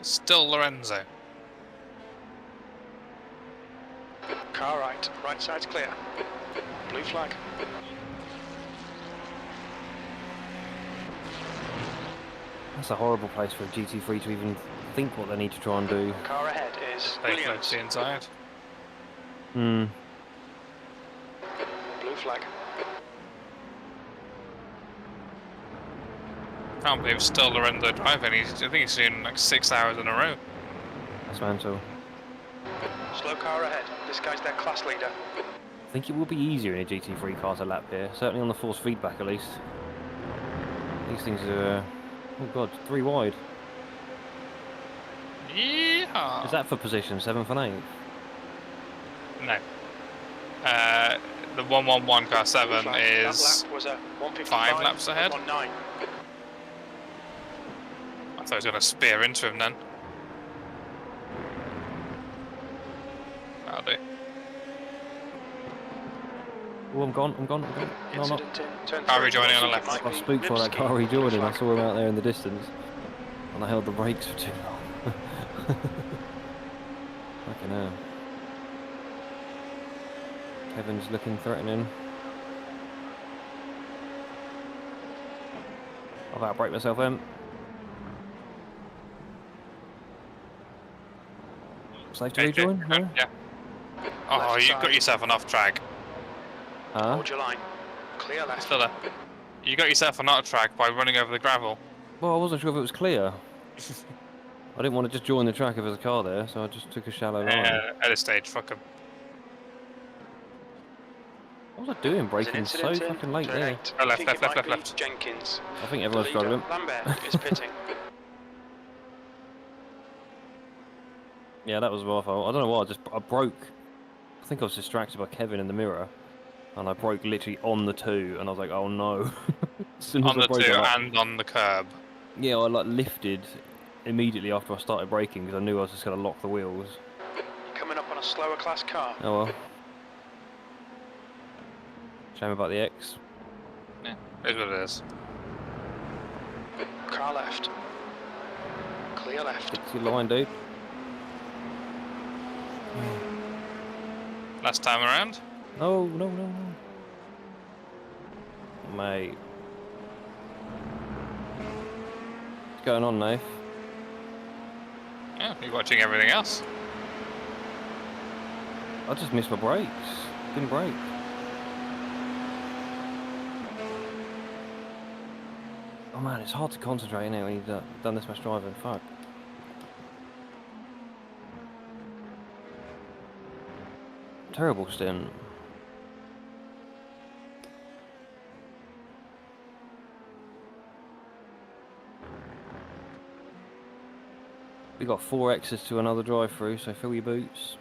Still Lorenzo. Car right. Right side's clear. Blue flag. That's a horrible place for a GT3 to even think what they need to try and do. Car ahead is Stay close Williams. to the inside. Hmm. Blue flag. Can't believe still Lorenzo driving. I think he's doing like 6 hours in a row. That's mental. Slow car ahead. This guy's their class leader. I think it will be easier in a GT3 car to lap here. Certainly on the force feedback, at least. These things are... oh god, 3 wide. Yeah. Is that for position 7th and 8th? No. The 111 car 7 Flag. is That lap was a 155, 5 laps ahead. 119. I thought he was going to spear into him then. That'll do. Oh, I'm gone. No, I'm not. Incident in turn Car 3. rejoining on the Looks left. like it I might spooked be for that Lipski. car rejoining. I Flag. saw him out there in the distance. And I held the brakes for too long. Fucking hell. Kevin's looking threatening. I've outbraked myself, Safe to rejoin? No? Yeah. Oh, Left you side. got yourself an off track. Huh? Hold your line. Clear left. Still there. You got yourself an off track by running over the gravel. Well, I wasn't sure if it was clear. I didn't want to just join the track if there's a car there, so I just took a shallow line. At a stage, fuck him. What was I doing There's an braking so incident in fucking late turn there? 8. Oh, I left, think left, it might left, be left. Jenkins. I think The everyone's leader, struggling. Lambert is pitting. Yeah, that was my fault. I don't know why, I broke. I think I was distracted by Kevin in the mirror. And I broke literally on the 2, and I was like, oh no. As soon as On I the broke, 2 I, like, and on the curb. yeah, I like lifted immediately after I started braking because I knew I was just going to lock the wheels. Coming up on a slower class car. Oh well. Shame about the X. Yeah, it is what it is. Car left. Clear left. Fix your line, dude. Last time around. No. Mate. What's going on, Nath? Yeah, you're watching everything else. I just missed my brakes. Didn't brake. Oh man, it's hard to concentrate, innit, when you've done this much driving. Fuck. Terrible stint. We got 4 X's to another drive-through, so fill your boots.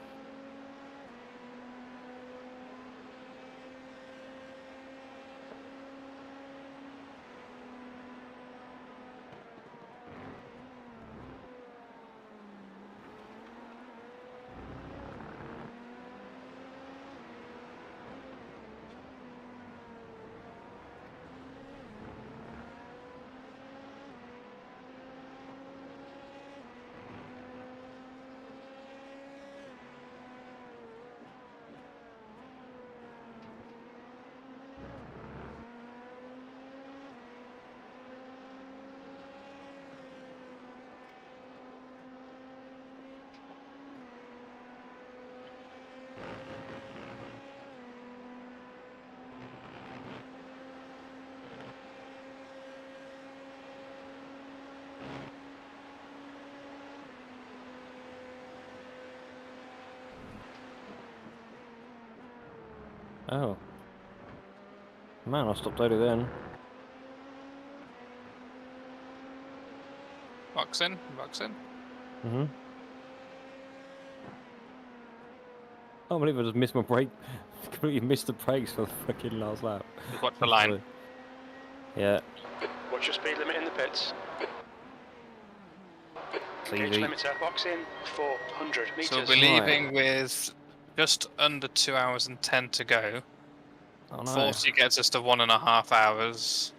Oh. Man, I stopped early then. Box in. Mm-hmm. I can't believe I just missed my brake. Completely missed the brakes for the fucking last lap. Just watch the line. Yeah, Watch your speed limit in the pits. it's Gauge easy. limiter, box in, 400 metres. So we'll be leaving with just under 2 hours and 10 to go. Oh no. 40 gets us to 1.5 hours.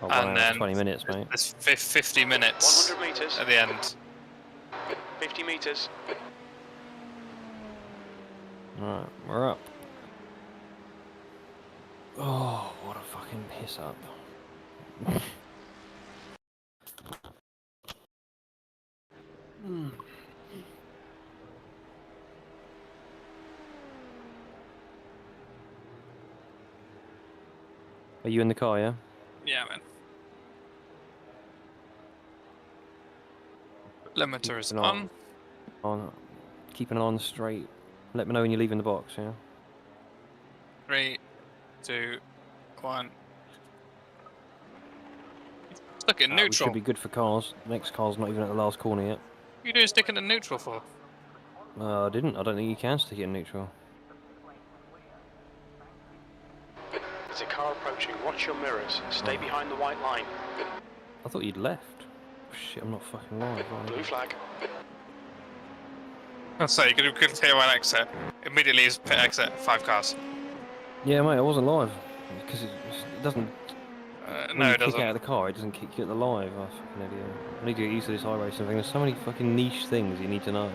Oh, And 1 hour then 20 minutes, mate. there's 50 minutes 100 metres. at the end. 50 metres. Alright, we're up. Oh, what a fucking piss up. Are you in the car, yeah? Yeah, man. Limiter is on. Keeping an eye on the straight. Let me know when you're leaving the box, yeah? 3, 2, 1. Stuck in We neutral. should be good for cars. The next car's not even at the last corner yet. What are you doing sticking in neutral for? I didn't. I don't think you can stick it in neutral. There's a car approaching. Watch your mirrors. Stay behind the white line. I thought you'd left. Shit, I'm not fucking live. Blue flag. So you could clear one exit. Immediately is pit exit, 5 cars. Yeah, mate, I wasn't live. Because it doesn't... when No, you it kick doesn't. out of the car, it doesn't kick you at the live. I fucking idiot. I need to get used to this iRacing thing. There's so many fucking niche things you need to know.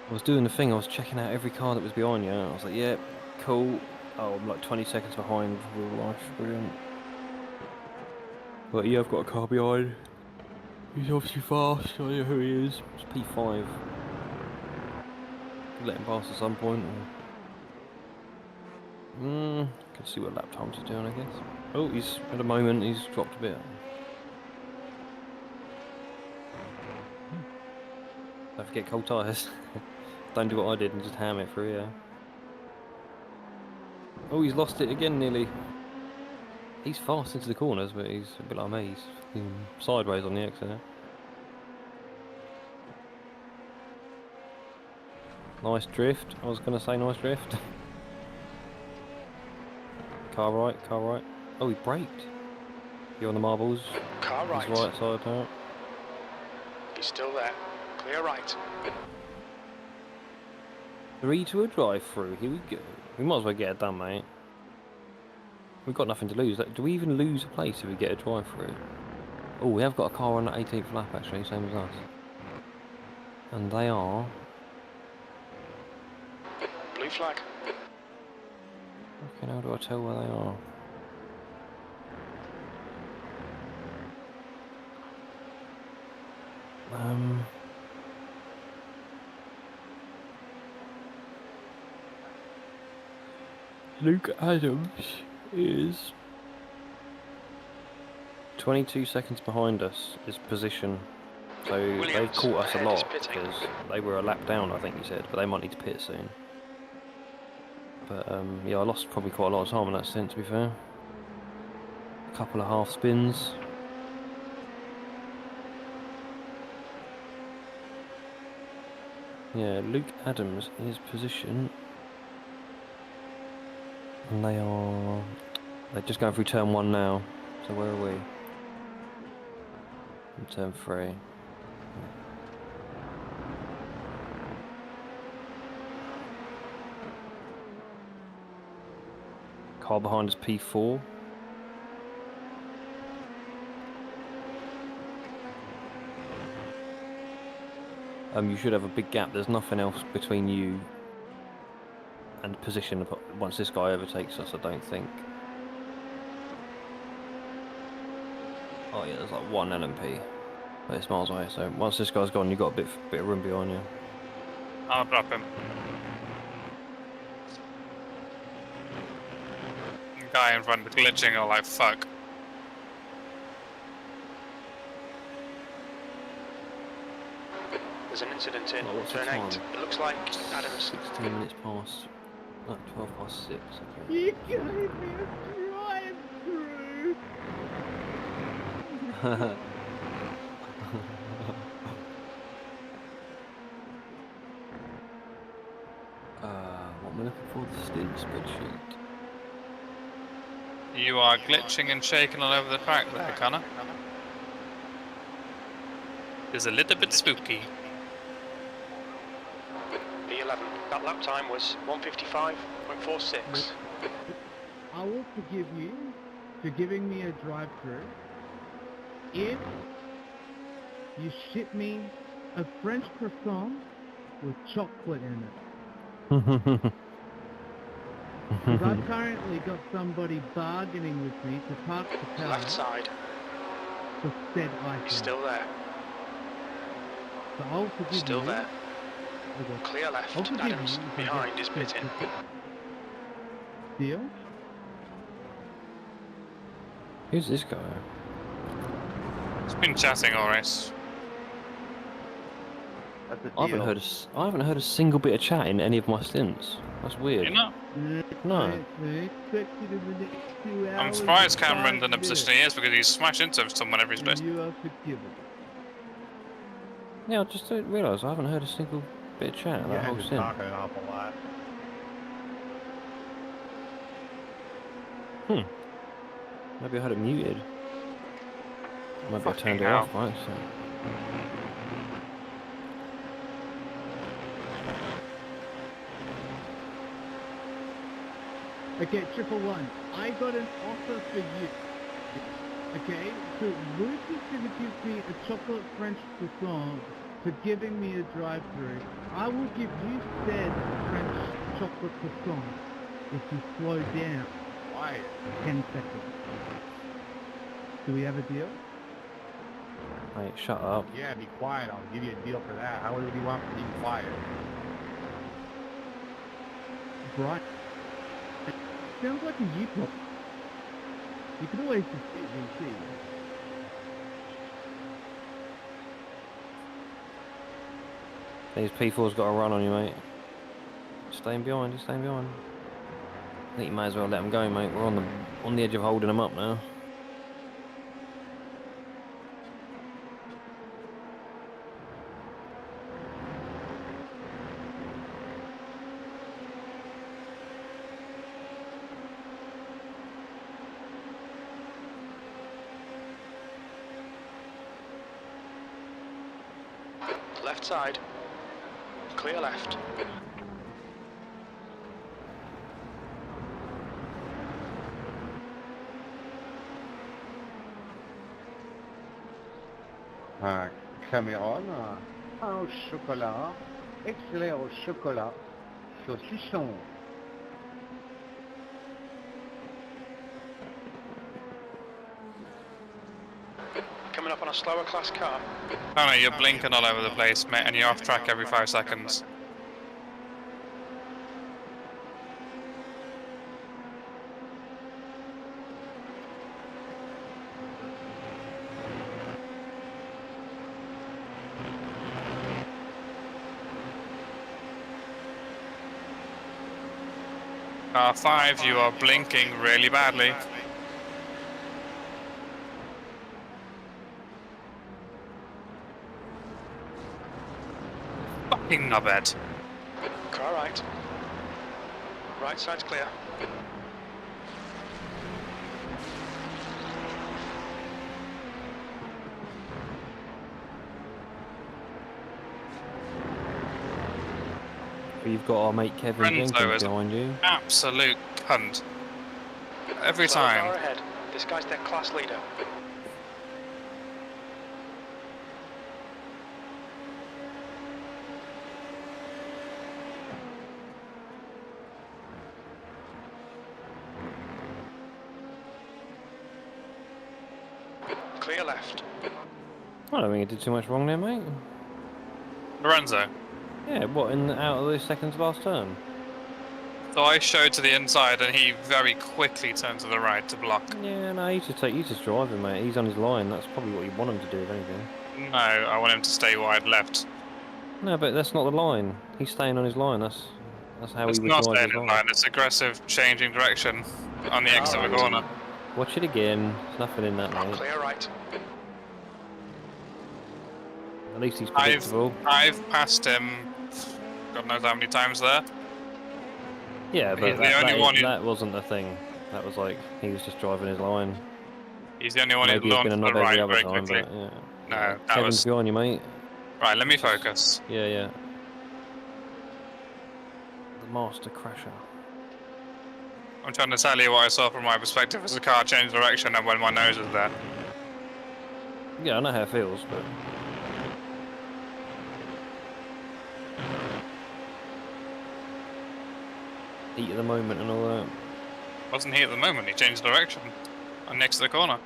I was doing the thing, I was checking out every car that was behind you. I was like, yeah, cool. Oh, I'm like 20 seconds behind real life. Brilliant. But yeah, I've got a car behind. He's obviously fast. I know who he is. It's P5. Could let him pass at some point. Or... could see what lap times he's doing, I guess. Oh, he's at the moment he's dropped a bit. Don't forget cold tyres. Don't do what I did and just ham it through, yeah. Oh, he's lost it again nearly. He's fast into the corners, but he's a bit like me. He's sideways on the exit. Nice drift. I was going to say nice drift. Car right, car right. Oh, he braked. You're on the marbles. Car right. He's right side now. He's still there. Clear right. 3 to a drive-through. Here we go. We might as well get it done, mate. We've got nothing to lose. Do we even lose a place if we get a drive-through? Oh, we have got a car on the 18th lap, actually, same as us. And they are... Blue flag. Okay, how do I tell where they are? Luke Adams is 22 seconds behind us, his position. So Williams, they've caught us a ahead lot is pitting. because they were a lap down, I think you said, but they might need to pit soon. But yeah, I lost probably quite a lot of time in that stint, to be fair. A couple of half spins. Yeah, Luke Adams in his position. And they're just going through turn 1 now. So where are we? In turn 3. Car behind is P4. You should have a big gap. There's nothing else between you and position once this guy overtakes us, I don't think. Oh yeah, there's like 1 LMP. But it's miles away, so once this guy's gone, you've got a bit of room behind you. I'll drop him. The guy in front glitching or like fuck. There's an incident in Oh, what's the turn time? 8. It looks like Adams. 16 minutes past. 12 past 6. Okay. You gave me a drive-through. What am I looking for? The stint spreadsheet. You are glitching and shaking all over the track there, Connor. It's a little bit spooky. B11. That lap time was 1:55.46. I will forgive you for giving me a drive-through if you ship me a French croissant with chocolate in it. Because I've currently got somebody bargaining with me to park the car Left side. for said item. He's still there. So I'll forgive Still you. there. Okay. Clear left. I'll forgive Adams you if I behind get is pitting. Deal? Who's this guy? It's been chatting all race. That's a I haven't deal. heard a single bit of chat in any of my stints. That's weird. You know, No. I expect you in the next 2 hours. I'm surprised and Cameron's 5 in the position he is because he's smashed into someone every minutes, space. and you are forgiven. Yeah, I just don't realise I haven't heard a single bit of chat You that whole guys are stint. talking an awful lot. Maybe I had it muted. Maybe I Fucking turned it hell. off, right? So. Okay, 111. I got an offer for you. Okay, so Luke is going to give me a chocolate French croissant for giving me a drive-through. I will give you said French chocolate croissant if you slow down Why? 10 seconds. Do we have a deal? Mate, shut up. Yeah, be quiet. I'll give you a deal for that. How would you want me to be quiet? Bright. Sounds like a you problem. You could always just hit VC. These P4's got to run on you, mate. Staying behind, he's staying behind. I think you may as well let him go, mate. We're on the edge of holding him up now. Left side. Clear left. Cameron, pain au chocolat, éclair au chocolat, saucisson. Coming up on a slower class car. Oh no, you're blinking all over the place, mate, and you're off track every 5 seconds. Car 5, you are blinking really badly. Fucking knobhead. Car right. Right side's clear. You've got our mate Kevin Renzo Jenkins is behind you. Absolute cunt. Every Slow car time. ahead. This guy's their class leader. Clear left. I don't think he did too much wrong there, mate. Lorenzo. Yeah, what, out of the second's last turn? So I showed to the inside and he very quickly turned to the right to block. Yeah, no, he's just driving, mate. He's on his line. That's probably what you want him to do, if anything. No, I want him to stay wide left. No, but that's not the line. He's staying on his line. That's how It's he would not drive staying his in line. line, it's aggressive changing direction on the exit of the corner. Watch it again. There's nothing in that, mate. Clear right. At least he's predictable. I've passed him God knows how many times there. Yeah, but He's the only one who- that wasn't the thing. That was like, he was just driving his line. He's the only one who Maybe he's launched been to a the knob every right other very time, quickly. but yeah. No, Yeah. that Kevin's was... behind you, mate. Right, let me focus. Yeah, yeah. The master crasher. I'm trying to tell you what I saw from my perspective as the car changed direction and when my nose was there. Yeah, I know how it feels, but heat of the moment and all that. Wasn't he at the moment? He changed direction. And next to the corner.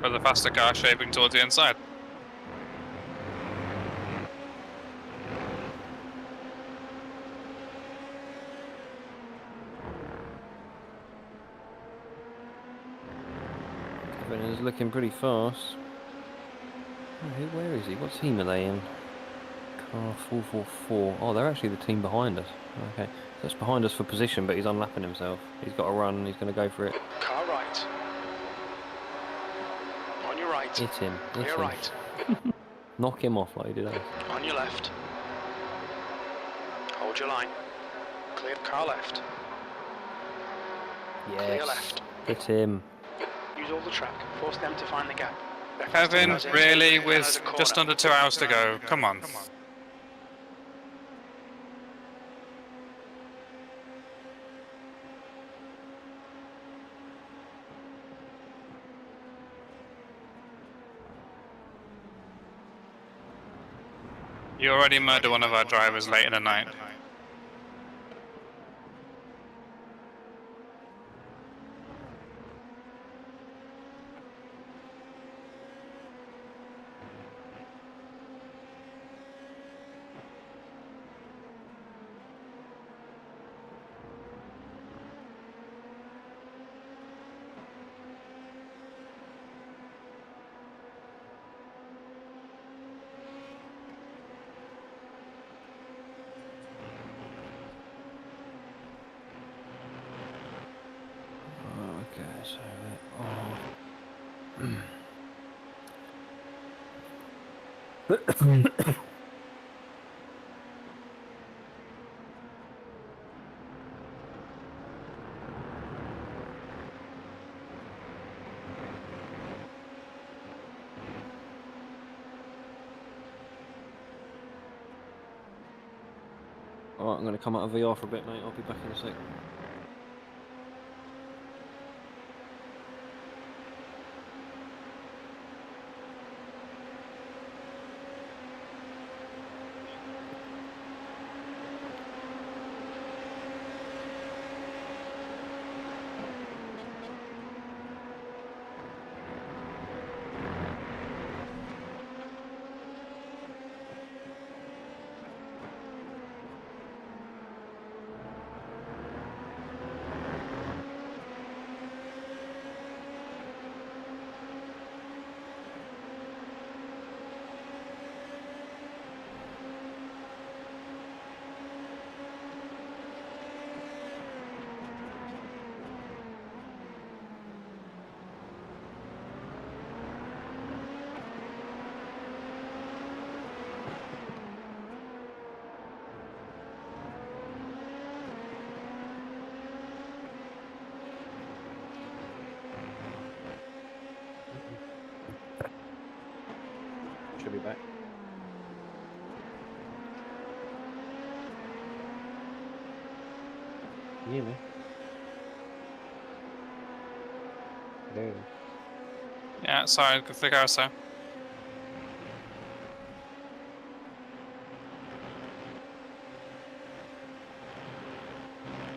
For the faster car shaping towards the inside. Kevin is looking pretty fast. Oh, where is he? What team are they in? Car 444. Oh, they're actually the team behind us. Okay, so it's behind us for position, but he's unlapping himself. He's got to run and he's going to go for it. Car right. On your right. Hit him. Hit Clear him. right. Knock him off like he did us. On your left. Hold your line. Clear car left. Clear Yes. left. Hit him. Use all the track. Force them to find the gap. Kevin, really? With just under 2 hours to go? Come on. You already murdered one of our drivers late in the night. Okay, so Alright, I'm going to come out of VR for a bit, mate. I'll be back in a sec. Should be back. Can you hear me? Hello. Yeah, sorry, the car, so.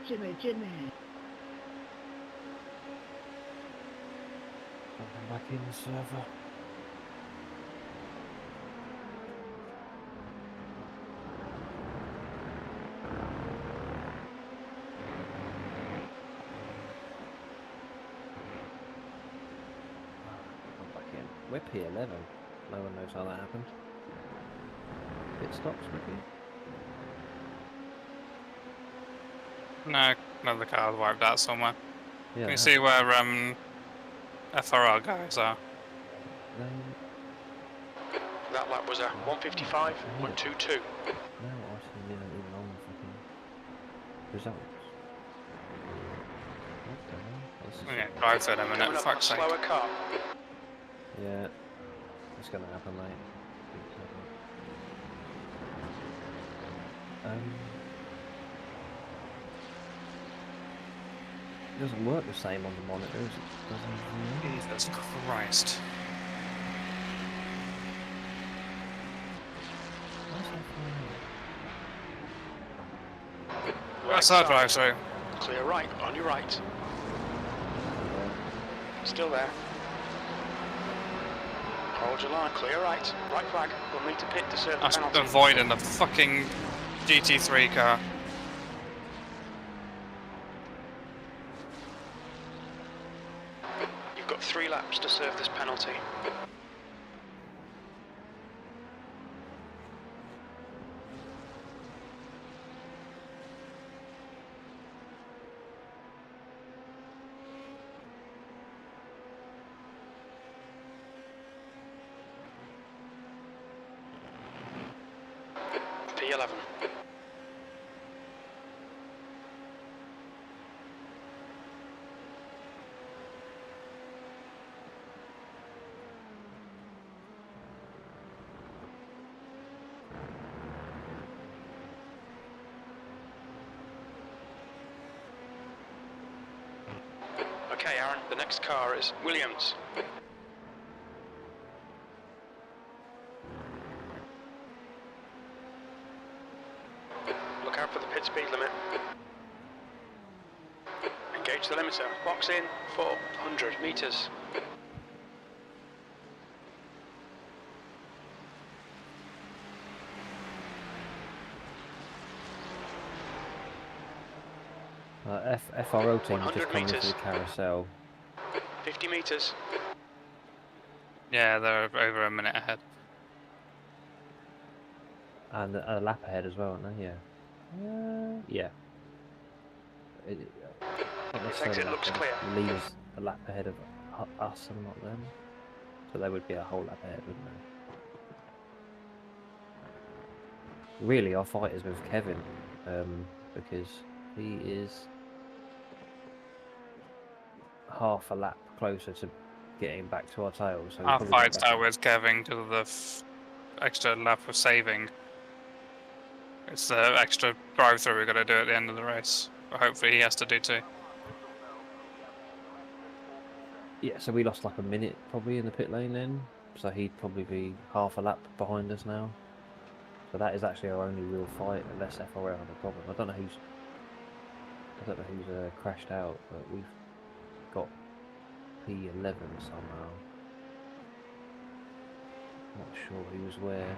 Jimmy, Jimmy. I'm back in the server. I'm back in. We're P11. No one knows how that happened. Pit stops, maybe? No, another car's wiped out somewhere. Yeah. Can you see where FRR guys are? That lap was a 155.22. No, I see isn't even on the fucking results. What the hell? This is Yeah, drive for them a minute, Coming up on a fuck's sake. slower car. Yeah, it's gonna happen, mate. It doesn't work the same on the monitors. It doesn't. Jesus Christ. What's that for? Right Side drive, side. sorry. Clear right, on your right. Still there. Hold your line, clear right. Right flag. We'll need to pit to serve the That's penalty. avoiding the fucking GT3 car. You've got 3 laps to serve this penalty. P11. Okay, Aaron, the next car is Williams. Look out for the pit speed limit. Engage the limiter. Box in 400 metres. FRO team 100 just coming into metres. the carousel. 50 metres. Yeah, they're over a minute ahead. And a lap ahead as well, aren't they? Yeah. Yeah. Not This necessarily exit lap looks ahead. clear. The lead is a lap ahead of us and not them. So they would be a whole lap ahead, wouldn't they? Really, our fight is with Kevin, because he is half a lap closer to getting back to our tail. So Our fight's out with Kevin because of the extra lap of saving. It's the extra drive-through we're going to do at the end of the race. But hopefully he has to do too. Yeah, so we lost like a minute probably in the pit lane then. So he'd probably be half a lap behind us now. So that is actually our only real fight, unless FRL had a problem. I don't know who's crashed out, but we've got P11 somehow. Not sure he was where.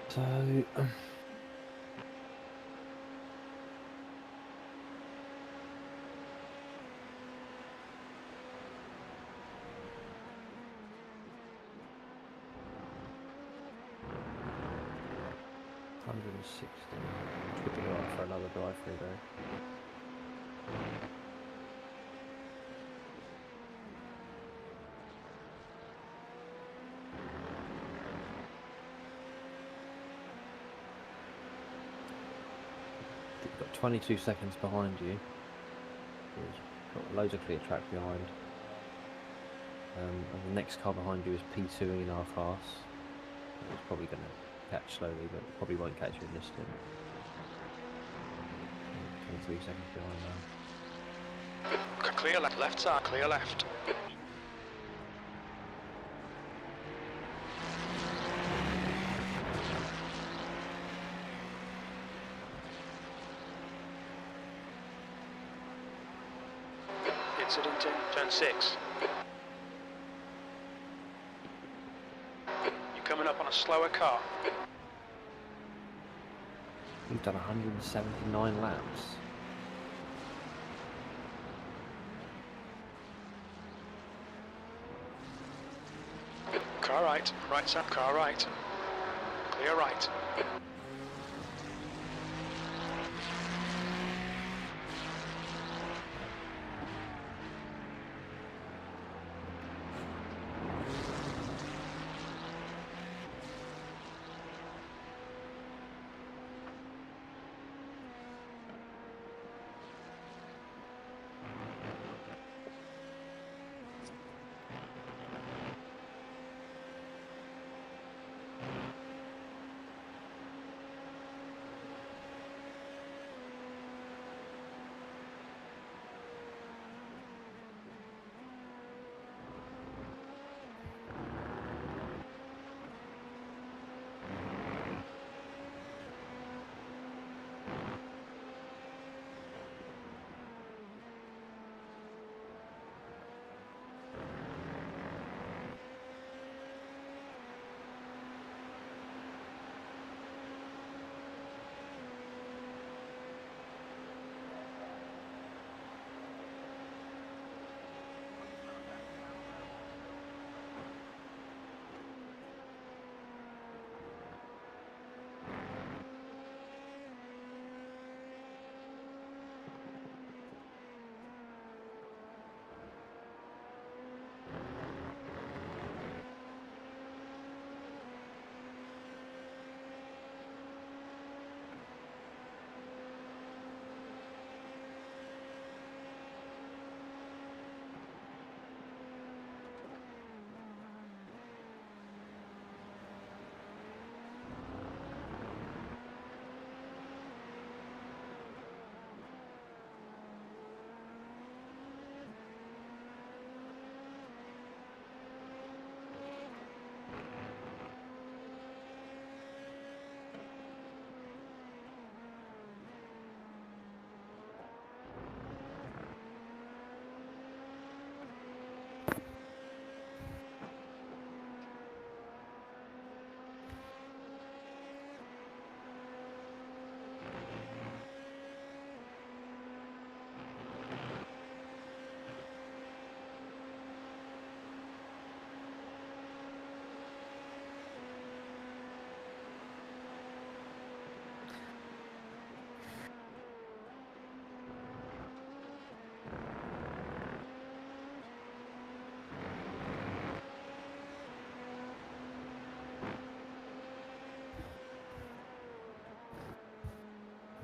So 160. Should be alright for another drive through though. You've got 22 seconds behind you. You've got loads of clear track behind. And the next car behind you is P2 in our class. It's probably going to catch slowly, but probably won't catch you in this stint. 23 seconds behind now. Clear left, left side, clear left. Incident in turn 6. You're coming up on a slower car. We've done 179 laps. Car right, right side, car right. Clear right.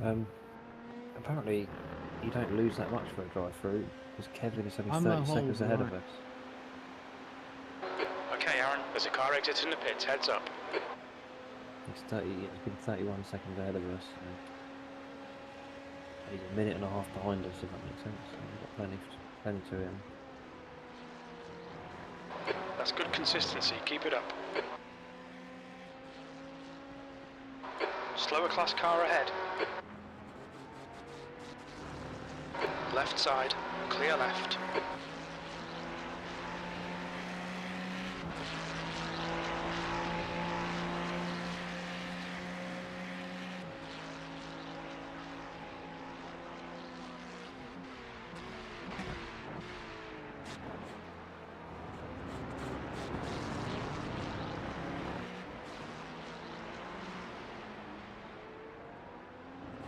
Apparently, you don't lose that much for a drive-through because Kevin is only I'm 30 a seconds hold ahead of line. us. Okay, Aaron, there's a car exiting the pits, heads up. He's been 31 seconds ahead of us. So he's a minute and a half behind us, if that makes sense. So we've got plenty to him. That's good consistency, keep it up. Slower class car ahead. Left side, clear left.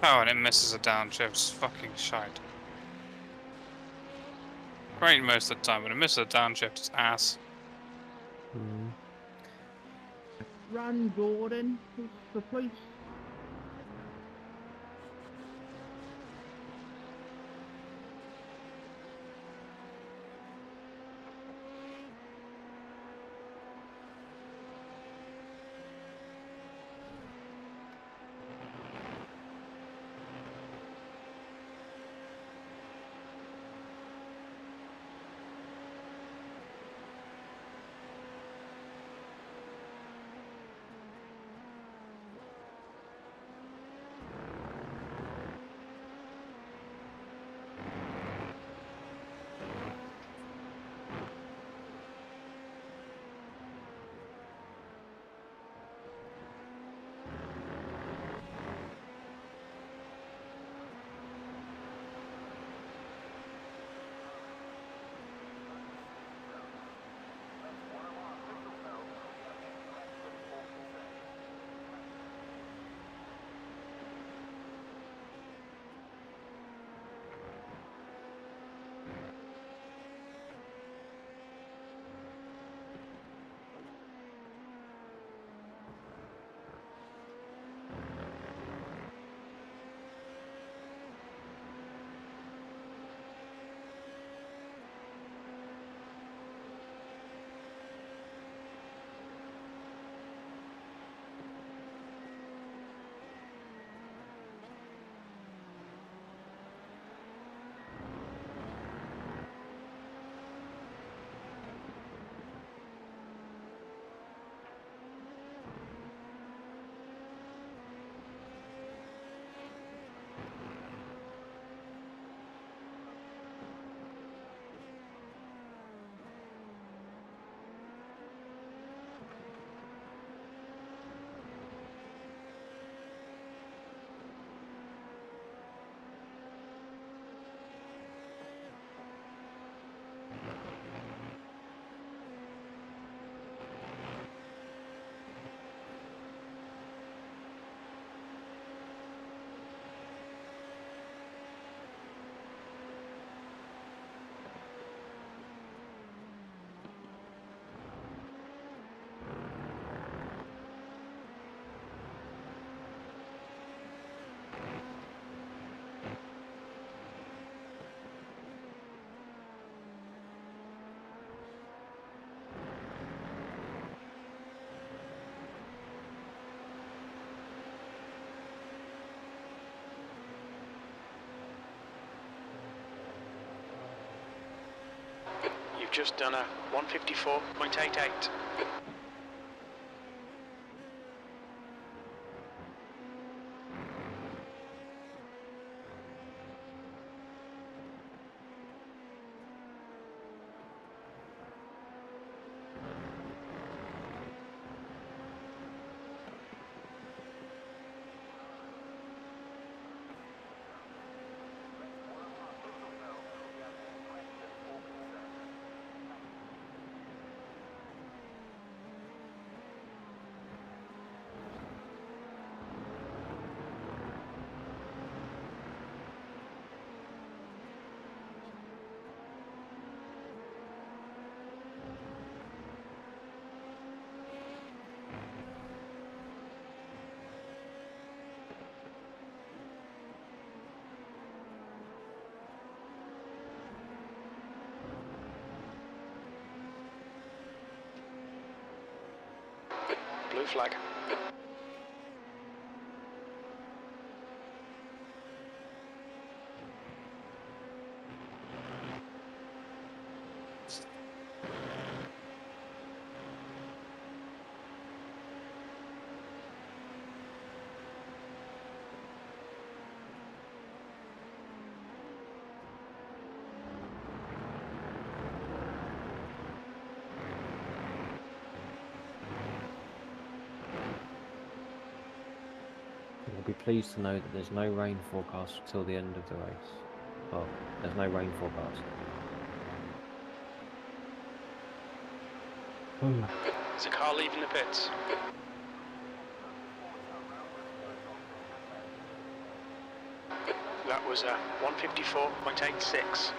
Oh, and it misses a downshift. It's fucking shite. Great most of the time, but it misses a downshift. It's ass. Run, Gordon. It's the police. You've just done a 154.88. Blue flag. You'll be pleased to know that there's no rain forecast till the end of the race. Well, there's no rain forecast. There's a car leaving the pits. That was 154.86.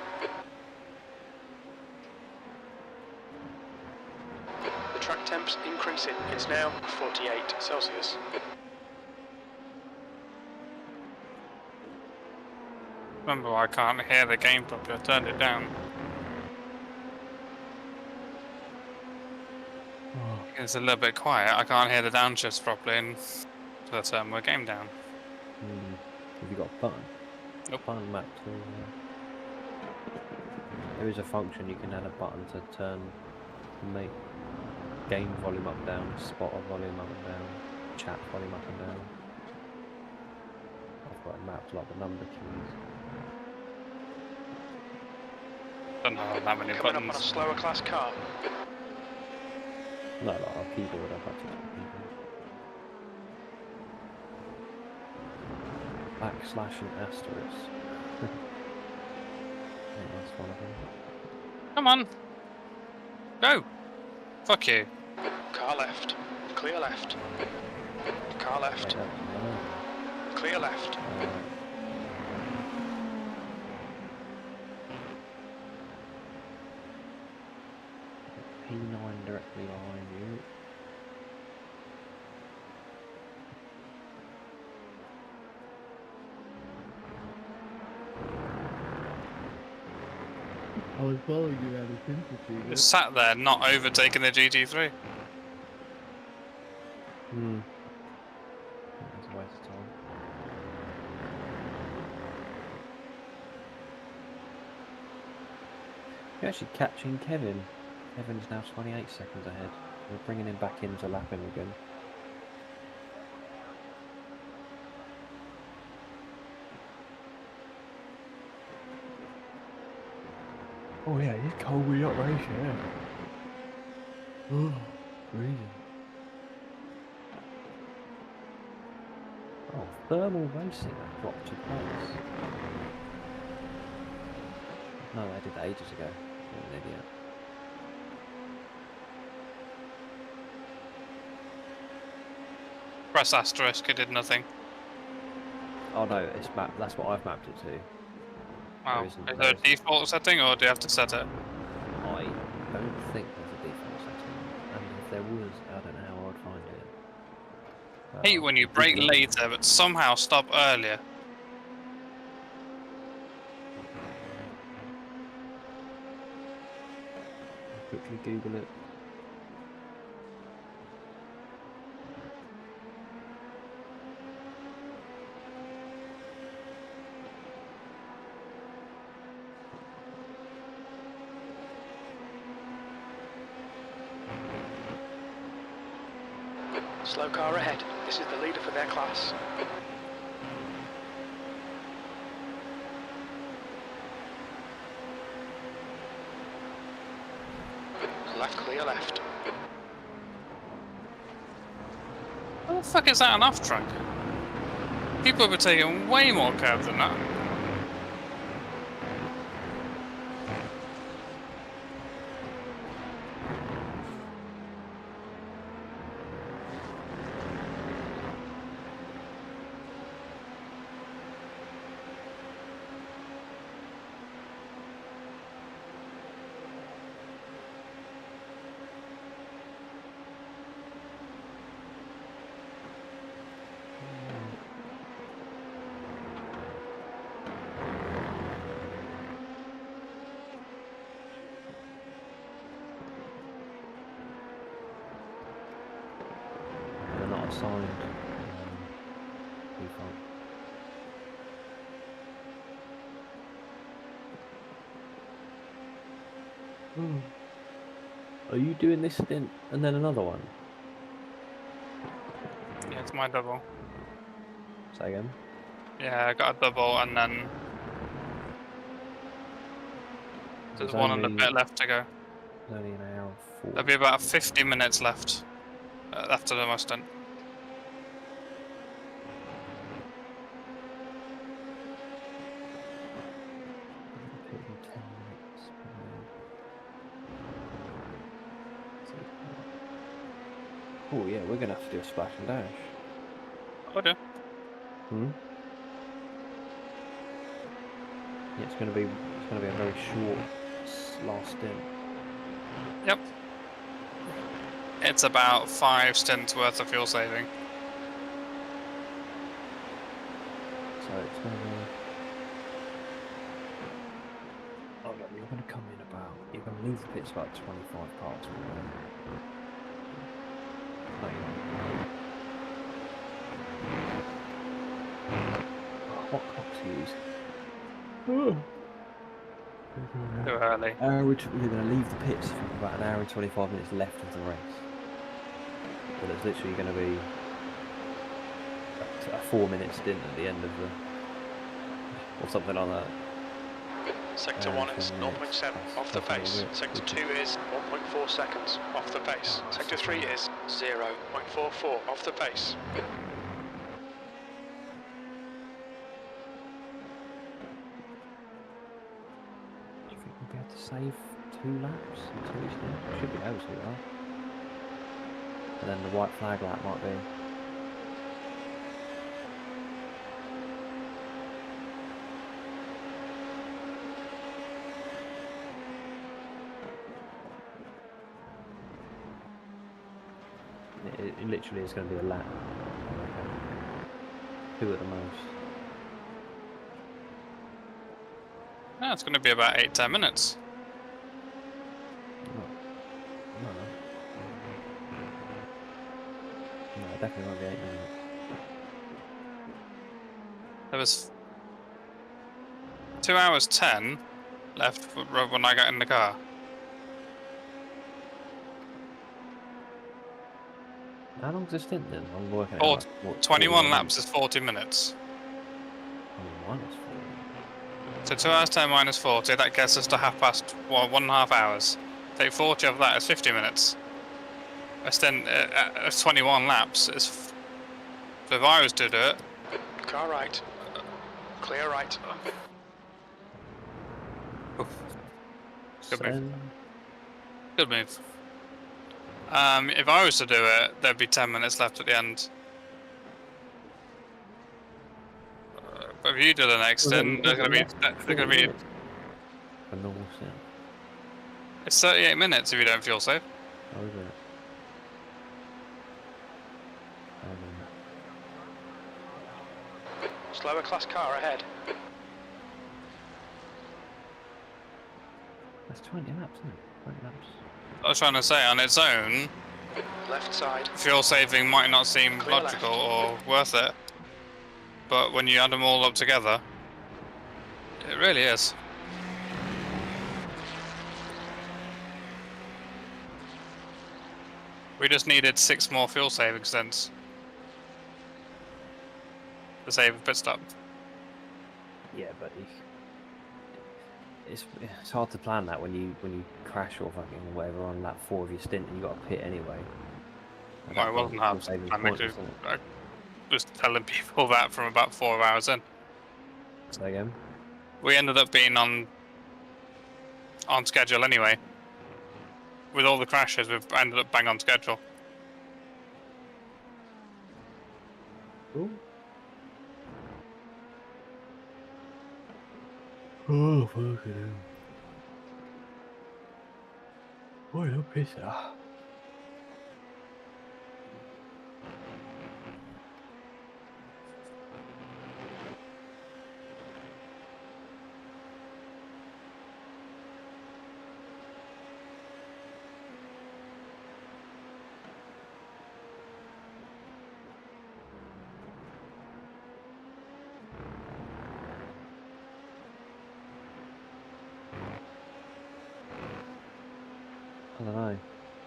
The track temp's increasing. It's now 48 Celsius. Remember, I can't hear the game properly. I turned it down. It's a little bit quiet. I can't hear the downshifts properly, and so I turned my game down. Have you got a button? Nope. Button map to. There is a function you can add a button to turn, make game volume up and down, spotter volume up and down, chat volume up and down. I've got it mapped like the number keys. Don't have that many Coming up on a buttons. slower class car. No, like our keyboard, I've had to use the keyboard. Backslash and asterisk. I think that's one of them. Come on. Go. Fuck you. Car left. Clear left. Car left. Clear left. P9 directly behind you. I was following you out of sympathy. Just sat there, not overtaking the GT3. That's a waste of time. You're actually catching Kevin. Kevin's now 28 seconds ahead. We're bringing him back into lapping again. Oh yeah, he's cold with up race, yeah. Oh, freezing. Oh, thermal racing dropped to place. No, I did that ages ago. What an idiot. Press asterisk, it did nothing. Oh no, it's mapped. That's what I've mapped it to. Wow. Is Is there a default setting, or do you have to set it? I don't think there's a default setting, and if there was, I don't know how I'd find it. I hate when you brake later, but somehow stop earlier. Quickly Google it. Slow car ahead. This is the leader for their class. Left clear left. How the fuck is that an off track? People have been taking way more cabs than that. unassigned default. Are you doing this stint and then another one? Yeah, it's my double. Say again? Yeah, I got a double, and then there's It's one and a only, bit left to go. it's only an hour and 40. There'll be about 50 minutes left after the most stint. Pit in 10 minutes, probably. Oh yeah, we're gonna have to do a splash and dash. Oh dear. Hmm. Yeah, it's gonna be a very short last stint. Yep. It's about 5 stints worth of fuel saving. So it's gonna be. Oh no, you're gonna come in about. You're gonna leave the pits about 25 parts per minute. No, you're not. Oh, what clocks are you using? Too early. You're going to leave the pits with about an hour and 25 minutes left of the race. But it's literally going to be a 4-minute stint at the end of the... or something like that. Sector 1 is 0.7 off the pace. Sector 2 is 1.4 seconds off the pace. Sector 3 is 0.44 off the pace. Do you think we'll be able to save 2 laps until each stint? Should be able to, right? And then the white flag lap might be... It literally is going to be a lap. 2 at the most. No, it's going to be about 8-10 minutes. No, it definitely won't be 8 minutes. There was 2 hours 10 left when I got in the car. How long's the stint then? I'm working it out. What, 21 41 laps is 40 minutes. 21 is 40. So 2 hours 10 minus 40, that gets us to 1.5 hours. Take 40 of that is 50 minutes. A stint of 21 laps is... So if I was to do it... Car right. Clear right. Good move. Good move. If I was to do it, there'd be 10 minutes left at the end. But if you do the next stint, there's going to be... A normal stint. It's 38 minutes if you don't fuel save. Oh, is it? Slower class car ahead. That's 20 laps, isn't it? 20 laps. I was trying to say, on its own, Left side. fuel saving might not seem Clear logical or worth it. But when you add them all up together, it really is. We just needed 6 more fuel saving stints to save a pit stop. Yeah, but it's hard to plan that when you crash or fucking whatever on lap 4 of your stint and you got to pit anyway. Well, it wasn't hard. I was telling people that from about 4 hours in. Say again? We ended up being on schedule anyway. With all the crashes, we've ended up bang on schedule. Ooh. Oh, fucking hell. What a pisser. I don't know.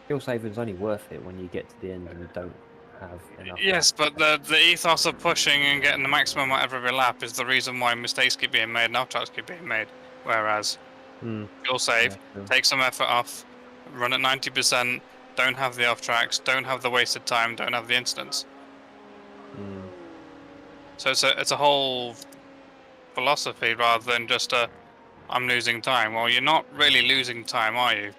Fuel saving's only worth it when you get to the end and you don't have enough. Yes, but the ethos of pushing and getting the maximum out of every lap is the reason why mistakes keep being made and off-tracks keep being made. Whereas fuel save, Yeah, true. take some effort off, run at 90%, don't have the off-tracks, don't have the wasted time, don't have the incidents. So it's a whole philosophy rather than just a I'm losing time. Well, you're not really losing time, are you?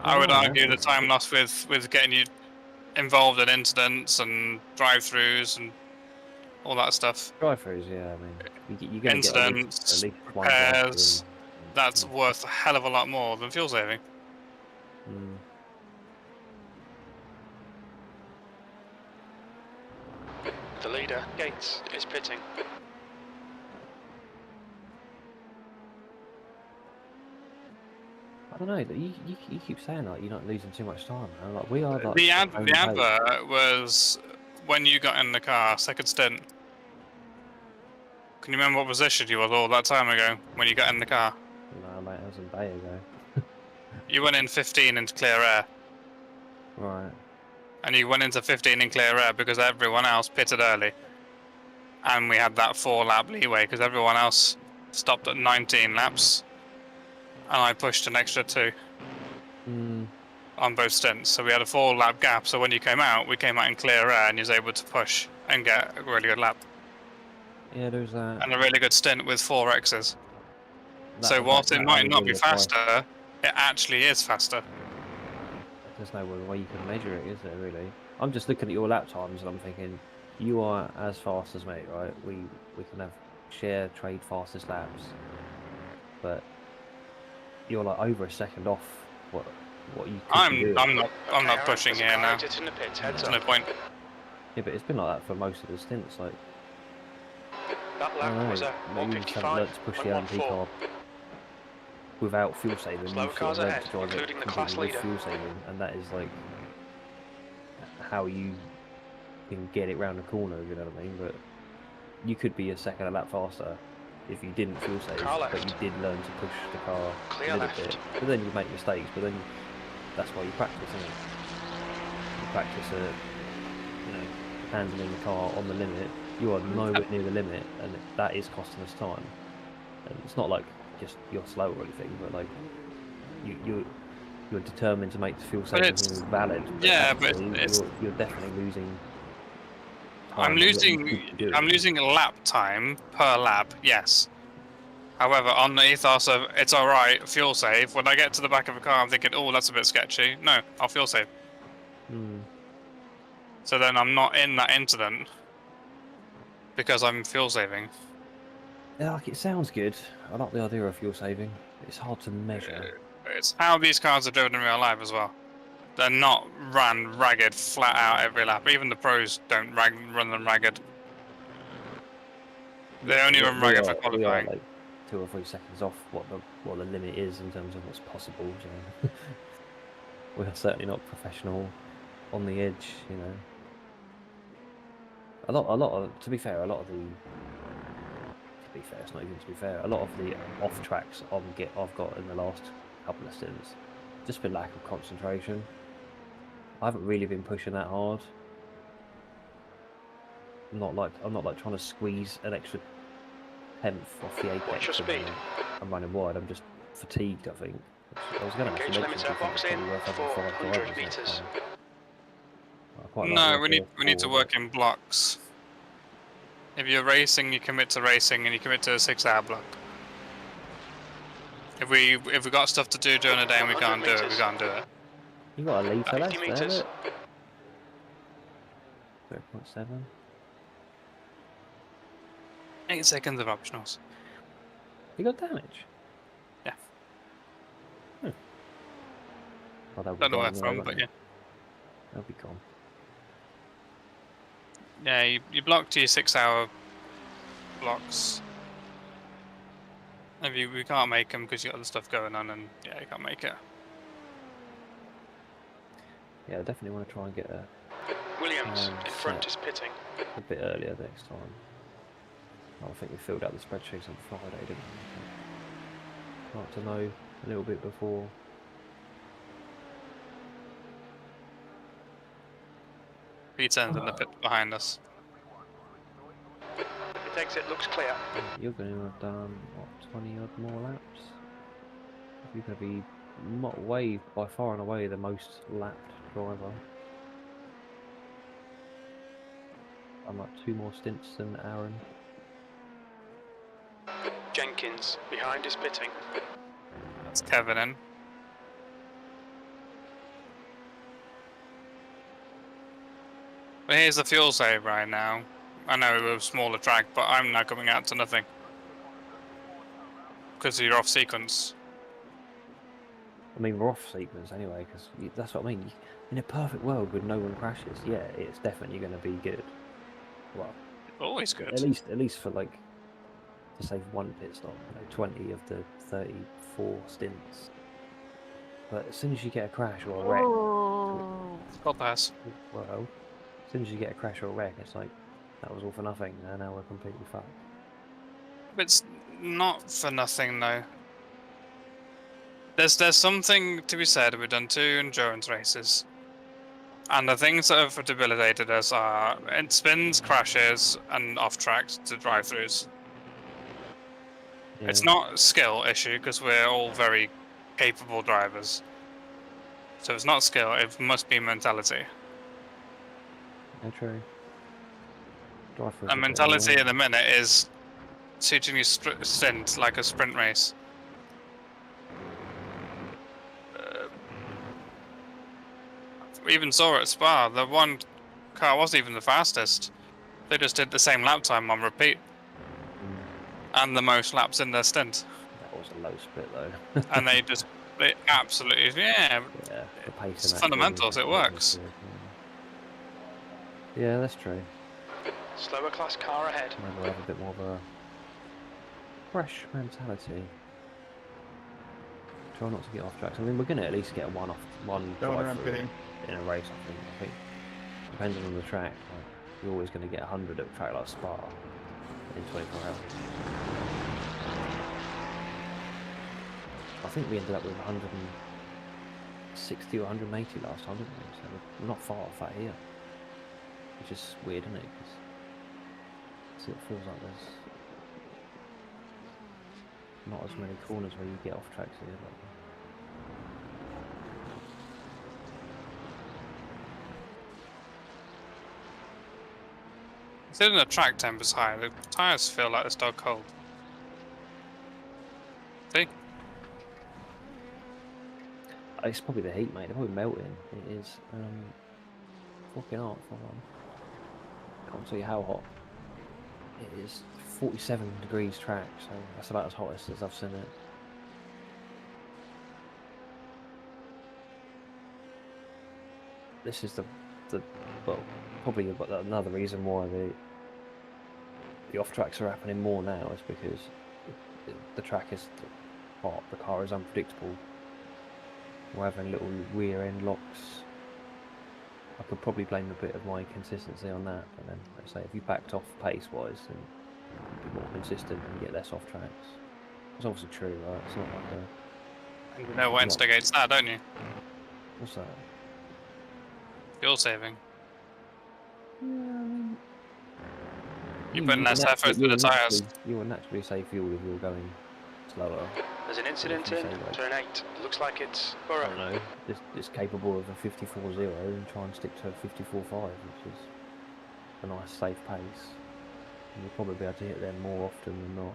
I would argue the time lost with getting you involved in incidents and drive-throughs and all that stuff. Drive-throughs, yeah. I mean, you're going to get Incidents, at least one repairs. drive-through. That's worth a hell of a lot more than fuel saving. The leader, Gates, is pitting. I don't know. You keep saying like you're not losing too much time, man. Like we are. Like, The advert was when you got in the car, second stint. Can you remember what position you was all that time ago when you got in the car? No, mate, that was a day ago. You went in 15 into clear air. Right. And you went into 15 in clear air because everyone else pitted early. And we had that 4-lap leeway because everyone else stopped at 19 laps. And I pushed an extra 2 on both stints. So we had a 4-lap gap. So when you came out, we came out in clear air and you was able to push and get a really good lap. Yeah, there's that. And a really good stint with 4 X's. So whilst it might not be faster, it actually is faster. There's no way you can measure it, is there, really? I'm just looking at your lap times and I'm thinking, you are as fast as me, right? We can have trade fastest laps, but you're like over a second off what you could be doing. I'm not pushing here now. It's in the pits, heads There's no up. point. Yeah, but it's been like that for most of the stints. Like, That I don't lap was know, a maybe you just haven't learnt to push the LMP car without fuel saving. Slower You've cars learnt ahead, to drive it including the class completely with leader. fuel saving, and that is like how you can get it round the corner. You know what I mean? But you could be a second a lap faster if you didn't fuel save, but you did learn to push the car a little bit. But then you make mistakes. But then that's why you practice, isn't it? You practice handling the car on the limit. You are nowhere near the limit, and that is costing us time. And it's not like just you're slow or anything, but like you're determined to make the fuel saving valid. Yeah, actually, but you're definitely losing. I'm losing lap time per lap, yes. However, on the ethos of it's alright, fuel save, when I get to the back of a car I'm thinking, oh, that's a bit sketchy. No, I'll fuel save. So then I'm not in that incident because I'm fuel saving. Yeah, like it sounds good. I like the idea of fuel saving. It's hard to measure. It's how these cars are driven in real life as well. They're not run ragged, flat out every lap. Even the pros don't run them ragged. They only run ragged for qualifying. We are like 2 or 3 seconds off what the limit is in terms of what's possible. So we are certainly not professional on the edge, you know. A lot of, to be fair, it's not even to be fair, a lot of the off tracks I've got in the last couple of stints, just been lack of concentration. I haven't really been pushing that hard. I'm not like trying to squeeze an extra 10th off the apex. What's your speed? I'm running wide. I'm just fatigued, I think. I was going to Gauge limiter box in, 400 metres. No, we need to work in blocks. If you're racing, you commit to racing, and you commit to a 6-hour block. If we got stuff to do during the day and we can't do it, we can't do it. You got a litre left 50 metres. 0.7. 8 seconds of optionals. You got damage? Yeah. Oh, Don't know where from, but yeah. They'll be gone. Yeah, you block to your 6-hour blocks. If we can't make them because you got other stuff going on, and yeah, you can't make it. Yeah, I definitely want to try and get a Williams in front is pitting. bit earlier next time. I think we filled out the spreadsheets on Friday, didn't we? Like to know a little bit before. P10's in the pit behind us. Pit exit looks clear. You're going to have done, what, 20 odd more laps? You're going to be way, by far and away, the most lapped driver. I'm like 2 more stints than Aaron. Jenkins behind is pitting. That's Kevin in. But here's the fuel save right now. I know it was a smaller track, but I'm now coming out to nothing. Because you're off sequence. I mean, we're off sequence anyway, because that's what I mean. In a perfect world with no one crashes, yeah, it's definitely going to be good. Well, Always good. at least for like, to save 1 pit stop, 20 of the 34 stints. But as soon as you get a crash or a wreck, God pass. well, as soon as you get a crash or a wreck, it's like, that was all for nothing, and now we're completely fucked. It's not for nothing though. There's something to be said. We've done 2 endurance races, and the things that have debilitated us are spins, crashes, and off tracks to drive-throughs. Yeah, It's not a skill issue because we're all very capable drivers. So it's not skill. It must be mentality. yeah, true. Drive for And mentality at the minute is teaching you stint like a sprint race. We even saw it at Spa. The one car wasn't even the fastest. They just did the same lap time on repeat. And the most laps in their stint. That was a low split though. And they absolutely, yeah. Yeah, the pace It's and fundamentals, it works. Yeah, that's true. Slower class car ahead. Maybe we'll have a bit more of a fresh mentality. Try not to get off tracks. I mean, we're going to at least get one drive through in a race, I think. Depending on the track, like, you're always going to get 100 at a track like Spa in 24 hours. I think we ended up with 160 or 180 last time, didn't we? So we're not far off that here. Which is weird, isn't it? Because it feels like there's not as many corners where you get off tracks here. But Considering the track temp is high, the tyres feel like they're still cold. See? it's probably the heat, mate. They're probably melting. It is fucking hot. Can't tell you how hot. It is 47 degrees track, so that's about as hot as I've seen it. This is the well, probably another reason why the off tracks are happening more now is because the track is hot, the car is unpredictable. We're having little rear end locks. I could probably blame a bit of my consistency on that, but then like I say, if you backed off pace wise, then you'd be more consistent and get less off tracks. It's obviously true, right? It's not like And you know what instigates that, don't you? what's that? Fuel saving. Yeah, I mean, You put less effort through the tyres. You will naturally save fuel if you're going slower. There's an incident in turn 8. Looks like it's I Borough. don't know. It's capable of a 54.0 and try and stick to a 54.5, which is a nice safe pace. And you'll probably be able to hit them more often than not.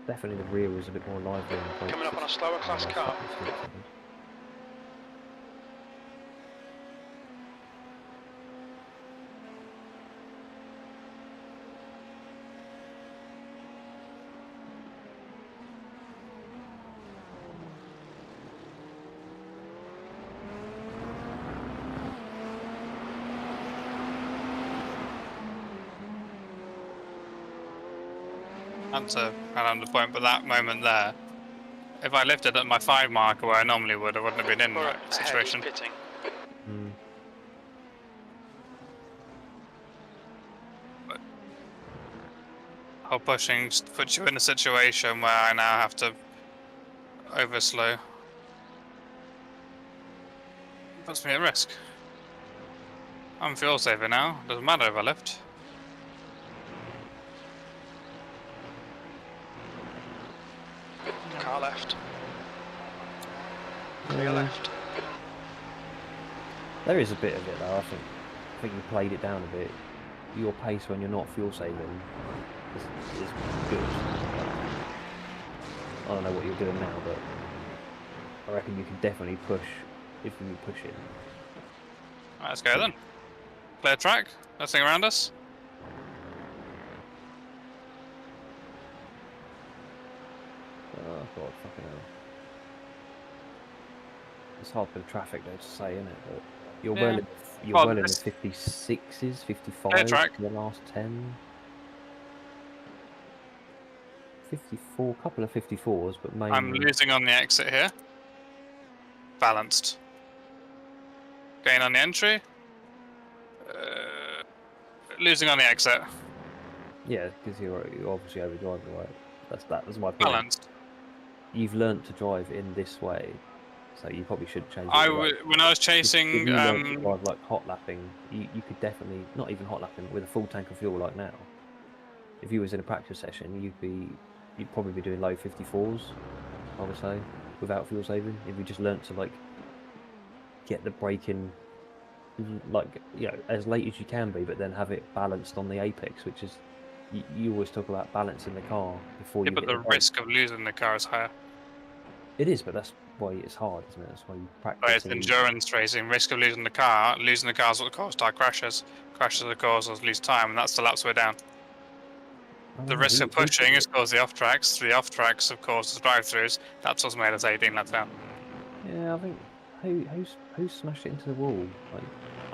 Definitely the rear was a bit more lively. Coming up on a slower class car. Not to add on the point, but that moment there, If I lifted at my 5 marker where I normally would, I wouldn't have been in Borough that ahead is situation. pitting. Mm. Whole pushing puts you in a situation where I now have to overslow. Puts me at risk. I'm fuel saver now. Doesn't matter if I lift. Car left. Clear left. There is a bit of it though. I think you played it down a bit. Your pace when you're not fuel saving is good. I don't know what you're doing now, but I reckon you can definitely push if you push it. Right, let's go then. Clear track. Nothing around us. Oh god, fucking hell. It's hard for the traffic though to say, isn't it? But you're Yeah. well in the 56s, 55s track. in the last 10. 54, couple of 54s, but mainly. I'm losing on the exit here. Balanced. Gain on the entry. Losing on the exit. Yeah, because you're obviously overdriving, right? That's my point. Balanced. You've learnt to drive in this way, so you probably should change it. When I was If chasing, you learnt to drive like hot lapping, you could definitely, not even hot lapping, with a full tank of fuel like now. If you was in a practice session, you'd probably be doing low 54s, I would say, without fuel saving. If you just learnt to like get the braking, like, you know, as late as you can be, but then have it balanced on the apex, which is, you always talk about balancing the car before yeah, you but hit the the brake. risk of losing the car is higher. It is, but that's why it's hard, isn't it? That's why you practice. But it's endurance racing. Risk of losing the car. Losing the car is what caused our crashes. Crashes are cause lose time, and that's the laps we're down. The risk of pushing has caused the off tracks. The off tracks have caused the drive-throughs. That's what's made us 18 laps down. Yeah, I think who smashed it into the wall? Like,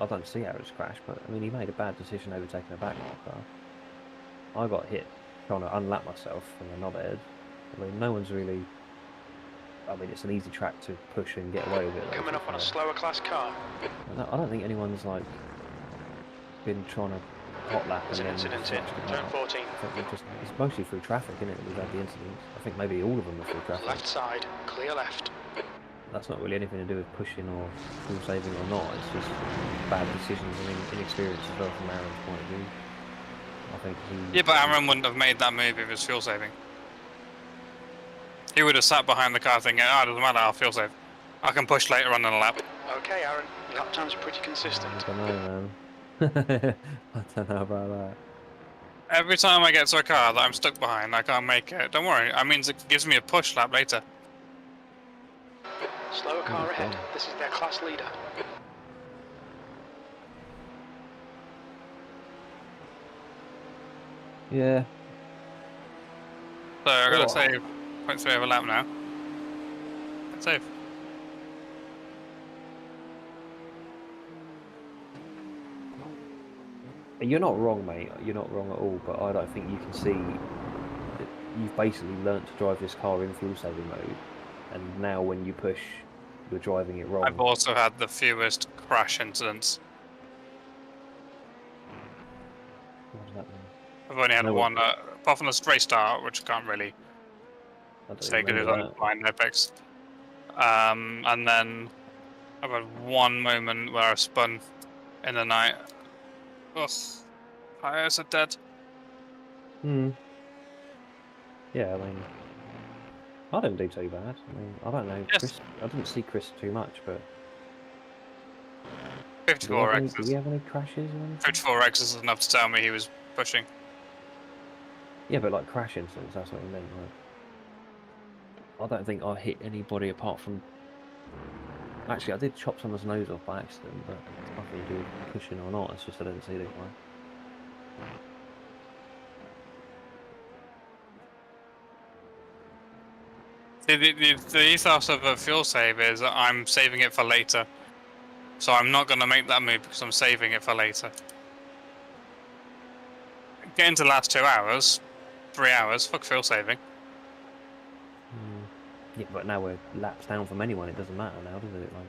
I don't see how it's crashed, but I mean, he made a bad decision overtaking a back marker. I got hit trying to unlap myself from the knobhead. I mean, no one's really. I mean, it's an easy track to push and get away with it. Coming up on a slower class car. I don't think anyone's like been trying to hot lap. There's an incident in turn 14. I think it's mostly through traffic, isn't it? We've had the incidents. I think maybe all of them are through traffic. Left side, clear left. That's not really anything to do with pushing or fuel saving or not. It's just bad decisions and inexperience as well from Aaron's point of view. I think he. Yeah, but Aaron wouldn't have made that move if it was fuel saving. He would have sat behind the car thinking, "Oh, it doesn't matter, I'll fuel save. I can push later on in a lap." Okay, Aaron, your lap times are pretty consistent. I don't know, man. I don't know about that. Every time I get to a car that I'm stuck behind, I can't make it. Don't worry, that means it gives me a push lap later. Slower car ahead. This is their class leader. Yeah. So I've got to save 0.3 of a lap now. Save. You're not wrong, mate. You're not wrong at all. But I don't think you can see that you've basically learnt to drive this car in fuel saving mode, and now when you push, you're driving it wrong. I've also had the fewest crash incidents. What does that mean? I've only had one, apart from the stray start, which I can't really say good as on blind apex. And then I've had one moment where I spun in the night. Ugh, tires are dead. Hmm. Yeah, I mean, I didn't do too bad. I mean, I don't know. Yes. Chris, I didn't see Chris too much, but 54 do X's. we have any crashes or anything? 54 X's is enough to tell me he was pushing. Yeah, but like crash incidents, that's what you meant, right? I don't think I hit anybody apart from. Actually, I did chop someone's nose off by accident, but it's nothing to do with pushing or not. It's just I didn't see the guy. The ethos of a fuel save is that I'm saving it for later. So I'm not going to make that move because I'm saving it for later. Get into the last 2 hours, 3 hours, fuck fuel saving. Yeah, but now we're laps down from anyone. It doesn't matter now, does it? Like,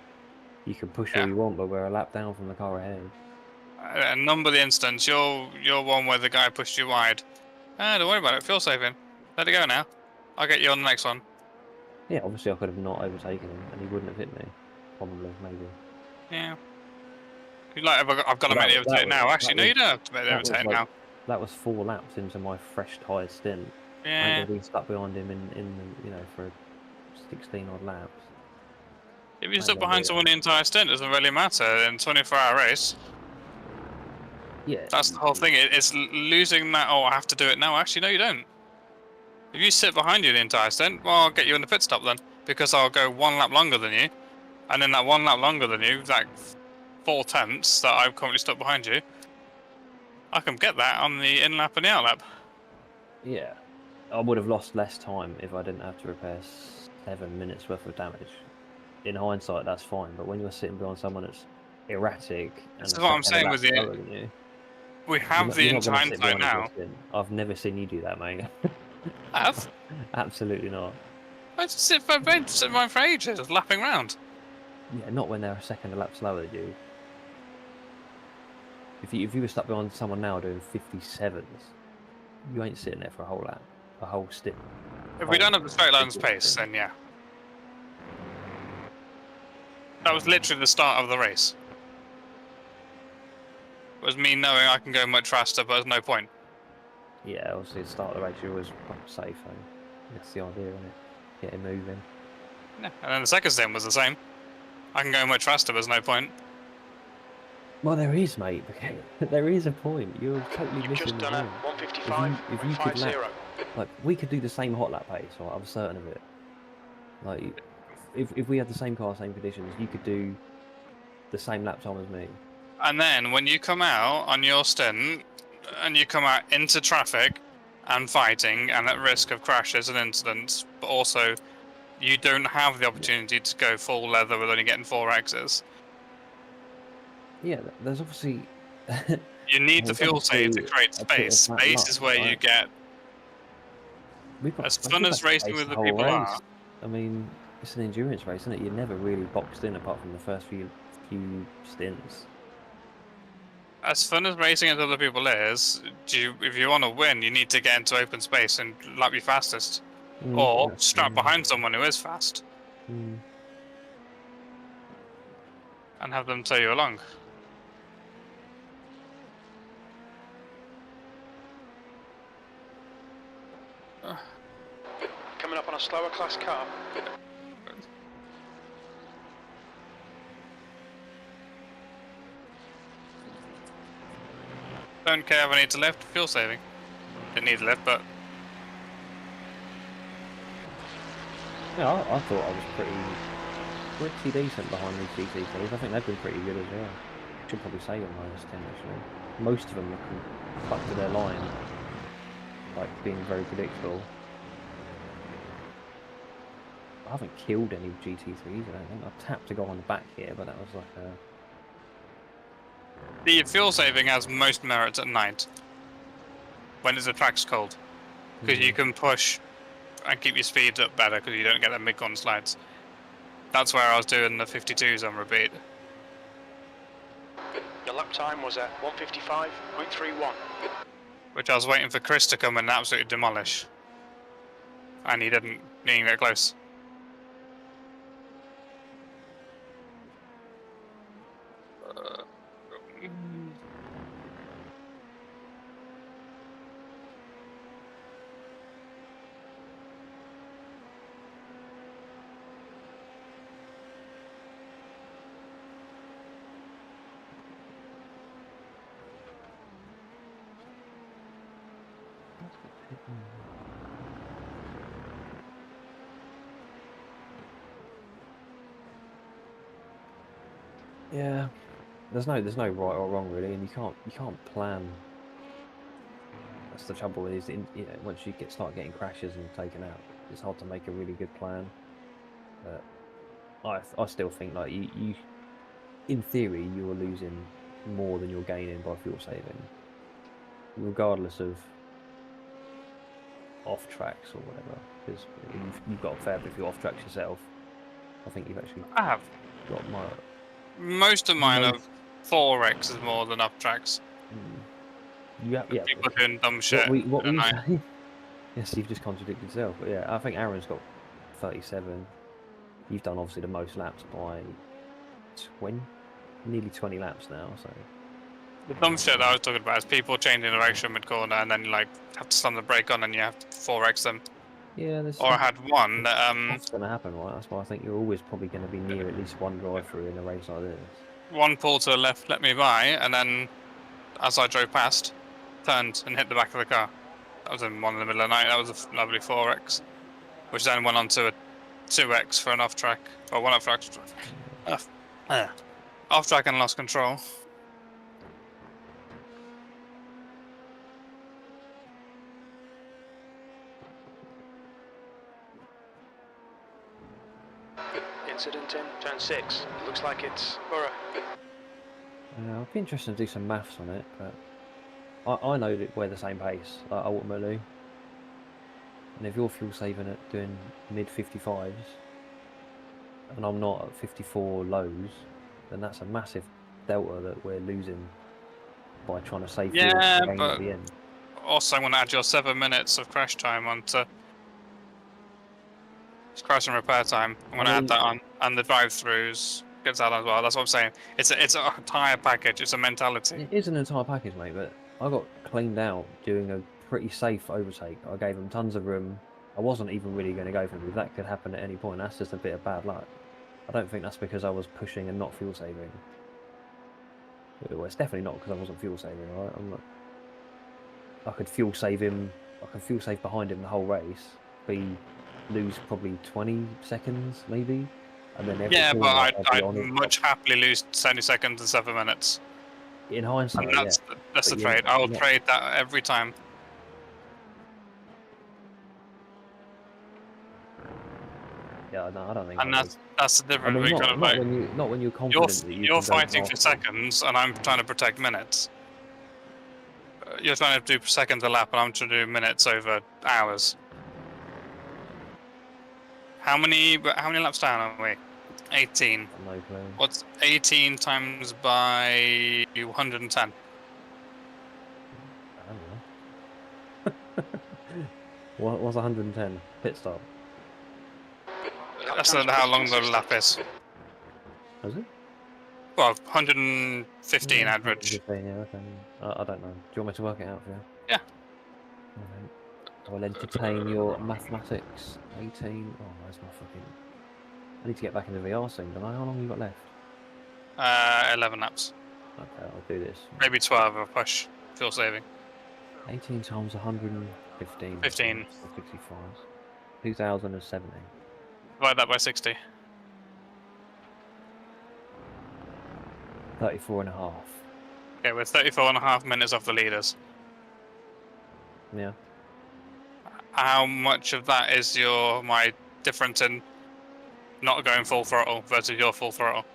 you can push Yeah. all you want, but we're a lap down from the car ahead. A number of the instance, you're one where the guy pushed you wide. Ah, don't worry about it. Fuel saving. Let it go now. I'll get you on the next one. Yeah, obviously I could have not overtaken him, and he wouldn't have hit me. Probably, maybe. Yeah. You're like, I've got to But make the that overtake now. Actually, no, was you don't have to make the that was overtake like now. that was 4 laps into my fresh tyre stint. I ain't Yeah. gonna be stuck behind him in you know, for 16 odd laps. If you're Ain't stuck gonna behind do someone the entire stint, it doesn't really matter in a 24-hour race. that. Yeah. That's the whole thing. It's losing that, oh, I have to do it now. Actually, no, you don't. If you sit behind you the entire stint, well, I'll get you in the pit stop then. Because I'll go 1 lap longer than you. And in that 1 lap longer than you, that 4/10 that I'm currently stuck behind you, I can get that on the in lap and the out lap. Yeah. I would have lost less time if I didn't have to repair 7 minutes worth of damage. In hindsight, that's fine, but when you're sitting behind someone that's erratic and This a is what I'm second saying lap with you. slower than you, We have the you're not going to sit hindsight behind us for a now. stint. I've never seen you do that, mate. I have. Absolutely not. I just sit behind for ages, lapping round. Yeah, not when they're a second a lap slower than you. If you were stuck behind someone now doing 57s, you ain't sitting there for a whole lap, a whole stint. If we don't have the straight lines pace, then yeah. That was literally the start of the race. It was me knowing I can go much faster, but there's no point. Yeah, obviously the start of the race you're always safe, so that's the idea, isn't it? Get it moving. Yeah. And then the second stint was the same. I can go much faster, but there's no point. Well, there is, mate. There is a point. You're totally You've missing just the done a point. 155.50. If you could lap, like we could do the same hot lap pace, right? I'm certain of it. Like, if we had the same car, same conditions, you could do the same lap time as me. And then when you come out on your stint, and you come out into traffic and fighting and at risk of crashes and incidents, but also you don't have the opportunity to go full leather with only getting 4 exits. Yeah, there's obviously. You need the there's fuel save to obviously create a bit space. of bad Space luck, is where you right? get as fun we've as had racing space with the the whole people race. are. I mean, it's an endurance race, isn't it? You're never really boxed in apart from the first few stints. As fun as racing with other people is, if you want to win, you need to get into open space and lap your fastest. Or strap behind someone who is fast and have them tow you along. Coming up on a slower class car. Don't care if I need to lift, fuel saving. Didn't need to lift, but Yeah, I thought I was pretty decent behind these GT3s. I think they've been pretty good as well. Should probably say on -10 actually. Most of them are stuck to their line, like being very predictable. I haven't killed any GT3s. I don't think I've tapped a guy on the back here, but that was like a. the fuel saving has most merit at night when the track's cold, because you can push and keep your speed up better because you don't get the mid-con slides. That's where I was doing the 52s on repeat. Your lap time was at 155.31. Which I was waiting for Chris to come and absolutely demolish. And he didn't get close. Yeah, there's no right or wrong really, and you can't plan. That's the trouble is, once you start getting crashes and taken out, it's hard to make a really good plan. But I still think like you in theory you're losing more than you're gaining by fuel saving, regardless of off tracks or whatever, because you've got a fair bit of your off tracks yourself. I think you've actually I have. got Most of mine are 4Xs more than up tracks. Yeah. People doing dumb shit. What were and you I- saying? Yes, you've just contradicted yourself. But yeah, I think Aaron's got 37. You've done obviously the most laps by 20, nearly 20 laps now. So The dumb shit that I was talking about is people changing direction mid corner and then like have to slam the brake on and you have to 4X them. yeah, Or I had one that that's going to happen, right? That's why I think you're always probably going to be near at least one drive-through in a race like this. one pulled to the left, let me by, and then as I drove past, turned and hit the back of the car. That was in the middle of the night. That was a lovely 4X, which then went on to a 2X for an off track, or one off track. Off track and lost control. Incident in turn 6. Looks like it's Borough. I'd be interested to do some maths on it, but I know that we're the same pace, ultimately. And if you're fuel saving at doing mid 55s, and I'm not at 54 lows, then that's a massive delta that we're losing by trying to save fuel again at the end. Also, I'm going to add your 7 minutes of crash time onto crash and repair time. I'm going to add that on, and the drive-throughs gets that as well. That's what I'm saying. It's an entire package. It's a mentality. It is an entire package, mate. But I got cleaned out doing a pretty safe overtake. I gave them tons of room. I wasn't even really going to go for them. That could happen at any point. That's just a bit of bad luck. I don't think that's because I was pushing and not fuel saving. Well, it's definitely not because I wasn't fuel saving, right? I could fuel save him. I could fuel save behind him the whole race. Lose probably 20 seconds, maybe. And then yeah, but I'd much happily lose 70 seconds and 7 minutes. In hindsight, and that's the trade. I'll trade that every time. Yeah, no, I don't think. And that's the difference. I mean, not when you're confident. You're fighting for seconds, and I'm trying to protect minutes. You're trying to do seconds a lap, and I'm trying to do minutes over hours. How many laps down are we? 18. No clue. What's 18 times by 110? I don't know. What's 110? Pit stop. That's how long the lap is. Is it? Well, 115 average. 15, yeah, okay. I don't know. Do you want me to work it out for you? Yeah. I will entertain your mathematics. 18. Oh, where's my fucking... I need to get back into VR soon, don't I? How long have you got left? 11 laps. Okay, I'll do this. Maybe 12 if I push fuel saving. 18 times 115. 15. 65. 2070. Divide that by 60. 34 and a half. Okay, we're 34.5 minutes off the leaders. Yeah. How much of that is my difference in not going full throttle versus your full throttle?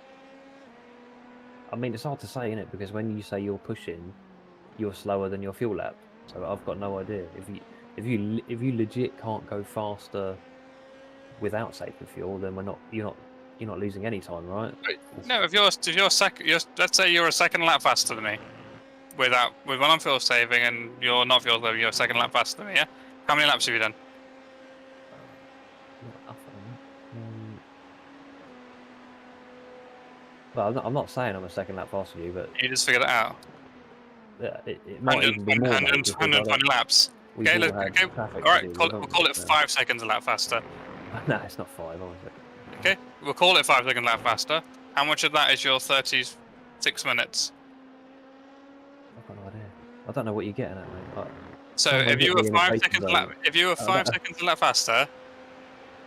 I mean, it's hard to say, isn't it? Because when you say you're pushing, you're slower than your fuel lap. So I've got no idea. If you legit can't go faster without saving fuel, then you're not losing any time, right? No, if you're second, let's say you're a second lap faster than me, with one on fuel saving and you're not fuel saving, you're a second lap faster than me. Yeah. How many laps have you done? Well, I'm not saying I'm a second lap faster than you, but you just figured it out. Yeah, it might even be more. 120 laps. Okay, all right. We'll call it 5 seconds a lap faster. No, it's not 5, obviously. Okay, we'll call it 5 seconds a lap faster. How much of that is your 36 minutes? I've got no idea. I don't know what you're getting at, mate. So if you were 5 seconds a lap, seconds a lap faster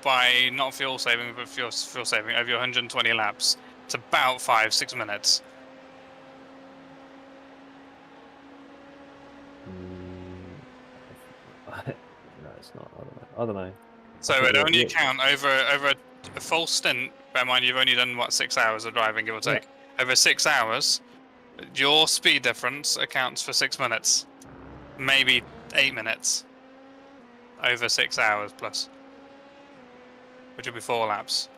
by not fuel saving but fuel saving over your 120 laps, it's about 5-6 minutes. No, it's not. I don't know. So it only count over a full stint. Bear in mind, you've only done what 6 hours of driving, give or take. Yeah. Over 6 hours, your speed difference accounts for 6 minutes, maybe 8 minutes. over 6 hours plus, which will be 4 laps.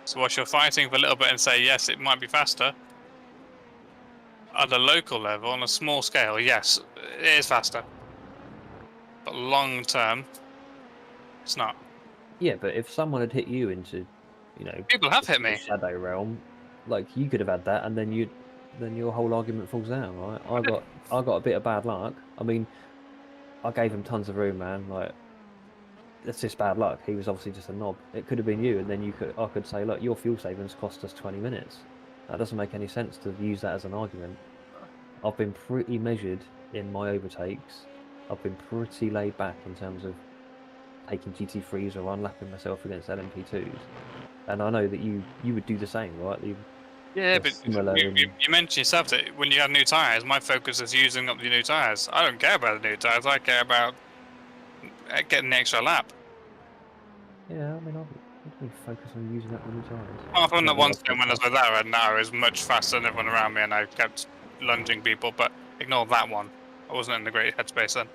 So whilst you're fighting for a little bit and say, yes, it might be faster, at a local level, on a small scale, yes, it is faster. But long term, it's not. Yeah, but if someone had hit you into, People have hit the me. shadow realm, like you could have had that, and then your whole argument falls down, right? I got a bit of bad luck. I mean, I gave him tons of room, man. Like, that's just bad luck. He was obviously just a knob. It could have been you, and then I could say, look, your fuel savings cost us 20 minutes. That doesn't make any sense to use that as an argument. I've been pretty measured in my overtakes. I've been pretty laid back in terms of taking GT3s or unlapping myself against LMP2s. And I know that you would do the same, right? Yeah, You're but similar you mentioned yourself that when you have new tyres, my focus is using up the new tyres. I don't care about the new tyres, I care about getting the extra lap. Yeah, I mean, I'd really focus on using up the new tyres. Apart from Not the a lot one of stint when I was with that, and I was much faster than everyone around me, and I kept lunging people, but ignore that one. I wasn't in the great headspace then.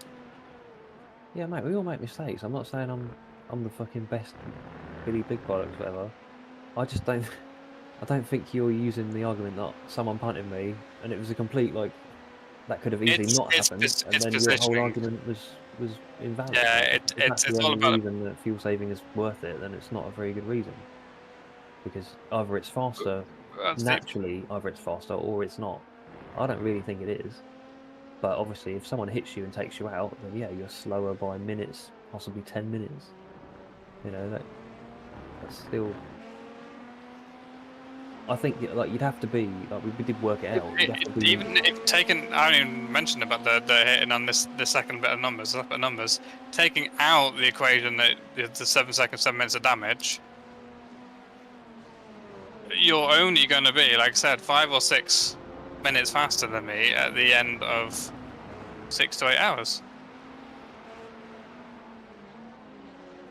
Yeah, mate, we all make mistakes. I'm not saying I'm the fucking best Billy Big Bollocks, whatever. I just don't. I don't think you're using the argument that someone punted me and it was a complete that could have easily not happened, and It's then your whole positioning. argument was invalid. Yeah, Like, if that's the it's all only about. reason that fuel saving is worth it, then it's not a very good reason. Because either it's faster naturally, either it's faster or it's not. I don't really think it is. But obviously, if someone hits you and takes you out, then yeah, you're slower by minutes, possibly 10 minutes. That's still. I think you'd have to be like we did work it out. You'd have to be. Even if taken, I didn't even mention about the hitting on the second bit of numbers, taking out the equation that the 7 seconds, 7 minutes of damage, you're only going to be, like I said, 5 or 6 minutes faster than me at the end of 6 to 8 hours.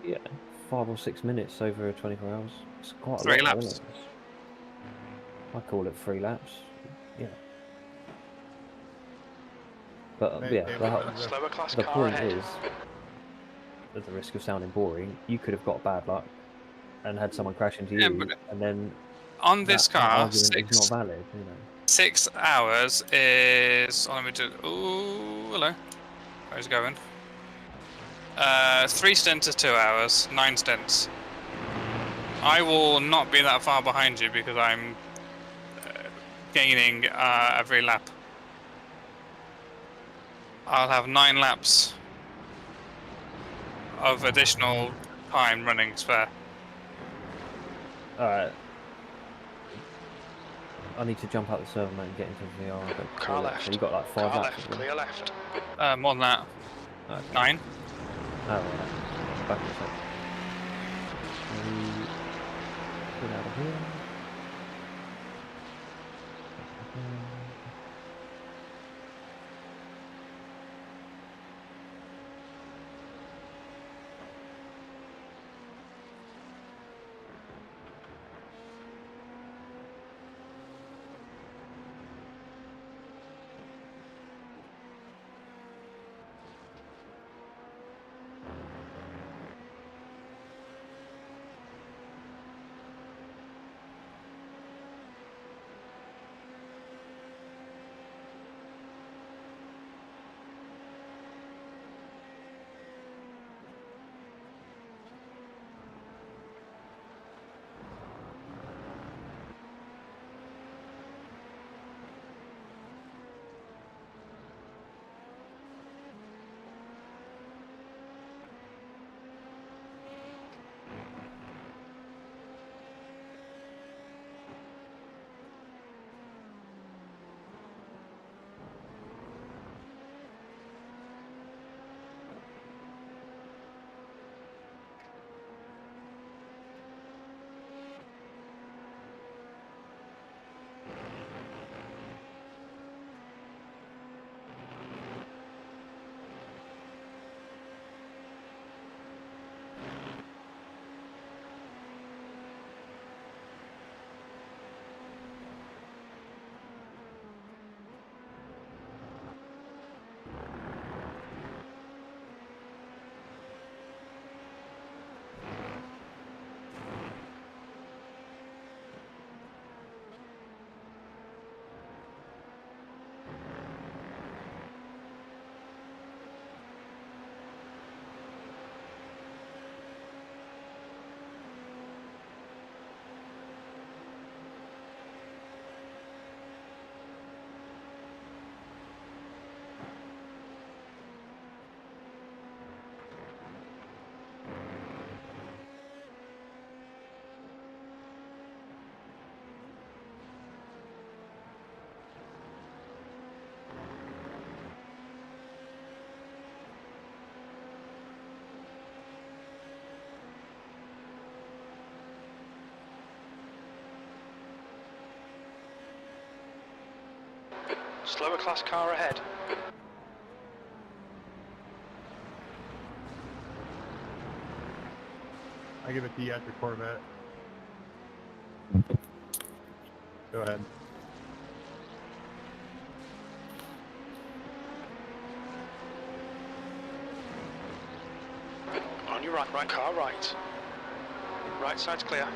Yeah, 5 or 6 minutes over 24 hours. It's quite a 3 lot, though, laps. isn't it? I call it 3 laps. Yeah. But They- yeah, they- Slower class the car point ahead. is, at the risk of sounding boring, you could have got bad luck and had someone crash into Yeah, you, but and then on this that car, argument is not valid. 6 hours is. Oh, let me do. Ooh, hello. Where's it going? 3 stints is 2 hours. 9 stints. I will not be that far behind you because I'm gaining every lap. I'll have 9 laps of additional time running spare. Alright. I need to jump out the server mode and get into VR. Car left. So you got like 5 Car laps. left, clear left. More than that. Okay. 9. Oh, right. Back in a sec. Get out of here. Slower class car ahead. I give it to you after Corvette. Go ahead. On your right, right car right. Right side's clear.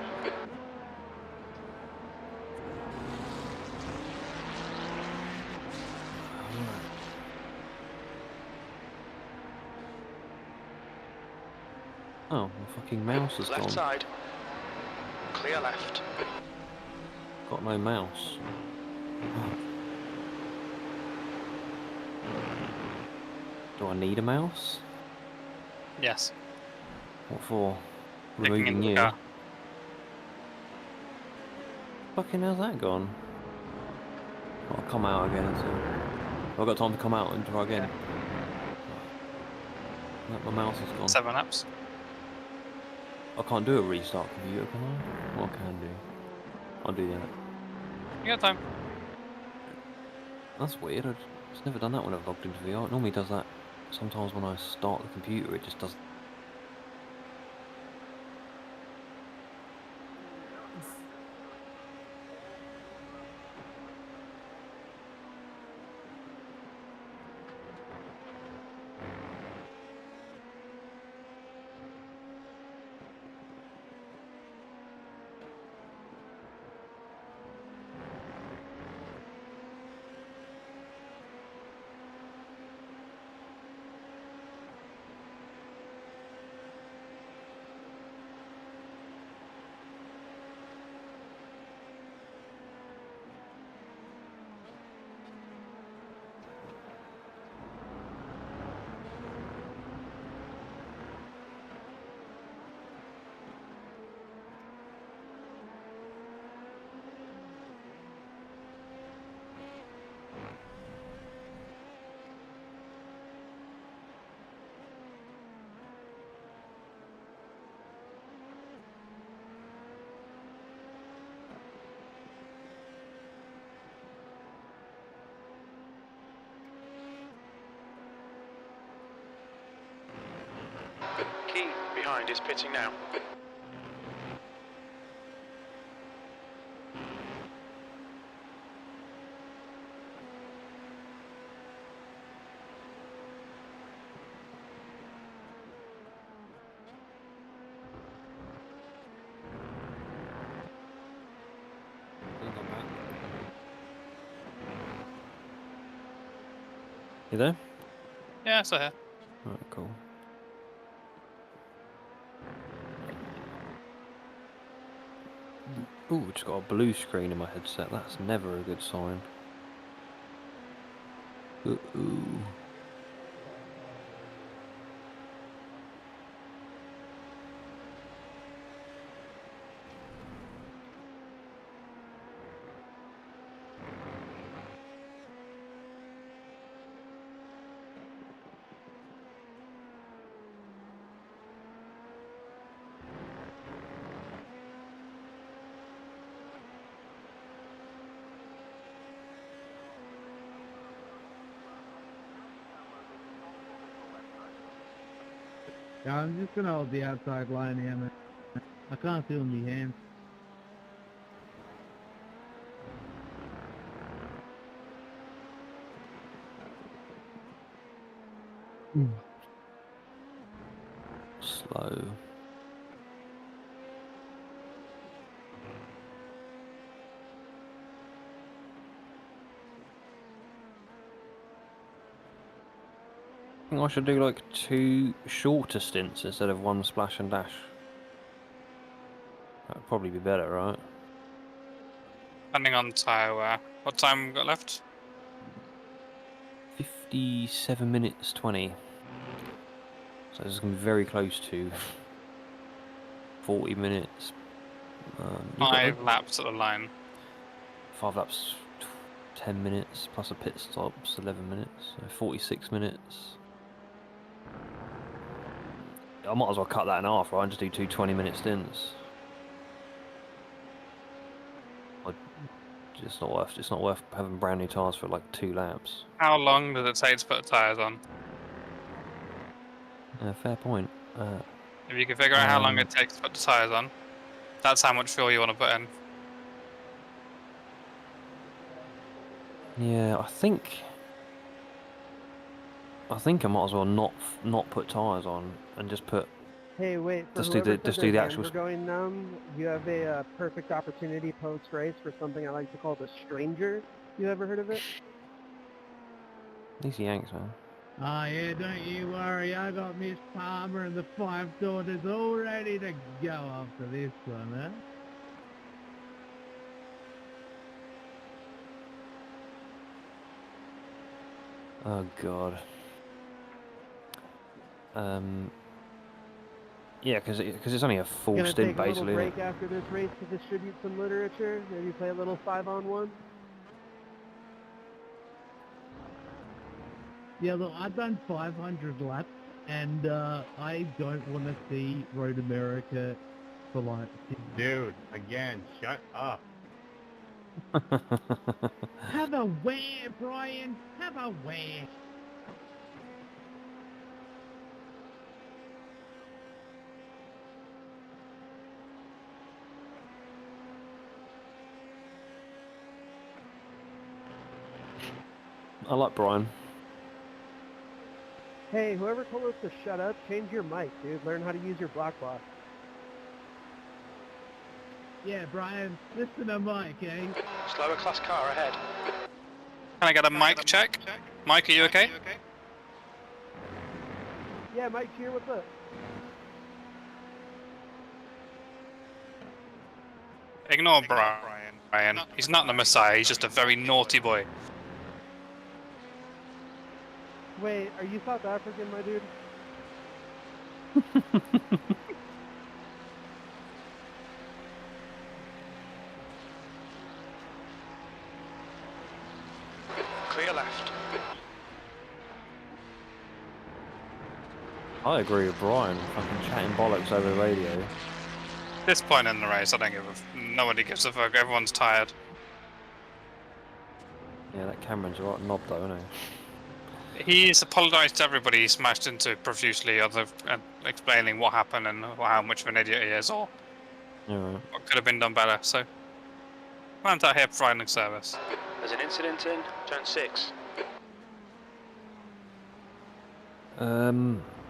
Oh, my fucking mouse has Left gone. side. Clear left. Got no mouse. Do I need a mouse? Yes. What for? Picking Removing into the you? car. Fucking how's that gone? I'll come out again until... I've got time to come out and try again. My mouse is gone. 7 apps. I can't do a restart computer, can I? What can I do? I'll do that. You got time. That's weird. I've just never done that when I've logged into VR. It normally does that sometimes when I start the computer. It just does. Key behind is pitting now. You there? Yeah, so here. Alright, cool. Ooh, just got a blue screen in my headset. That's never a good sign. Ooh. Yeah, I'm just gonna hold the outside line here, man. I can't feel my hands. Slow. I think I should do like 2 shorter stints instead of 1 splash and dash. That would probably be better, right? Depending on how, what time we got left. 57 minutes 20. So this is going to be very close to 40 minutes. You've got 5 laps at the line. 5 laps, 10 minutes, plus a pit stop's 11 minutes, so 46 minutes. I might as well cut that in half, right, and just do 2 20-minute stints. It's not worth. It's not worth having brand new tyres for like 2 laps. How long does it take to put tyres on? Fair point. If you can figure out how long it takes to put the tyres on, that's how much fuel you want to put in. Yeah, I think I might as well not put tyres on and just put. Hey, wait, for Just do whoever the- said just their do the hands actual were going numb, you have a perfect opportunity post-race for something I like to call the stranger. You ever heard of it? These Yanks, man. Oh yeah, don't you worry, I got Miss Palmer and the 5 daughters all ready to go after this one, huh? Oh god. Yeah, because it's only a full Gonna stint take a little basically. break after this race to distribute some literature, maybe play a little 5-on-1. Yeah, look, I've done 500 laps, and I don't want to see Road America for like. Dude, again, shut up. Have a wear, Brian. Have a wear. I like Brian. Hey, whoever told us to shut up, change your mic, dude. Learn how to use your black box. Yeah, Brian, listen to Mike, eh? Slower class car ahead. Can I get a mic check? Mike, are you okay? Yeah, Mike's here, what's up? Ignore Brian. He's not the Messiah, he's just a very naughty boy. Wait, are you South African, my dude? Clear left. I agree with Brian. Fucking chatting bollocks over the radio. At this point in the race, I don't give a nobody gives a fuck, everyone's tired. Yeah, that Cameron's a right knob though, isn't he? He's apologised to everybody he smashed into profusely, explaining what happened and how much of an idiot he is, or Yeah. what could have been done better, so I'm out here providing service. There's an incident in turn 6.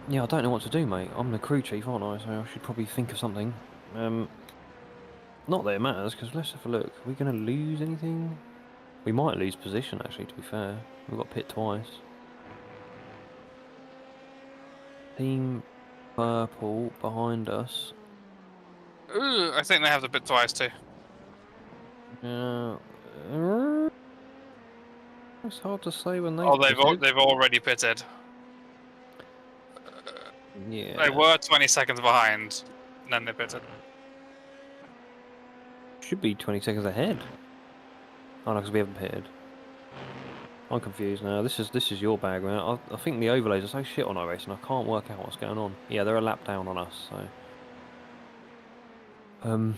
Yeah, I don't know what to do, mate. I'm the crew chief, aren't I? So I should probably think of something. Not that it matters, because let's have a look. Are we going to lose anything? We might lose position, actually, to be fair. We've got pit twice. Team Purple behind us. Ooh, I think they have the bit twice too. It's hard to say when they. Oh, they've already pitted. Yeah. They were 20 seconds behind, and then they pitted. Should be 20 seconds ahead. Oh no, because we haven't pitted. I'm confused now. This is your bag, man. I think the overlays are so shit on our race, and I can't work out what's going on. Yeah, they're a lap down on us, so. Oh,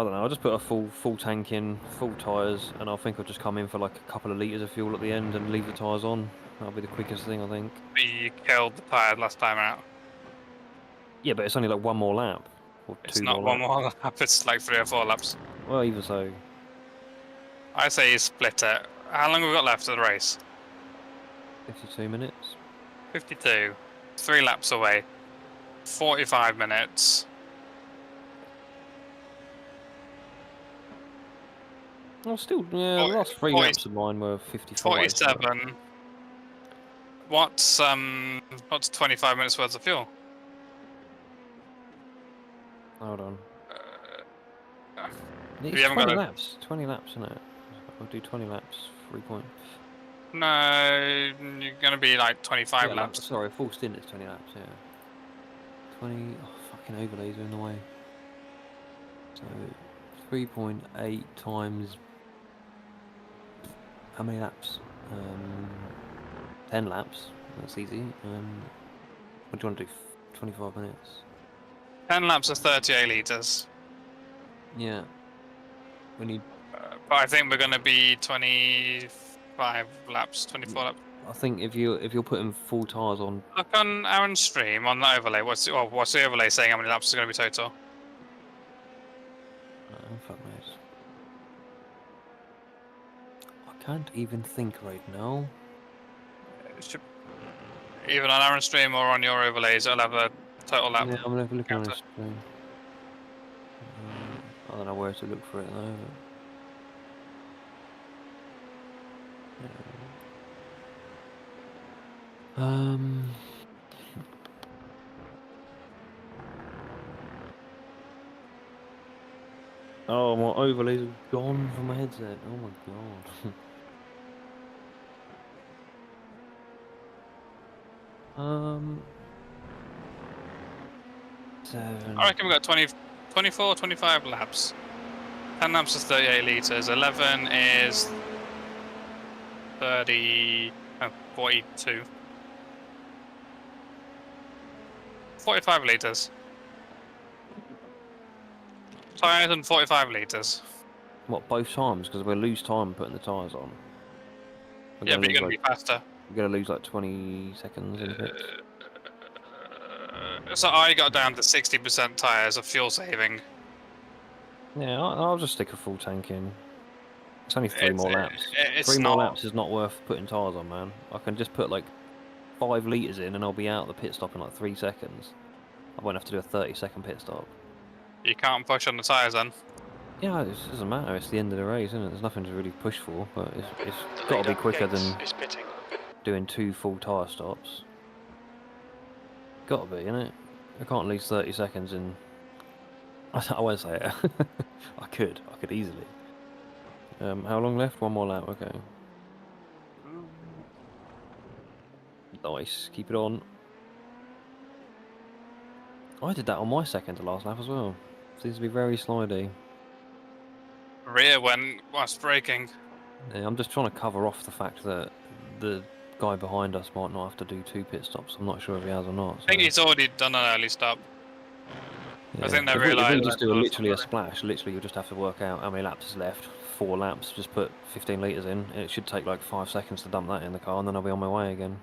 I don't know. I'll just put a full tank in, full tyres, and I think I'll just come in for like a couple of litres of fuel at the end and leave the tyres on. That'll be the quickest thing, I think. You killed the tyre last time out. Yeah, but it's only like one more lap. Or It's two not more one laps. more lap, it's like 3 or 4 laps. Well, even so. I say you split it. How long have we got left of the race? 52 minutes. 52. 3 laps away. 45 minutes. Well, still, yeah, the last 3 laps of mine were 55. 47. What's 25 minutes worth of fuel? Hold on. You It's haven't 20 got a- laps. 20 laps, isn't it? I'll do 20 laps. 3 points. No, you're gonna be like 25 Yeah, laps. sorry, full stint is 20 laps, yeah. 20... Oh, fucking overlays are in the way. So, 3.8 times... How many laps? 10 laps. That's easy. What do you want to do? 25 minutes? 10 laps of 38 litres. Yeah. We need But I think we're going to be 25 laps, 24 laps. I think if you're putting full tyres on, Look on Aaron's stream on the overlay. What's the overlay saying? How many laps is going to be total? fuck knows. I can't even think right now. It should, even on Aaron's stream or on your overlays, it'll have a total lap. Yeah, I'm gonna look on counter. his screen. I don't know where to look for it though. But, oh, my overlays are gone from my headset. Oh my god. 7. I reckon we've got 24, 25 laps. 10 laps is 38 litres. 11 is 42. 45 litres. Tyres and 45 litres. What, both times? Because we'll lose time putting the tyres on. We're Yeah, gonna but you're going to lose, be faster. we're gonna lose like 20 seconds in pits. So I got down to 60% tyres of fuel saving. Yeah, I'll just stick a full tank in. It's only 3 more laps. It's 3 not. more laps is not worth putting tyres on, man. I can just put like 5 litres in and I'll be out the pit stop in like 3 seconds. I won't have to do a 30-second pit stop. You can't push on the tyres then. Yeah, it doesn't matter. It's the end of the race, isn't it? There's nothing to really push for, but it's The got to be leader, quicker Gates, than is pitting. doing 2 full tyre stops. Got to be, innit? I can't lose 30 seconds in... I won't say it. I could easily. How long left? 1 more lap, okay. Nice, keep it on. I did that on my second to last lap as well. Seems to be very slidey. Rear went whilst braking. Yeah, I'm just trying to cover off the fact that the guy behind us might not have to do 2 pit stops. I'm not sure if he has or not. I think he's already done an early stop. Yeah. I think they If we realised just that do there was literally a something. splash, literally you'll just have to work out how many laps is left. 4 laps, just put 15 litres in. It should take like 5 seconds to dump that in the car and then I'll be on my way again.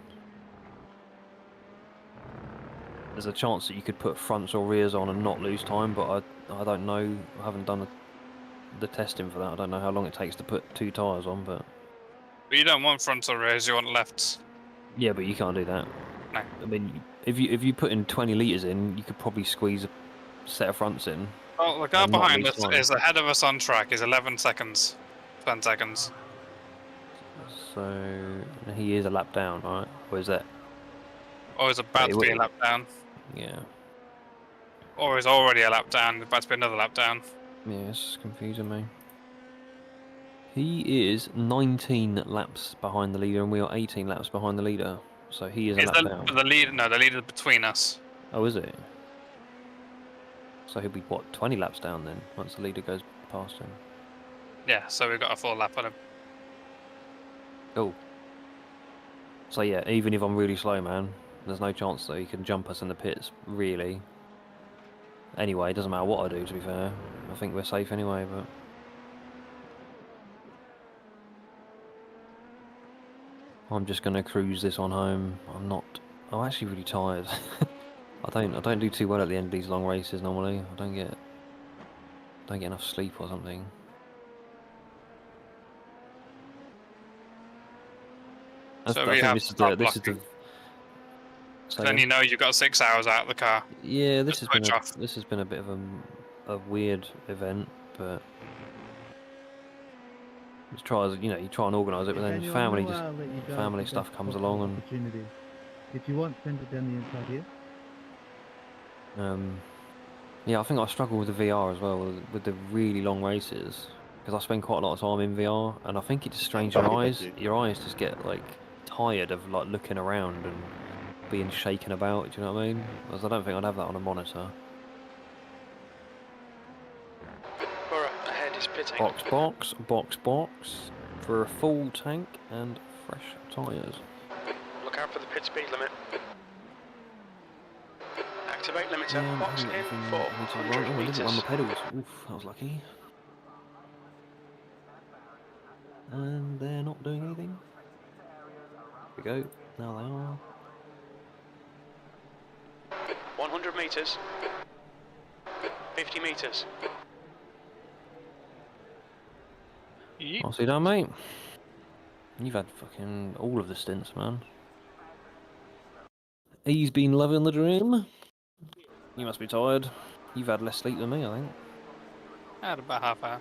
There's a chance that you could put fronts or rears on and not lose time, but I don't know. I haven't done the testing for that. I don't know how long it takes to put 2 tyres on, but... But you don't want fronts or rears, you want lefts. Yeah, but you can't do that. No. I mean, if you put in 20 litres in, you could probably squeeze a set of fronts in. Oh, the car And not behind lose us time. is ahead of us on track, is 11 seconds. 10 seconds. So he is a lap down, right? Or is that? Or is about to be a lap down. Yeah. Or is already a lap down, about to be another lap down. Yeah, it's confusing me. He is 19 laps behind the leader, and we are 18 laps behind the leader. So he is a lap down. The leader? No, the leader between us. Oh, is it? So he'll be what, 20 laps down then, once the leader goes past him. Yeah, so we've got a full lap on him. Cool. So yeah, even if I'm really slow, man, there's no chance that he can jump us in the pits, really. Anyway, it doesn't matter what I do, to be fair. I think we're safe anyway, but... I'm just gonna cruise this on home. I'm actually really tired. I don't do too well at the end of these long races normally. I don't get enough sleep or something. So we have to stop blocking. So Then you know you've got 6 hours out of the car. yeah, this Just has been a bit of a weird event, but just try as you try and organise it, but then Daniel, family I'm gonna let you go family for stuff that comes possible along and opportunity. If you want, send it down the inside here. yeah, I think I struggle with the VR as well with the really long races because I spend quite a lot of time in VR, and I think it just strains your eyes. Your eyes just get like tired of like looking around and being shaken about. Do you know what I mean? Because I don't think I'd have that on a monitor. Borough ahead is pitting. Box for a full tank and fresh tyres. Look out for the pit speed limit. Activate limiter. Box in I didn't 400 run the meters. pedals. Oof, that was lucky. And they're not doing anything. Here we go. Now they are. 100 metres. 50 metres. Yeet. I'll see you done, mate. You've had fucking all of the stints, man. He's been loving the dream. You must be tired. You've had less sleep than me, I think. I had about half hour.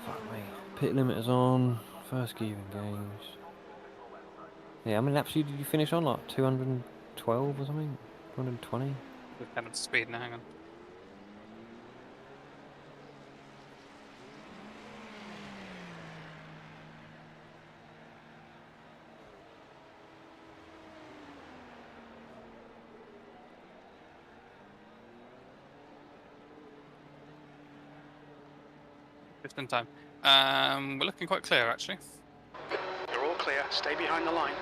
Fuck me. Pit limit is on. First gear engaged. Yeah, how many laps did you finish on? Like 212 or something? 220? We're kind of speed now, hang on. It's been time. We're looking quite clear, actually. You're all clear. Stay behind the line.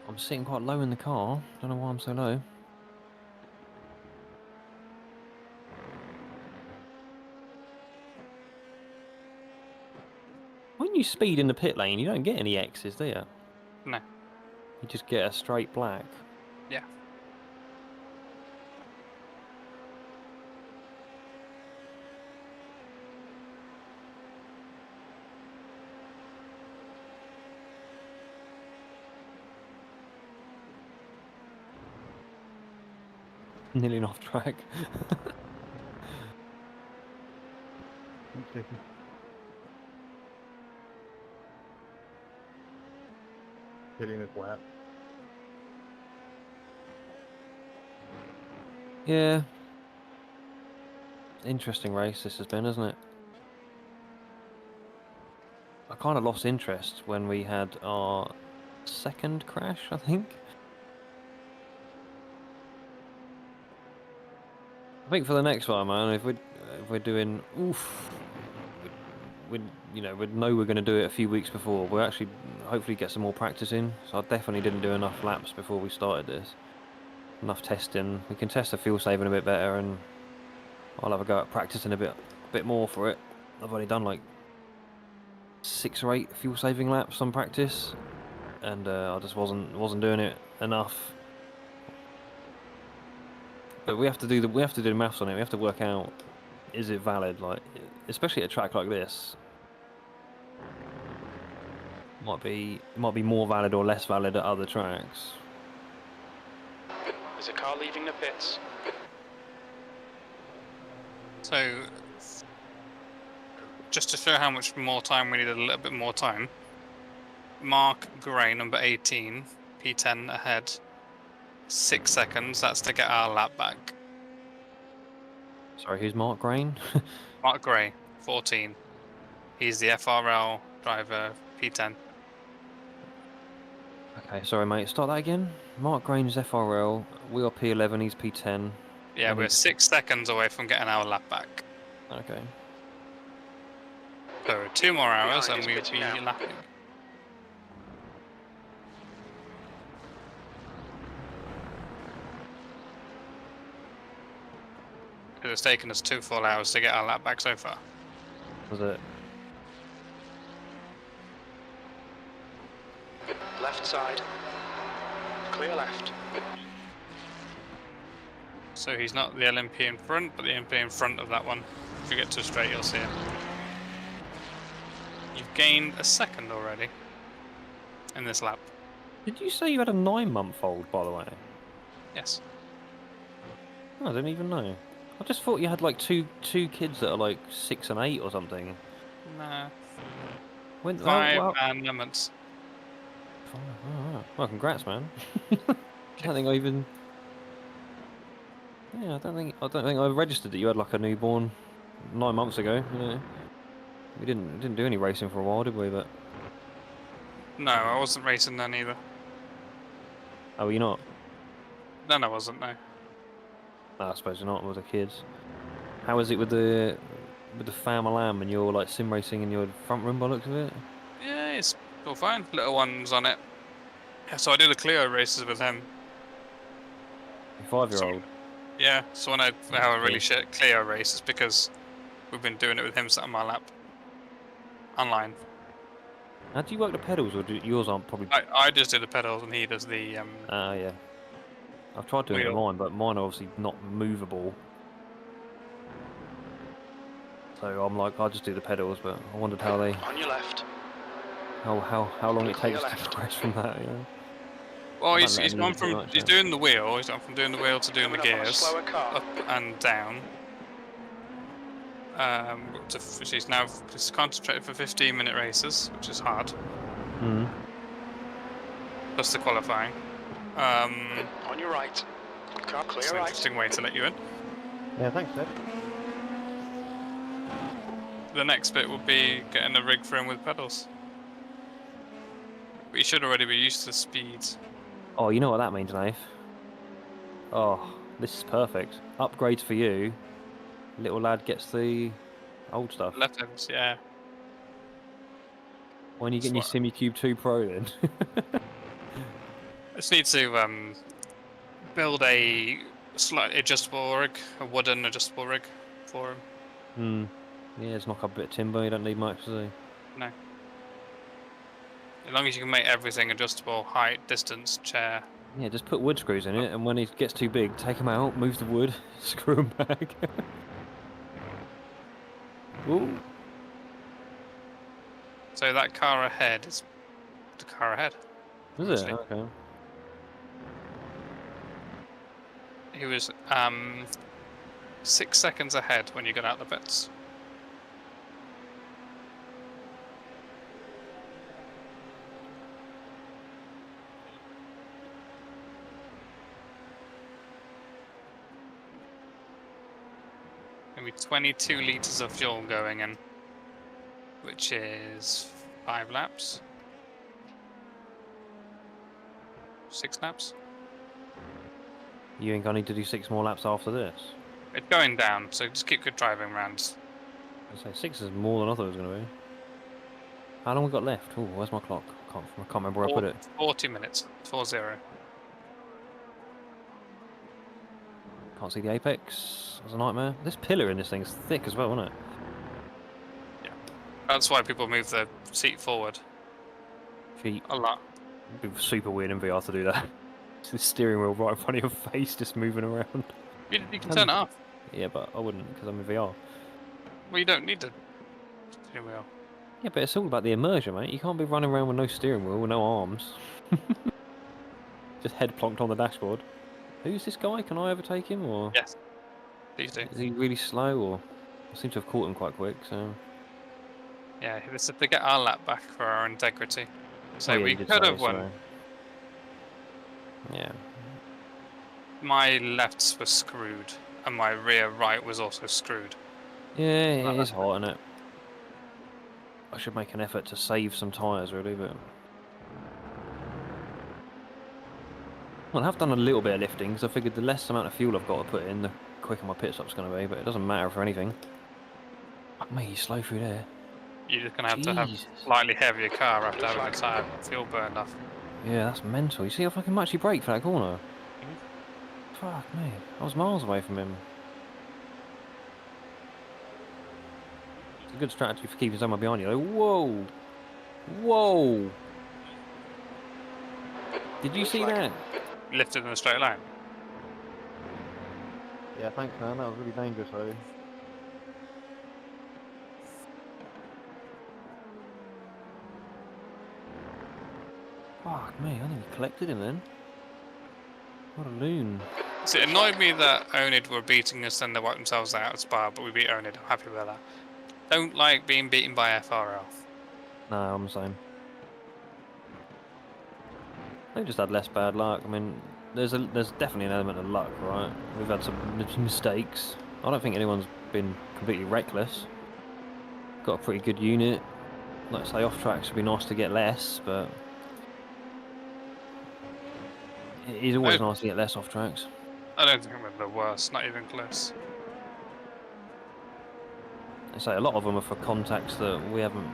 I'm sitting quite low in the car. Don't know why I'm so low. When you speed in the pit lane, you don't get any X's, do you? No. You just get a straight black. Yeah. Nearly off track. I'm checking. Hitting this lap. Yeah. Interesting race this has been, isn't it? I kind of lost interest when we had our second crash, I think. I think for the next one, man, if we're doing we know we're going to do it a few weeks before. We'll actually hopefully get some more practice in. So I definitely didn't do enough laps before we started this. Enough testing. We can test the fuel saving a bit better, and I'll have a go at practicing a bit more for it. I've only done like 6 or 8 fuel saving laps on practice, and I just wasn't doing it enough. But we have to do the maths on it. We have to work out, is it valid? Like, especially at a track like this, it might be more valid or less valid at other tracks. There's a car leaving the pits. So, just to show how much more time we needed, a little bit more time. Mark Gray, number 18, P10 ahead. 6 seconds, that's to get our lap back. Sorry, who's Mark Grain? Mark Gray, 14. He's the FRL driver, P10. Okay, sorry mate, start that again. Mark Grain's FRL, we are P11, he's P10. Yeah, we're 6 seconds away from getting our lap back. Okay. So 2 more hours Behind and is we'll pitting be now. lapping. Because it's taken us 2 full hours to get our lap back so far. Was it? Left side. Clear left. So he's not the LMP in front, but the LMP in front of that one. If you get to a straight, you'll see him. You've gained a second already in this lap. Did you say you had a 9-month-old, by the way? Yes. Oh, I didn't even know. I just thought you had like two kids that are like 6 and 8 or something. Nah. When, 5 and 9 months. Oh, right. Well, congrats, man. I don't think I even. Yeah, I don't think I registered that you had like a newborn 9 months ago. Yeah. We didn't do any racing for a while, did we? But No, I wasn't racing then either. oh, you're not? Then I wasn't, no. No, I suppose you're not with the kids. How is it with the family lamb and your like sim racing in your front room by the looks of it? Yeah, it's all fine. Little one's on it. Yeah, so I do the Clio races with him. Your 5-year-old. Yeah, so when I have a really shit Clio race, it's because we've been doing it with him setting my lap online. How do you work the pedals, or yours aren't probably? I just do the pedals and he does the Yeah. I've tried doing it with wheel. mine, but mine are obviously not movable. So I'm like, I just do the pedals, but I wondered how they, On your left. how long it Clear takes to left. progress from that. You know? Well, I he's don't let gone him do from much, he's yeah. doing the wheel. He's gone from doing the wheel to doing the Coming up on a gears, slower car. up and down. She's now just concentrated for 15-minute races, which is hard. Mm. Plus the qualifying. On your right. Car It's clear an right. interesting way to let you in. Yeah, thanks, Ted. The next bit will be getting a rig for him with pedals. But you should already be used to speeds. Oh, you know what that means, Nath? Oh, this is perfect. Upgrades for you. Little lad gets the old stuff. Left-handers, yeah. When are you getting your SimuCube 2 Pro then? I just need to build a slightly adjustable rig, a wooden adjustable rig for him. Hmm. Yeah, just knock up a bit of timber. You don't need much, do you? No. As long as you can make everything adjustable, height, distance, chair. Yeah, just put wood screws in it, and when it gets too big, take them out, move the wood, screw them back. Ooh. So that car ahead is the car ahead. Is it? Actually. Okay. He was 6 seconds ahead when you got out the pits. Maybe 22 litres of fuel going in, which is 5 laps. 6 laps. You ain't gonna need to do 6 more laps after this. It's going down, so just keep good driving rounds. I'd say 6 is more than I thought it was gonna be. How long we got left? Oh, where's my clock? I can't remember where I put it. 40 minutes. 40. Can't see the apex. It's a nightmare. This pillar in this thing's thick as well, isn't it? Yeah. That's why people move the seat forward Feet. a lot. It'd be super weird in VR to do that. It's the steering wheel right in front of your face, just moving around. You can turn it off. Yeah, but I wouldn't because I'm in VR. Well, you don't need the steering wheel. Yeah, but it's all about the immersion, mate. You can't be running around with no steering wheel, with no arms. Just head plonked on the dashboard. Who's this guy? Can I overtake him, or Yes. Please do. is he really slow, or I seem to have caught him quite quick, so... Yeah, this is to get our lap back for our integrity. So Oh, yeah, we you did could say, have won. so- Yeah. My lefts were screwed, and my rear right was also screwed. Yeah, it is hot, isn't it? I should make an effort to save some tyres, really, but... Well, I have done a little bit of lifting, because I figured the less amount of fuel I've got to put in, the quicker my pit stop's going to be, but it doesn't matter for anything. Fuck me, you slow through there. You're just gonna have to have a Jesus. slightly heavier car after having the tyre fuel burned off. Yeah, that's mental. You see how fucking much he braked for that corner? Fuck me, I was miles away from him. It's a good strategy for keeping someone behind you. Like, whoa! Whoa! Did you see that? Lifted in a straight line. Yeah, thanks, man. That was really dangerous, though. Fuck me, I think he collected him then. What a loon. So it annoyed me that Onid were beating us and they wiped themselves out at Spa, but we beat Onid. I'm happy with that. Don't like being beaten by FRL. No, I'm the same. They've just had less bad luck. I mean, there's definitely an element of luck, right? We've had some mistakes. I don't think anyone's been completely reckless. Got a pretty good unit. Like I say, off tracks would be nice to get less, but it is always nice to get less off tracks. I don't think we're the worst, not even close. I say a lot of them are for contacts that we haven't,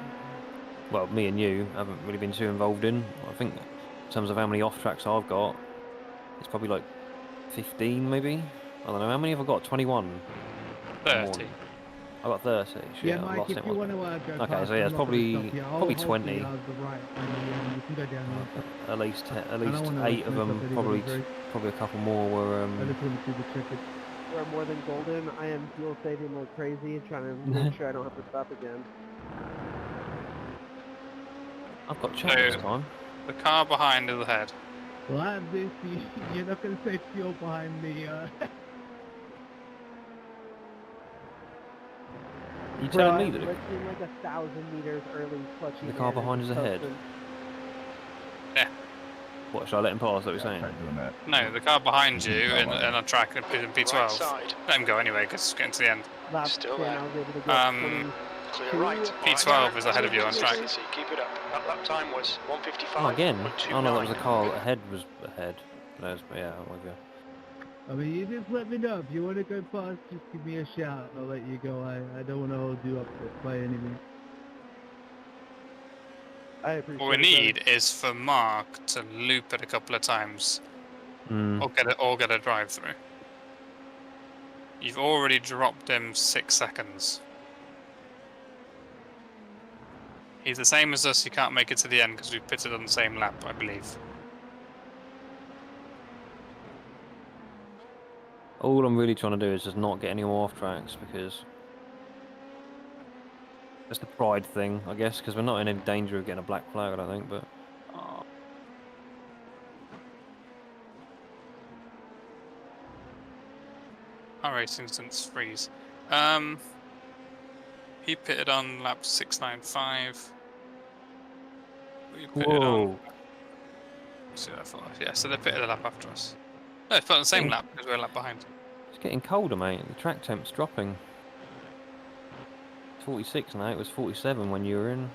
well, me and you haven't really been too involved in. I think in terms of how many off tracks I've got, it's probably like 15 maybe. I don't know, how many have I got? 21? 30. I got 30. Shit, Yeah, I Mike, lost if it. you want to go Okay, past, so yeah, I'm it's not gonna probably stop you. I'll probably hold 20. the right, and you can go down here. At least I don't want to 8 of mess them. up anybody's race. Probably a couple more were. I just want to see the checkers. We're more than golden. I am fuel saving like crazy, trying to make sure I don't have to stop again. I've got chat this time. The car behind is ahead. Well, I have this. You're not gonna say fuel behind me. You Bro, telling me I'm that lifting like 1,000 meters early, clutching the car in and behind is just ahead? coasting. What, should I let him pass? Is that what you're Yeah, saying? try doing that. No, the car behind you in a track in P12. Right side. Let him go anyway, because it's getting to the end. Last Still spin, there. I was able to get Clear right. P12 is ahead of you on track. Keep it up. That lap time was 155. Oh, again? Oh no, that was a car ahead. Was ahead. No, yeah, I'm with you. I mean, you just let me know if you want to go past. Just give me a shout. I'll let you go. I don't want to hold you up by any means. I appreciate What we it, need is for Mark to loop it a couple of times, Mm. or get a drive through. You've already dropped him 6 seconds. He's the same as us. You can't make it to the end because we pitted on the same lap, I believe. All I'm really trying to do is just not get any more off tracks because it's the pride thing, I guess, because we're not in any danger of getting a black flag, I don't think, but. Our racing since freeze. He pitted on lap 695. We pitted on. See what I thought. Yeah, so they pitted a lap after us. No, it's on the same lap because we're a lap behind. It's getting colder, mate. The track temp's dropping. It's 46 now. It was 47 when you were in.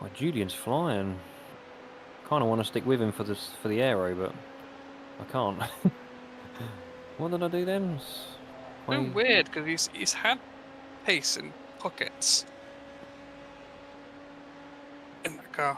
Oh, Julian's flying. Kind of want to stick with him for the aero, but I can't. What did I do then? So weird because he's had pace in pockets in that car.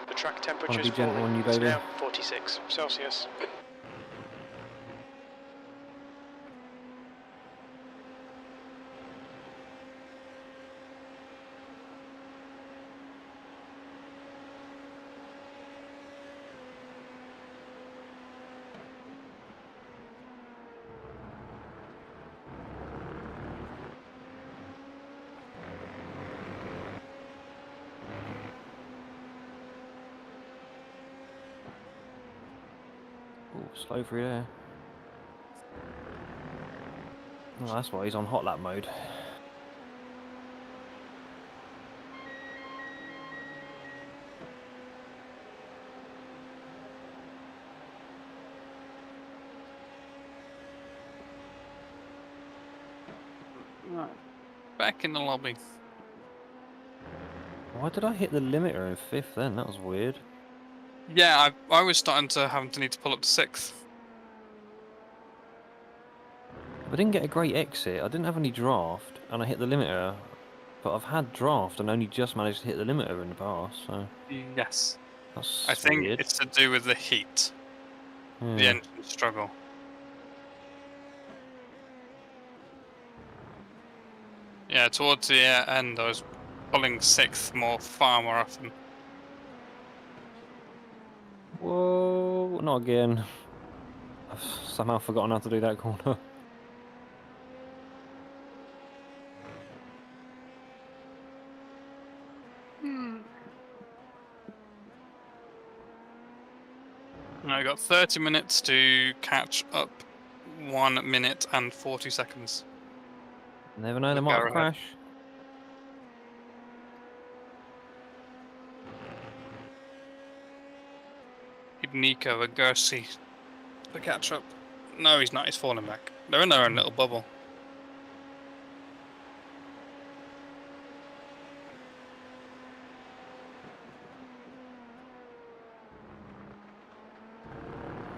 The track temperature be is gentle falling. on you, It's baby. now 46 Celsius. Ooh, slow through there. Oh, that's why he's on hot lap mode. Right. Back in the lobby. Why did I hit the limiter in 5th then? That was weird. Yeah, I was starting to need to pull up to 6th. I didn't get a great exit. I didn't have any draft, and I hit the limiter. But I've had draft and only just managed to hit the limiter in the past. So Yes. That's I think weird. it's to do with the heat, the Yeah. engine struggle. Yeah, towards the end, I was pulling sixth far more often. Whoa, not again. I've somehow forgotten how to do that corner. I got 30 minutes to catch up 1 minute and 40 seconds. Never know, they Look might ahead. crash. Need Nico and Gersi to catch up. No, he's not. He's falling back. They're in their own little bubble.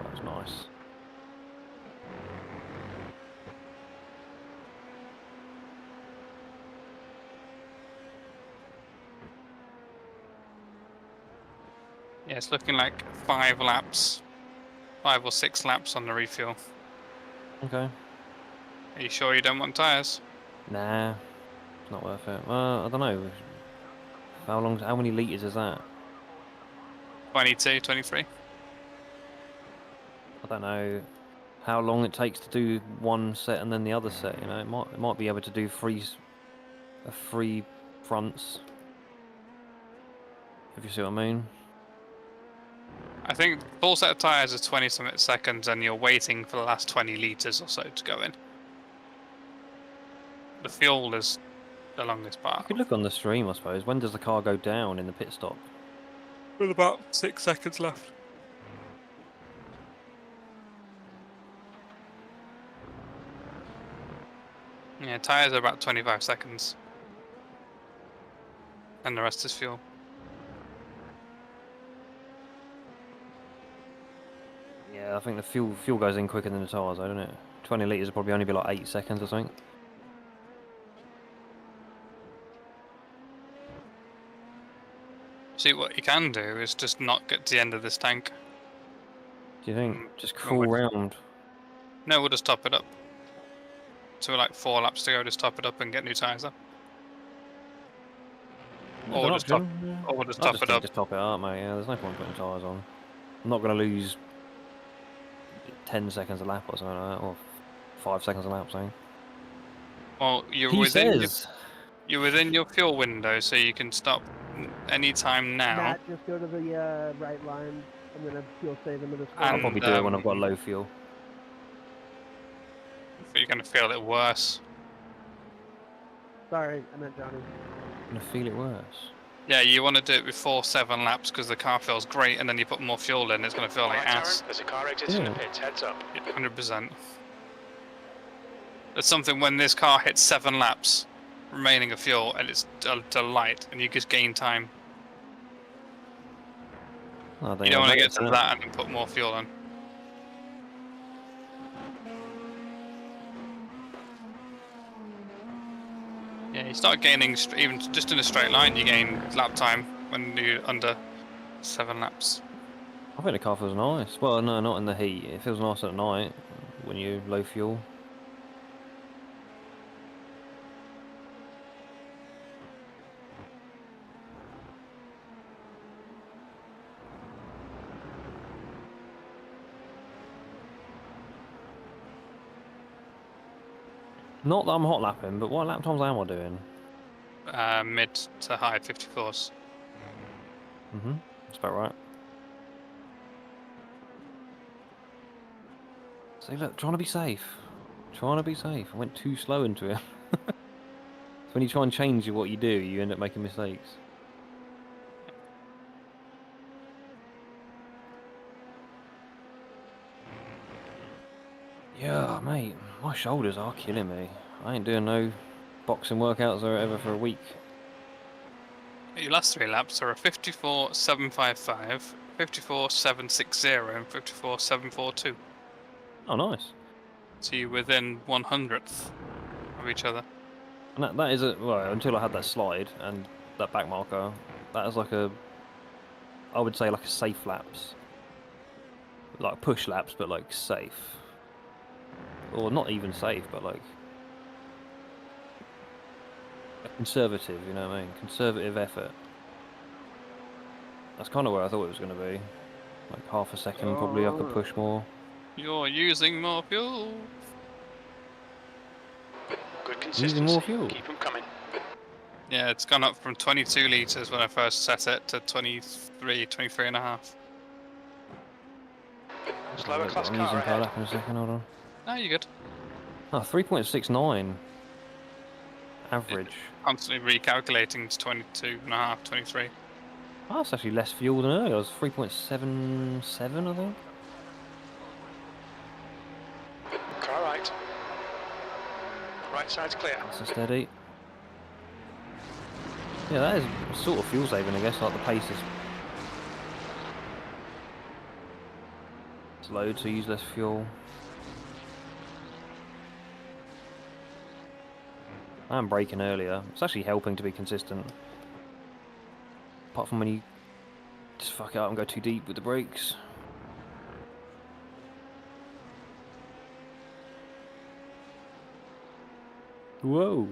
That was nice. Yeah, it's looking like 5 or 6 laps on the refuel. Okay. Are you sure you don't want tyres? Nah, it's not worth it. I don't know. How many litres is that? 22, 23. I don't know how long it takes to do one set and then the other set. You know, it might be able to do three fronts. If you see what I mean. I think full set of tyres is 20 something seconds and you're waiting for the last 20 litres or so to go in. The fuel is the longest You part. could look on the stream, I suppose. When does the car go down in the pit stop? With about 6 seconds left. Yeah, tyres are about 25 seconds. And the rest is fuel. Yeah, I think the fuel goes in quicker than the tyres, though, doesn't it? 20 litres will probably only be like 8 seconds or something. See, what you can do is just not get to the end of this tank. Do you think? Mm, Just well, crawl round? No, we'll just top it up. So we're like 4 laps to go, just top it up and get new tyres up. That's Or an we'll just top, option. Yeah. or we'll just I top just it think up. just top it up, mate. Yeah, there's no point putting tyres on. I'm not going to lose 10 seconds a lap or something like that, or 5 seconds a lap, something. Well, you're He within says. you're within your fuel window, so you can stop anytime now. Matt, just go to the right line. I'm gonna fuel save into this. I'll And, probably do it when I've got low fuel. But you're gonna feel it worse. Sorry, I meant Johnny. I'm going to feel it worse. Yeah, you want to do it before 7 laps because the car feels great, and then you put more fuel in, it's gonna feel like Alright, ass. Aaron, there's a car exiting the Yeah. pits, heads up. 100%. There's something when this car hits 7 laps remaining of fuel, and it's a delight, and you just gain time. Oh, You don't want to get to that and then put more fuel on. Yeah, you start gaining, even just in a straight line, you gain lap time when you're under 7 laps. I think the car feels nice. Well, no, not in the heat. It feels nice at night when you're low fuel. Not that I'm hot lapping, but what lap times am I doing? Mid to high 54s. That's about right. See, look, trying to be safe. Trying to be safe. I went too slow into it. So when you try and change what you do, you end up making mistakes. Yeah, mate, my shoulders are killing me. I ain't doing no boxing workouts or whatever for a week. Your last 3 laps are a 54.755, 54.760, and 54.742. Oh, nice. So you're within 100th of each other. And that is a, well, until I had that slide and that back marker, that is like a I would say like a safe laps, like push laps, but like safe, or not even safe, but like a conservative. You know what I mean? Conservative effort. That's kind of where I thought it was going to be. Like half a second, probably I could push more. You're using more fuel. Good Using consistency. more fuel. Keep them coming. Yeah, it's gone up from 22 litres when I first set it to 23 and a half. Slower class I'm car using per ahead. lap in a second. Hold on. No, you're good. Oh, 3.69 average. Constantly recalculating to 22 and a half, 23. Oh, that's actually less fuel than earlier. I was 3.77, I think. Car right. Right side's clear. That's a steady. Yeah, that is sort of fuel saving, I guess. Like the pace is slowed, so use less fuel. I'm braking earlier. It's actually helping to be consistent. Apart from when you just fuck it up and go too deep with the brakes. Whoa!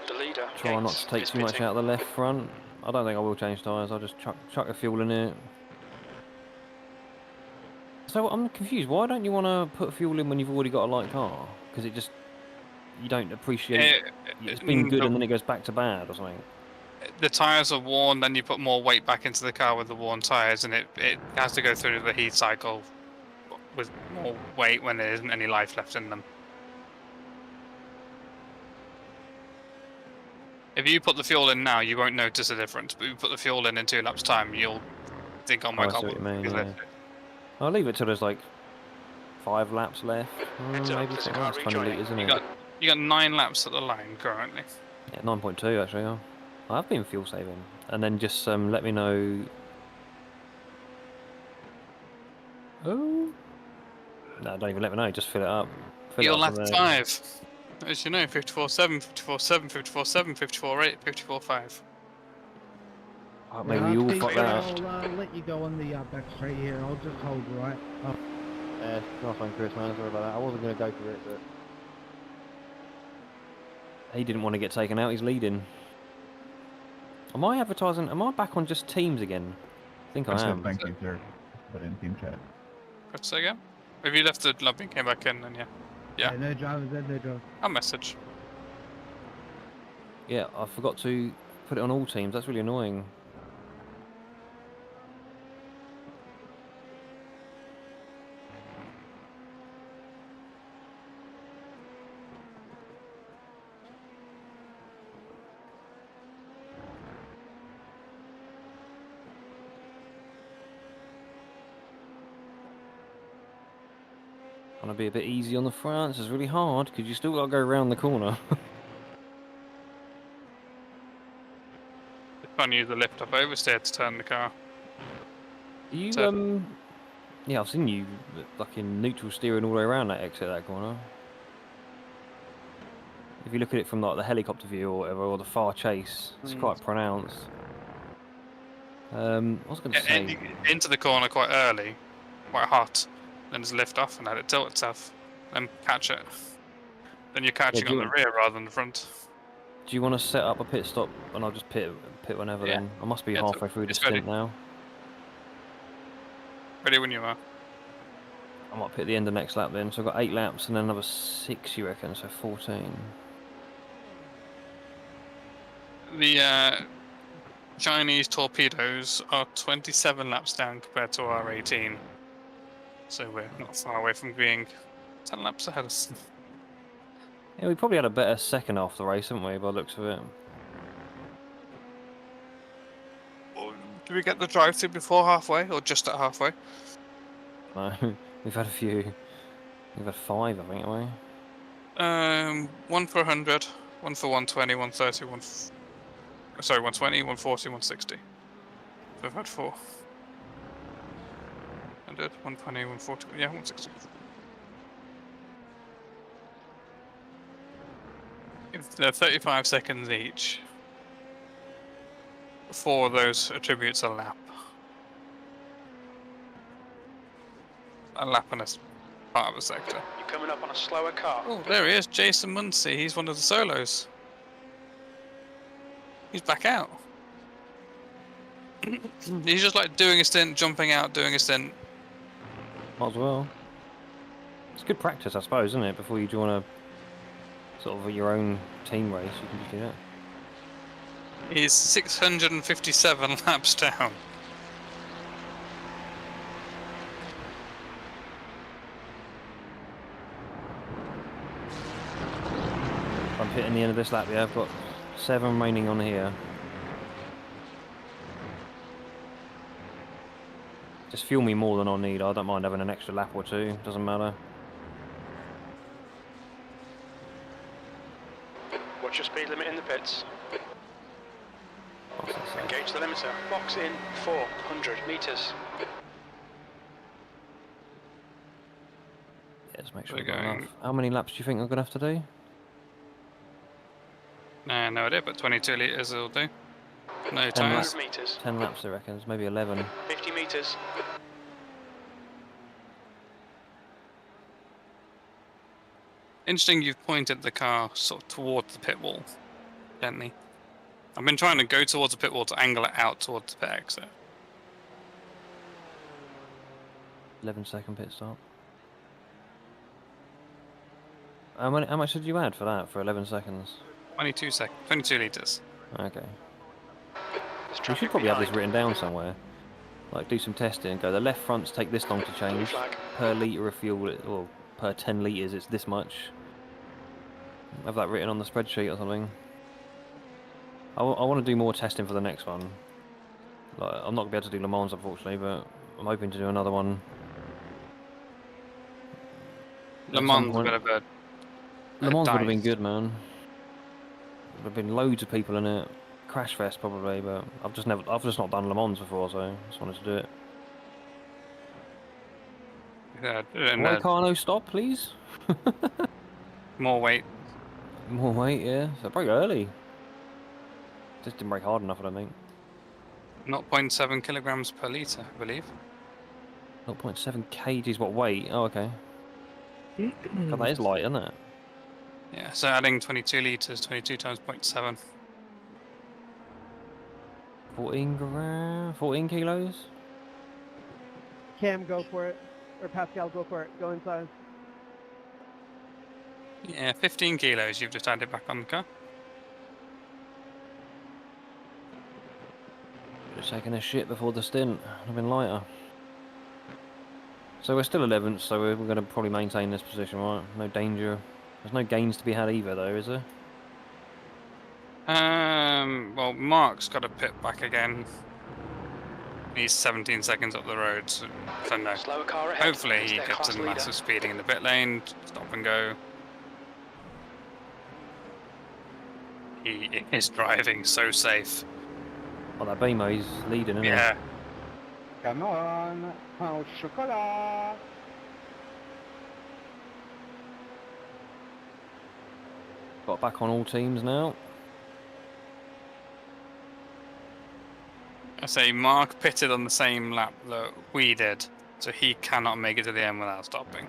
The leader. Try not to take too much out of the left front. I don't think I will change tyres. I'll just chuck the fuel in it. So I'm confused. Why don't you want to put fuel in when you've already got a light car? Because it just you don't appreciate. It's been good and then it goes back to bad or something. The tyres are worn, then you put more weight back into the car with the worn tyres, and it has to go through the heat cycle with more weight when there isn't any life left in them. If you put the fuel in now, you won't notice a difference. But if you put the fuel in 2 laps' time, you'll think, oh my I god, see what you mean, is yeah. this? I'll leave it till there's like 5 laps left. Heads up, Maybe there's a something car like 20 rejoining. litres, isn't You it? got 9 laps at the line currently. Yeah, 9.2 actually. Yeah. I've been fuel saving. And then just let me know. Oh. No, don't even let me know. Just fill it up. Fill You're it up lap and 5. As you know, 54.7, 54.7, 54.7, 54.8, 54.5. Oh, maybe we all Steve, fuck that up. I'll let you go on the back straight here. I'll just hold right. Nice one, Chris, man. Sorry about that. I wasn't going to go for it, but he didn't want to get taken out. He's leading. Am I advertising? Am I back on just Teams again? I think I said am. thank you, sir. Put in team chat. Let's say again. If you left the lobby and came back in, then yeah. Yeah. No drivers, no drivers. I'll message. Yeah, I forgot to put it on all teams. That's really annoying. Want to be a bit easy on the fronts. It's really hard because you still got to go around the corner. It's fun to use the lift up oversteer to turn the car. You So- yeah, I've seen you like in neutral steering all the way around that exit that corner. If you look at it from like the helicopter view or whatever, or the far chase, it's quite pronounced. I was going to say Into the corner quite early, quite hot, then just lift off and let it tilt itself, then catch it. Then you're catching on the rear rather than the front. do you want to set up a pit stop and I'll just pit whenever Yeah. then? I must be Yeah, halfway through the it's ready. stint now. Ready when you are. I might pit the end of next lap then. So I've got 8 laps and then another 6, you reckon? So 14. The Chinese torpedoes are 27 laps down compared to our 18. So we're not far away from being 10 laps ahead of us. Yeah, we probably had a better second half of the race, haven't we, by the looks of it? Do we get the drive-through before halfway or just at halfway? No, we've had a few. We've had 5, I think, haven't we? 1 for 100, 1 for 120, 130, 120, 140, 160. So we've had 4. 100, 120, 140, yeah, 160. If they're 35 seconds each. 4 of those attributes a lap. A lap in a part of a sector. You're coming up on a slower car. Oh, there he is, Jason Muncie. He's one of the solos. He's back out. He's just like doing a stint, jumping out, doing a stint. Might as well. It's good practice, I suppose, isn't it? Before you join a sort of your own team race, you can just do that. He's 657 laps down. I'm hitting the end of this lap, yeah. I've got 7 remaining on here. Just fuel me more than I need. I don't mind having an extra lap or 2. Doesn't matter. What's your speed limit in the pits? What's that say? Engage the limiter. Box in 400 meters. Yeah, just make sure We're I've got going- enough. How many laps do you think I'm gonna have to do? Nah, no idea, but 22 litres will do. No 10 tyres. 100 meters. 10 laps, I reckon. Maybe 11. 50 meters. Interesting you've pointed the car sort of towards the pit wall. Gently. I've been trying to go towards the pit wall to angle it out towards the pit exit. 11-second pit stop. How much did you add for that, for 11 seconds? 22 litres. Okay. There's You traffic should probably have this behind. written down somewhere. Like, do some testing and go, the left fronts take this long to change. Flag. Per litre of fuel, or per 10 litres, it's this much. Have that written on the spreadsheet or something. I want to do more testing for the next one. Like, I'm not going to be able to do Le Mans, unfortunately, but I'm hoping to do another one. Le At some Mans a point. bit of a Le Mans would have been dice. good, man. There have been loads of people in it. Crash Fest probably, but I've just not done Le Mans before, so I just wanted to do it. and, Why can't no stop, please? more weight. More weight, yeah. So it broke early. Just didn't break hard enough, I don't think. 0.7 kilograms per litre, I believe. 0.7 kgs, what weight? Oh, okay. God, that is light, isn't it? Yeah, so adding 22 litres, 22 times 0.7. 14 kilos? Cam, go for it. Or Pascal, go for it. Go inside. Yeah, 15 kilos you've just added back on the car. Just taking a shit before the stint. I've been lighter. So we're still 11th, so we're going to probably maintain this position, right? No danger. There's no gains to be had either, though, is there? Well, Mark's got to pit back again. He's 17 seconds up the road, so no. Slower car ahead. Hopefully It's he their gets class some leader. massive speeding in the pit lane, stop and go. He is driving so safe. Oh, that Beamo, he's leading, isn't Yeah. Come on, pain au chocolat. he? Got back on all teams now. I say Mark pitted on the same lap that we did, so he cannot make it to the end without stopping.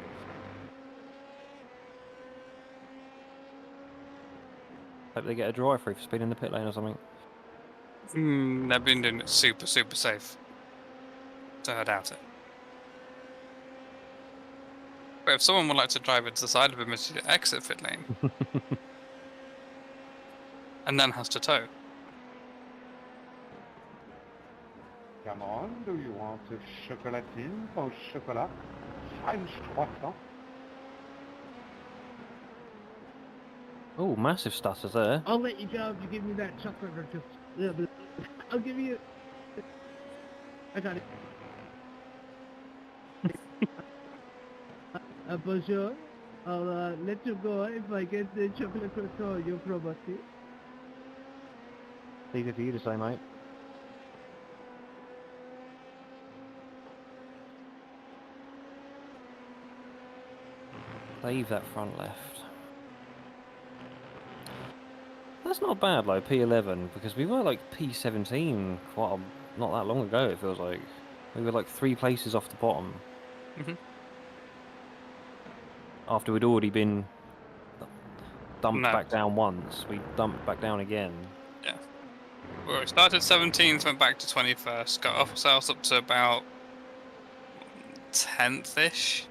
Hope they get a drive-through for speed in the pit lane or something. They've been doing it super safe. So I doubt it. But if someone would like to drive it to the side of him as you exit pit lane, and then has to tow. Come on, do you want a chocolatine au chocolat? French croissant. Oh, massive stutters there. I'll let you go if you give me that chocolate or just I'll give you I got it. Bonjour. I'll let you go if I get the chocolate croissant your property. Easy for you to say, mate. Leave that front left. That's not bad, like P11, because we were like P17 not that long ago. It feels like we were like 3 places off the bottom. Mhm. After we'd already been dumped No. back down once, we dumped back down again. Yeah. Well, we started 17th, went back to 21st, got ourselves up to about 10th-ish.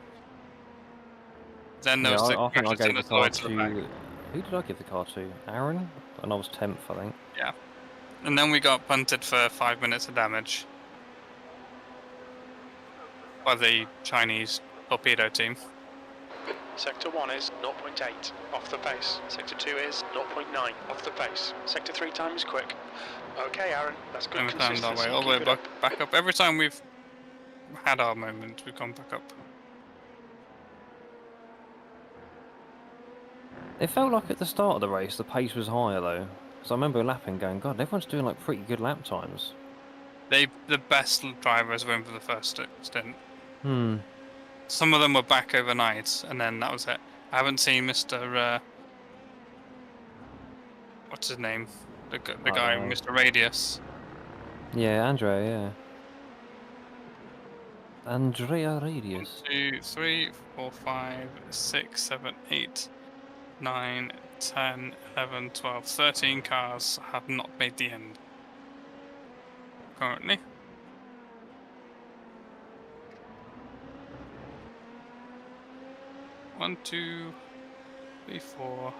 Then there Yeah, was the I think I crashes gave and the the car sides of the back. to... Who did I give the car to? Aaron? And I was 10th, I think. Yeah. And then we got punted for 5 minutes of damage by the Chinese torpedo team. Sector 1 is 0.8 off the pace. Sector 2 is 0.9 off the pace. Sector 3 time is quick. Okay, Aaron, that's good And we found our consistency. way all the way Keep it up. back up. Every time we've had our moment, we've gone back up. It felt like at the start of the race the pace was higher though. Because I remember lapping going, God, everyone's doing like pretty good lap times. The best drivers were in for the first stint. Hmm. Some of them were back overnight, and then that was it. I haven't seen Mr. What's his name? The guy, Mr. Radius. Yeah, Andrea, yeah. Andrea Radius. 1, 2, 3, 4, 5, 6, 7, 8, 9, 10, 11, 12, 13 cars have not made the end currently. One, 2, 3, 4,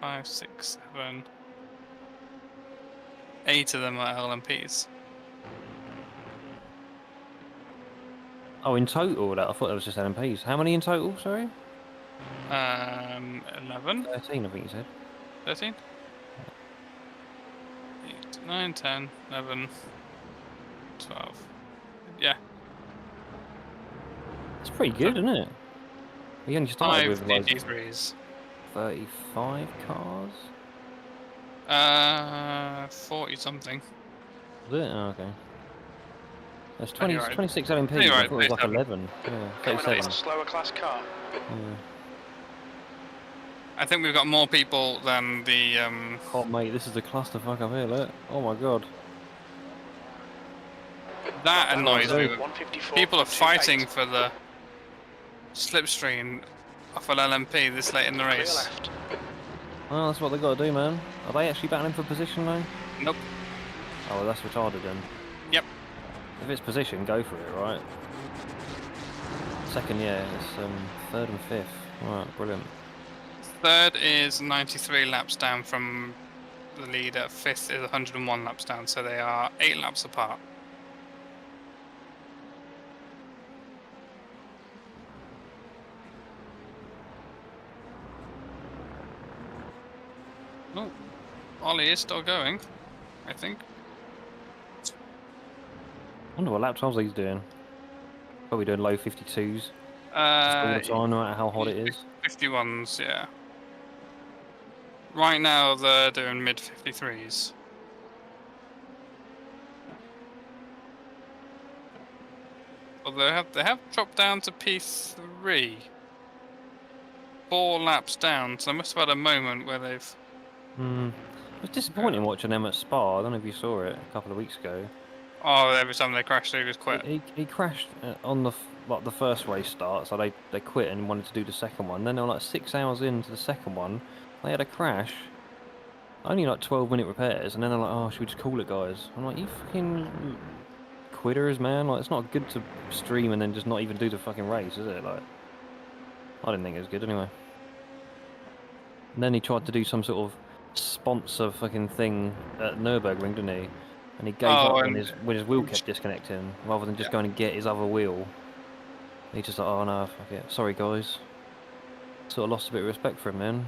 5, 6, 7, 8 of them are LMPs. Oh, in total, I thought that was just LMPs. How many in total, sorry? 11, 13, I think you said. 13, 8, 9, 10, 11, 12. Yeah. It's pretty good, isn't it? We only started 5 with like DT3s. 35 cars? 40 something. Was it? Oh, okay. That's Oh, 20, you're right. 26 LMPs. No, you're I right, thought it was like 37. 11. Yeah, Coming up 37. is a slower class car. Yeah. I think we've got more people than the Oh, mate, this is a clusterfuck up here, look. Oh my god. that annoys me. 154, People are 128. fighting for the slipstream off an LMP this late in the Clear race. left. Oh, that's what they got to do, man. Are they actually battling for position, though? Nope. Oh, well, that's retarded then. Yep. If it's position, go for it, right? Second, yeah, it's third and fifth. Right, brilliant. Third is 93 laps down from the leader. Fifth is 101 laps down, so they are 8 laps apart. Oh, Ollie is still going, I think. Wonder what lap times he's doing. Probably doing low 52s. Just all the time, no matter how hot it is. 51s, yeah. Right now they're doing mid 53s. Well, they have dropped down to P3. 4 laps down, so they must have had a moment where they've. Hmm. It was disappointing watching them at Spa. I don't know if you saw it a couple of weeks ago. Oh, every time they crashed, they just quit. He crashed on the the first race start, so they quit and wanted to do the second one. Then they were like 6 hours into the second one, they had a crash. Only like 12-minute repairs, and then they're like, "Oh, should we just call it, guys?" I'm like, "You fucking quitters, man! Like, it's not good to stream and then just not even do the fucking race, is it?" Like, I didn't think it was good anyway. And then he tried to do some sort of sponsor fucking thing at Nürburgring, didn't he? And he gave up when his wheel kept disconnecting, rather than just going and get his other wheel. He just like, "Oh no, fuck it. Sorry guys." Sort of lost a bit of respect for him, man.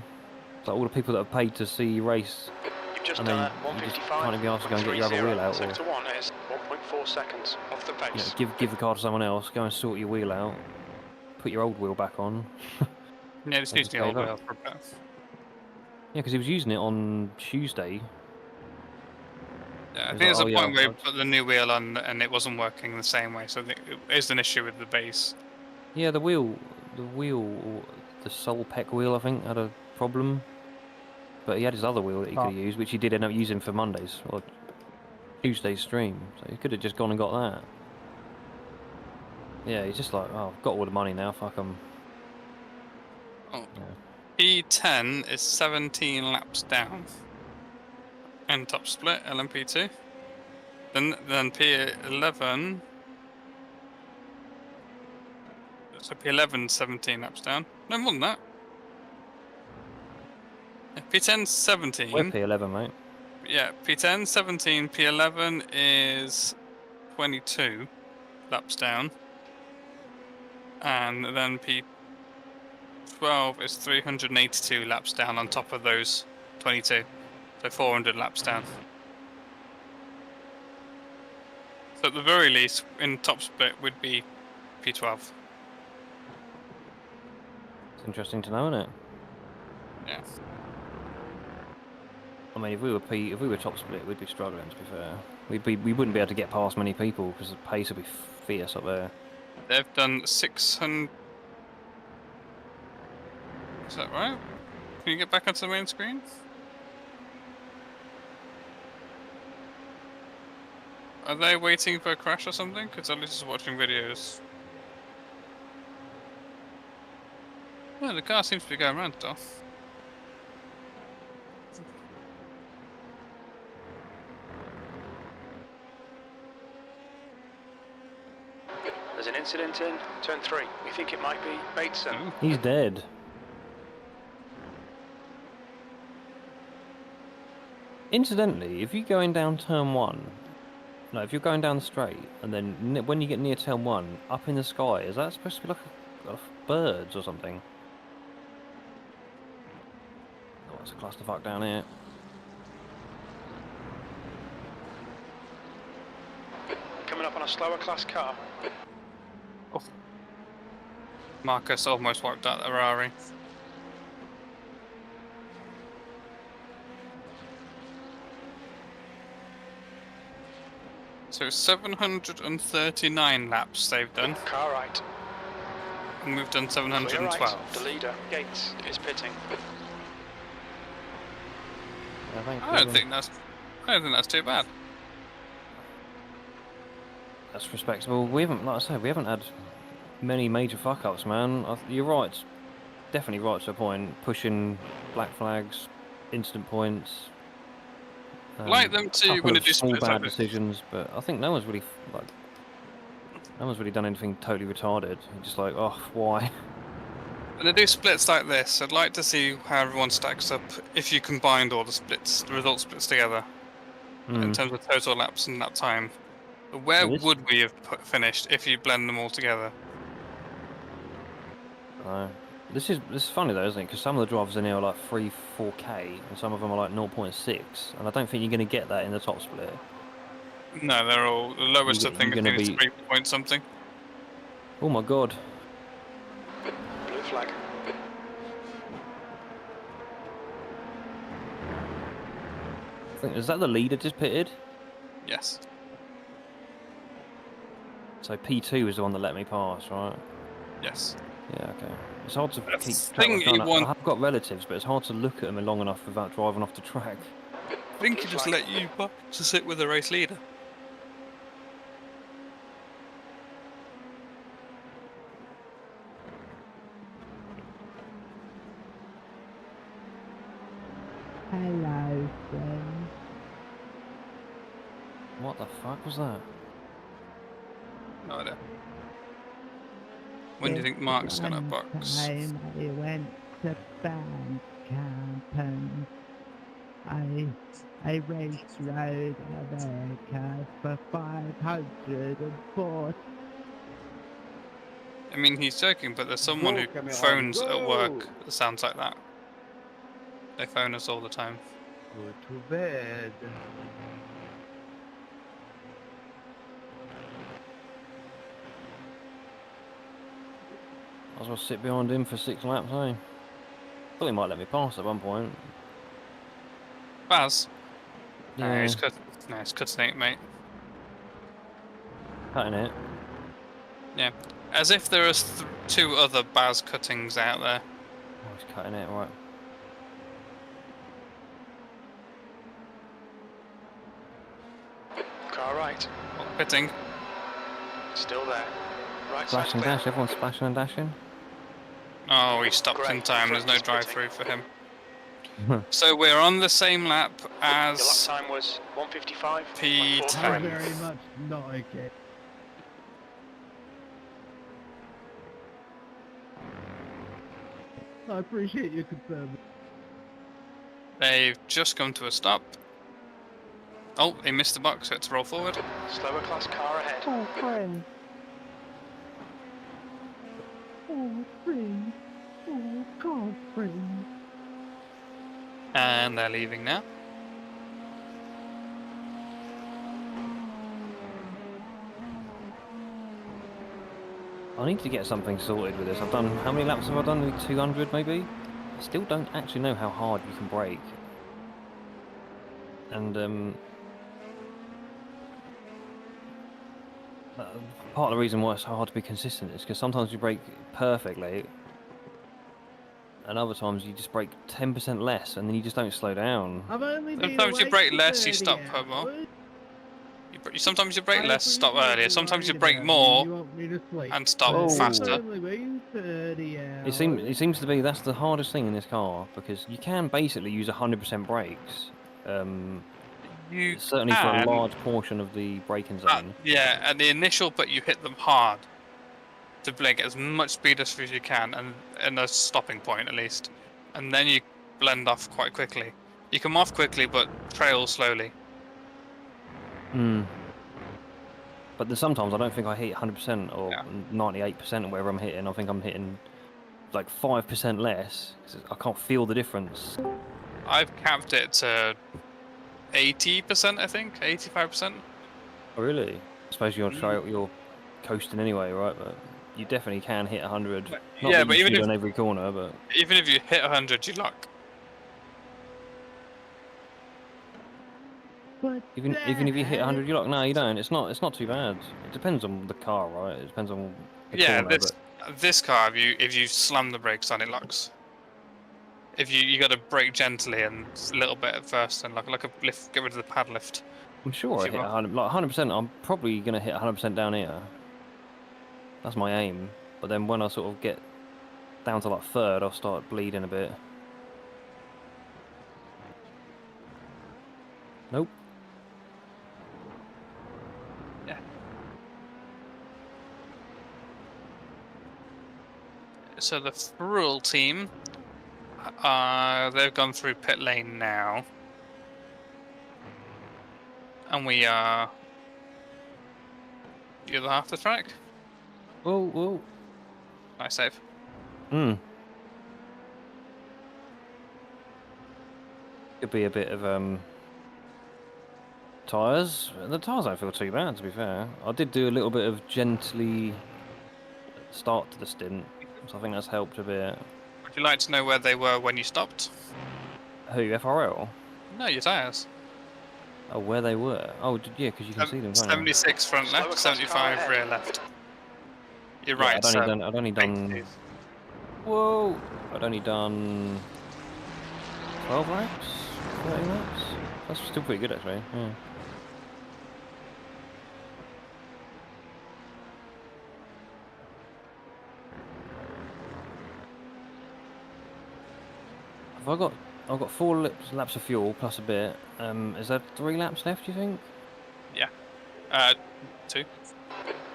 It's like all the people that have paid to see you race, You've just and done then a you just 155. can't even be asked to go and get your other wheel out, or Sector 1 is 1.4 seconds off the you pace. know, give the car to someone else, go and sort your wheel out, put your old wheel back on. Yeah, just I use just the old gave wheel up. for a bit. Yeah, because he was using it on Tuesday. Yeah, I It think was there's like, a "Oh, point yeah, where you put the new wheel on and it wasn't working the same way, so I think it is an issue with the base. Yeah, the sole pec wheel, I think, had a problem. but he had his other wheel that he Oh. could have used, which he did end up using for Monday's or Tuesday's stream. So he could have just gone and got that. Yeah, he's just like, oh, I've got all the money now, fuck 'em. Oh. Yeah. P10 is 17 laps down. And top split, LMP2. Then P11. So P11 17 laps down. No more than that. Yeah, P10 17. We're P11, mate. Yeah, P10 17. P11 is 22 laps down. And then P12 is 382 laps down on top of those 22. So 400 laps down. So at the very least, in top split would be P12. It's interesting to know, isn't it? Yeah. I mean, if we were top split, we'd be struggling. To be fair, we wouldn't be able to get past many people because the pace would be fierce up there. They've done 600. Is that right? Can you get back onto the main screen? Are they waiting for a crash or something? Because I'm just watching videos. Yeah, the car seems to be going around though. There's an incident in turn 3. We think it might be Bateson. Ooh. He's dead. Incidentally, if you're going down turn 1, no, if you're going down straight, and then when you get near turn 1, up in the sky, is that supposed to be like a birds or something? Oh, it's a clusterfuck down here. Coming up on a slower class car. Oh. Marcus almost wiped out the Ferrari. So 739 laps they've done, Car right. and we've done Clear 712. right. The leader, Gates, is pitting. Yeah, thank I don't you. think that's too bad. That's respectable. We haven't, like I said, we haven't had many major fuck ups, man. You're right, it's definitely right to a point. Pushing black flags, instant points. Like them to couple when of it do small splits bad like this. decisions, but I think no one's really done anything totally retarded. You're just like, oh, why? When they do splits like this, I'd like to see how everyone stacks up if you combined all the splits, the result splits together, in terms of total laps and lap time. Where Well, this- would we have finished if you blend them all together? This is funny though, isn't it? Because some of the drivers in here are like 3-4k, and some of them are like 0.6, and I don't think you're going to get that in the top split. No, they're all the lowest. I think you're gonna is be- 3 point something. Oh my god! Blue flag. Is that the leader just pitted? Yes. So P2 is the one that let me pass, right? Yes. Yeah, okay. It's hard to That's keep the track thing of you done. I want- have got relatives, but it's hard to look at them long enough without driving off the track. I think he just let you to sit with the race leader. Hello, friend. What the fuck was that? No idea. When do you think Mark's gonna box? Time I went to band camp and I raced road America for 504. I mean, he's joking, but there's someone Go, who Camilla, phones go! at work that sounds like that. They phone us all the time. Go to bed. I was going to sit behind him for 6 laps, eh? Thought he might let me pass at one point. Baz? Yeah, Nah, he's cutting it, mate. cutting it. Yeah. As if there are 2 other Baz cuttings out there. Oh, he's cutting it, right. pitting. Still there. Right Splash side's and clear. dash, everyone's splashing and dashing. Oh, he stopped Great. in time. There's no Front is drive-through for pitting. him. So we're on the same lap Your lap as time was 1:55. P10. I'm very much not okay. I appreciate your concern. They've just come to a stop. Oh, he missed the box, so it's roll forward. Slower class car ahead. Oh, friend. Oh, friend. Oh, God, friend. And they're leaving now. I need to get something sorted with this. I've done, how many laps have I done? Maybe 200 maybe? I still don't actually know how hard you can brake. And part of the reason why it's so hard to be consistent is because sometimes you brake perfectly and other times you just brake 10% less and then you just don't slow down. I've only been Sometimes you awake brake for less, you 30 stop more. hours. Sometimes you brake I less, stop appreciate earlier. you Sometimes you worried brake about me, more you want me to sleep, and stop but faster. It's only been 30 hours. It seems to be that's the hardest thing in this car because you can basically use 100% brakes. You Certainly for a can, large portion of the braking zone. yeah, at the initial, but you hit them hard to brake as much speed as you can, and in a stopping point at least, and then you blend off quite quickly. You come off quickly, but trail slowly. Hmm. But there's sometimes I don't think I hit 100% or Yeah. 98% or whatever I'm hitting. I think I'm hitting like 5% less because I can't feel the difference. I've capped it to 80%, I think, 85%. Oh, really? I suppose you're coasting anyway, right? But you definitely can hit 100. Not Yeah, that but you even should if on every corner, but you hit 100, you lock. But even if you hit 100, you're like, no, you don't. It's not too bad. It depends on the car, right? It depends on the Yeah, corner. this car, if you slam the brakes on, it locks. If you got to brake gently and a little bit at first, and like a lift, get rid of the pad lift. I'm sure I hit 100, like 100%. I'm probably gonna hit 100% down here. That's my aim. But then when I sort of get down to like third, I'll start bleeding a bit. Nope. Yeah. So the Frural team, they've gone through pit lane now, and we are the other half of the track. Whoa. Nice save. Could be a bit of tyres. The tyres don't feel too bad, to be fair. I did do a little bit of gently start to the stint, so I think that's helped a bit. Would you like to know where they were when you stopped? Who, FRL? No, your tyres. Oh, where they were? Oh, yeah, because you can see them, can't you? 76 front Slower left, class car 75 ahead. rear left. You're Yeah, right. I'd only done. Whoa! I'd only done 12 laps, 13 laps. That's still pretty good, actually. Yeah. I've got 4 laps of fuel plus a bit. Is there 3 laps left? Do you think? Yeah. 2.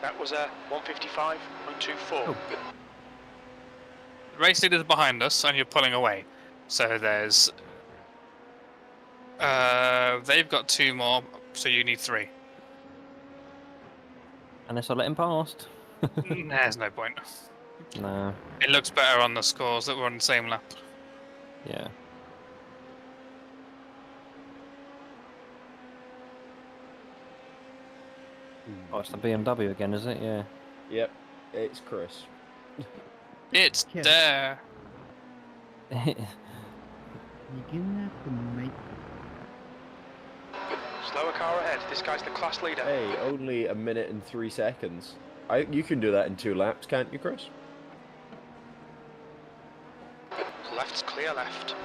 That was a 1:55.24. Oh. The race leaders behind us, and you're pulling away. So there's. They've got 2 more, so you need 3. Unless I let him past. There's no point. No. It looks better on the scores that we're on the same lap. Yeah. Oh, it's the BMW again, is it? Yeah. Yep, it's Chris. It's Yeah. there. You're gonna have to make. Slower car ahead. This guy's the class leader. Hey, only 1 minute and 3 seconds. You can do that in 2 laps, can't you, Chris? Left's clear left.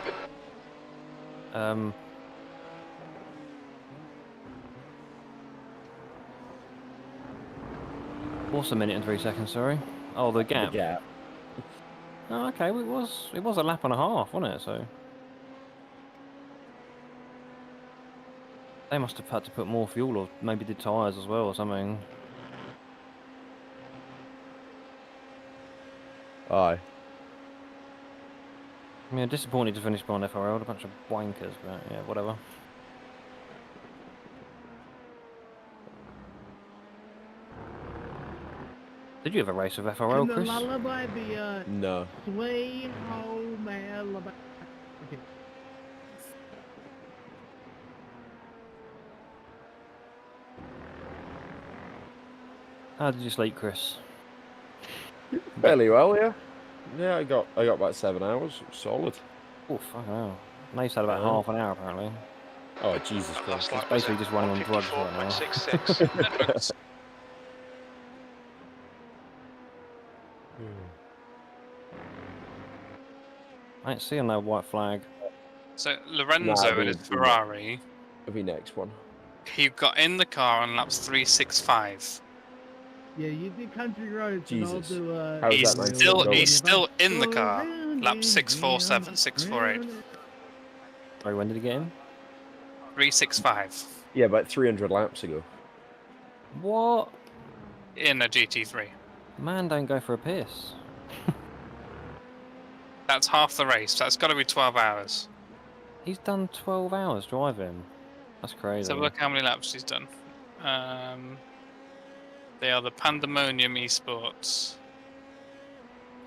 What's a minute and 3 seconds? Sorry. Oh, the gap. Yeah. Oh, okay. Well, it was a lap and a half, wasn't it? So they must have had to put more fuel, or maybe the tyres as well, or something. Aye. I mean, disappointed to finish behind FRL, a bunch of wankers, but yeah, whatever. Did you ever race with FRL, Can the Chris? lullaby be No. Sweet Home Alabama? Okay. How did you sleep, Chris? Fairly well, yeah. Yeah, I got about 7 hours. Solid. Oh, fucking hell. Nate's had about Yeah. half an hour, apparently. Oh, Jesus And Christ. last lap He's was basically at just running on drugs right now. 154.66. I ain't seeing no white flag. So Lorenzo Nah, in his the- Ferrari, The next one. he got in the car on laps 365. Yeah, you do country roads Jesus. and I'll do How's He's that nice still going? he's still in the car. Lap 647, 648, Sorry, when did he get in? 365 Yeah, about 300 laps ago. What? in a GT3. Man, don't go for a piss. That's half the race. That's got to be 12 hours. He's done 12 hours driving. That's crazy. So look how many laps he's done. They are the Pandemonium Esports.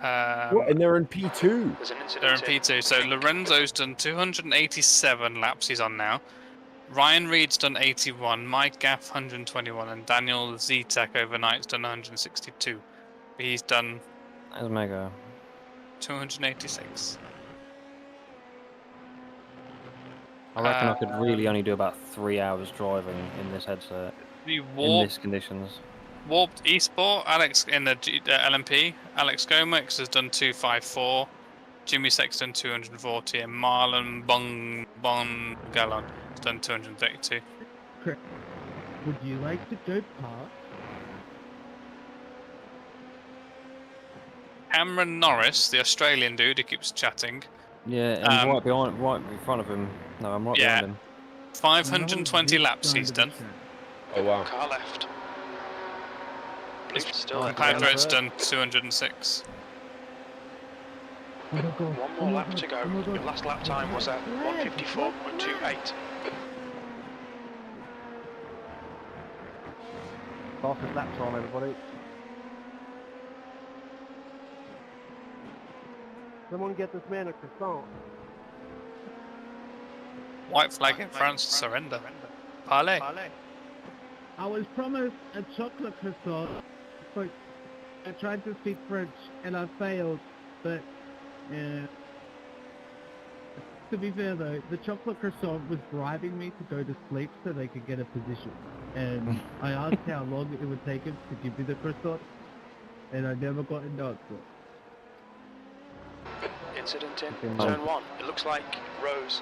What? And they're in P2. There's an They're in incident P2. So Lorenzo's done 287 laps. He's on now. Ryan Reed's done 81. Mike Gaff 121, and Daniel Zetek overnight's done 162. But he's done That's mega. 286. I reckon I could really only do about 3 hours driving in this headset. The In warp these conditions. Warped Esport, Alex in the LMP. Alex Gomex has done 254. Jimmy Sexton 240, and Marlon Bon Gallon has done 232. Would you like to go past? Cameron Norris, the Australian dude who keeps chatting, Yeah, and right in front of him. No, I'm right Yeah. behind him. 520 No, laps this he's side of done. the track. Oh, wow. car left. Blue's still Oh, in Hydro's Hydro's done 206. Oh my God. One Oh more my lap God. to go. Oh my God. Your last lap time was at 154.28. Fastest lap time, everybody. Someone get this man a croissant. White flag in France, surrender. Parley. I was promised a chocolate croissant, but I tried to speak French and I failed. But to be fair though, the chocolate croissant was bribing me to go to sleep so they could get a position. And I asked how long it would take him to give me the croissant, and I never got an answer. Incident in Okay. turn 1. It looks like Rose.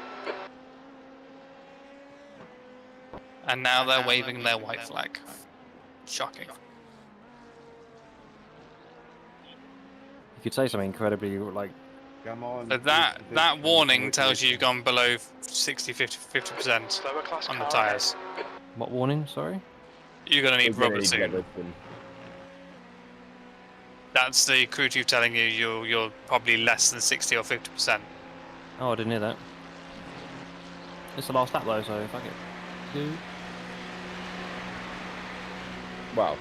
And now they're waving their white flag. Shocking. You could say something incredibly, like, Come on. But that warning tells you you've gone below 60, 50% Slower class on the car tyres. what warning, sorry? You're going to need They're gonna rubber need soon. rubber soon. That's the crew chief telling you you're probably less than 60 or 50%. Oh, I didn't hear that. It's the last lap though, so fuck it. Dude. Well,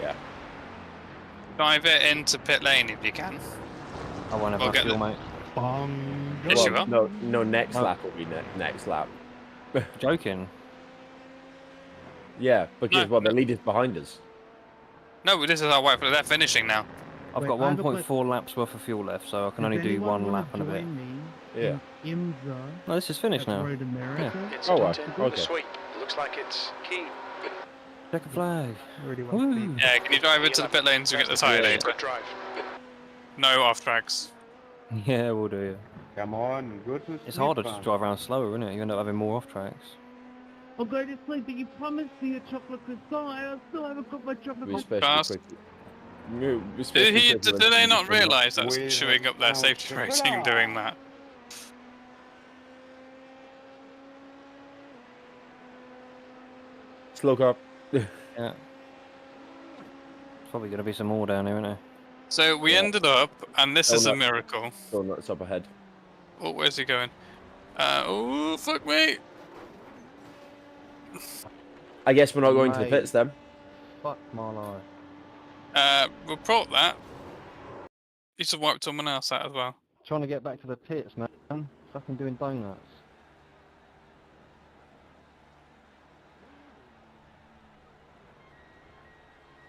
yeah. Drive it into pit lane if you can. I won't have We'll enough get fuel, the- mate. Bong. Yes, you will. No, next Oh. lap will be next lap. Joking. Yeah, because, No, well, the no. leader's behind us. No, this is our white flag. They're finishing now. I've Wait, got I have a 1.4 laps worth of fuel left, so I can only Does do anyone one wanna lap and a bit. join me Yeah. in IMSA No, this is finished at now. Road America? Incident wow, in okay. the sweep. It looks like it's key. Check a flag. Already Woo. went speed. Yeah, can you drive into the pit lane to get the tyre Yeah. data? Good drive. No off tracks. Yeah, we'll do. Come on, go to It's sleep, harder to man. drive around slower, isn't it? You end up having more off tracks. I'll go to sleep, but you promised me a chocolate croissant, and I still haven't got my chocolate We croissant. especially Fast. quick. Do they not realise that's We chewing up their have safety found rating doing chocolate. that? Slug up. Yeah. There's probably going to be some more down here, isn't there? So we Yeah. ended up, and this is a Donut. miracle. Donuts up ahead. Oh, where's he going? Oh, fuck me! I guess we're not going to the Mate. pits then. Fuck my life. Report that. You should wipe someone else out as well. Trying to get back to the pits, man. Fucking doing donuts.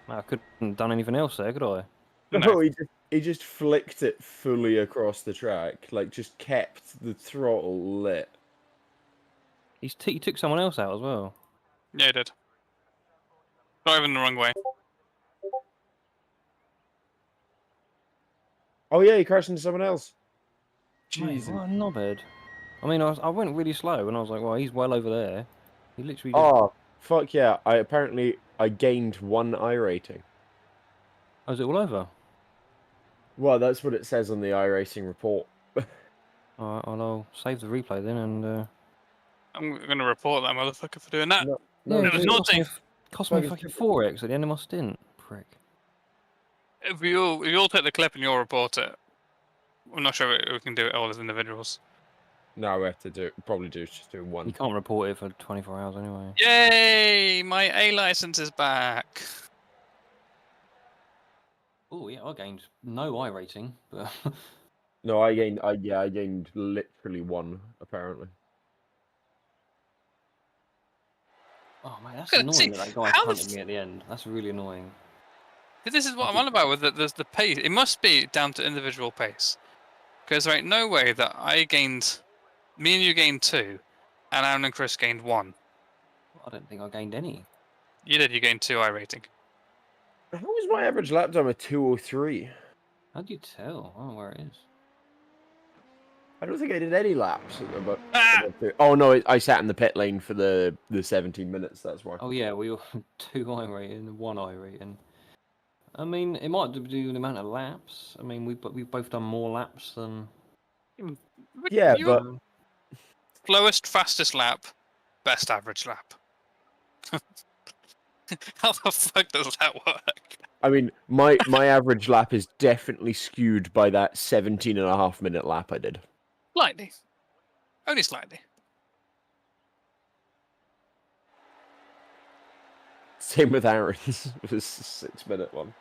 I couldn't have done anything else there, could I? No. He just flicked it fully across the track, like just kept the throttle lit. He took someone else out as well. Yeah, he did. Driving the wrong way. Oh yeah, he crashed into someone else. Mate, Jesus. what a knobhead. I mean, I went really slow, and I was like, well, he's well over there. He literally just... Oh, fuck yeah. I gained 1 I rating. Oh, is it all over? Well, that's what it says on the iRacing report. Alright, I'll save the replay then, and... I'm gonna report that motherfucker for doing that. No, it was dude, naughty. cost me a fucking 4x at the end of my stint. Prick. If you all take the clip and you'll report it. I'm not sure we can do it all as individuals. No, we have to probably just do 1. You can't report it for 24 hours anyway. Yay! My A license is back. Oh yeah, I gained no I rating, but... No, I gained literally 1, apparently. Oh man, that's Good, annoying see, that guy how the punted me at the end. That's really annoying. This is what I'm on about with the pace. It must be down to individual pace. Because there ain't no way that me and you gained 2, and Aaron and Chris gained 1. I don't think I gained any. You did, you gained 2 I rating. How was my average lap time a 2:03? How'd you tell? I don't know where it is. I don't think I did any laps. Ah! Oh no, I sat in the pit lane for the 17 minutes. That's why. Oh yeah, we all 2 I rating, 1 I rating. I mean, it might do the amount of laps. I mean, we've both done more laps than. Yeah, You- but Slowest, fastest lap, best average lap. How the fuck does that work? I mean, my average lap is definitely skewed by that 17.5-minute lap I did. Slightly. Only slightly. Same with Aaron's. It was a 6-minute one.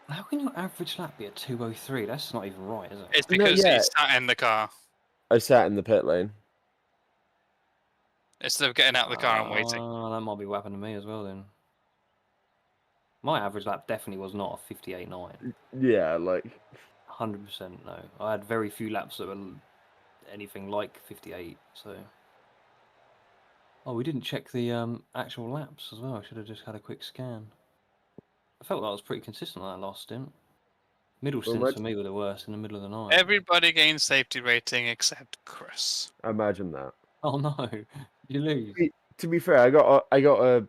How can your average lap be a 2:03? That's not even right, is it? It's because yeah. he sat in the car I sat in the pit lane. instead of getting out of the car and waiting. That might be what happened to me as well then. My average lap definitely was not a 58.9. Yeah, like 100% no. I had very few laps that were anything like 58, so... Oh, we didn't check the actual laps as well. I should have just had a quick scan. I felt like I was pretty consistent on that last stint. Middle stints for me were the worst in the middle of the night. Everybody gains safety rating except Chris. imagine that. Oh no, you lose. To be fair, I got a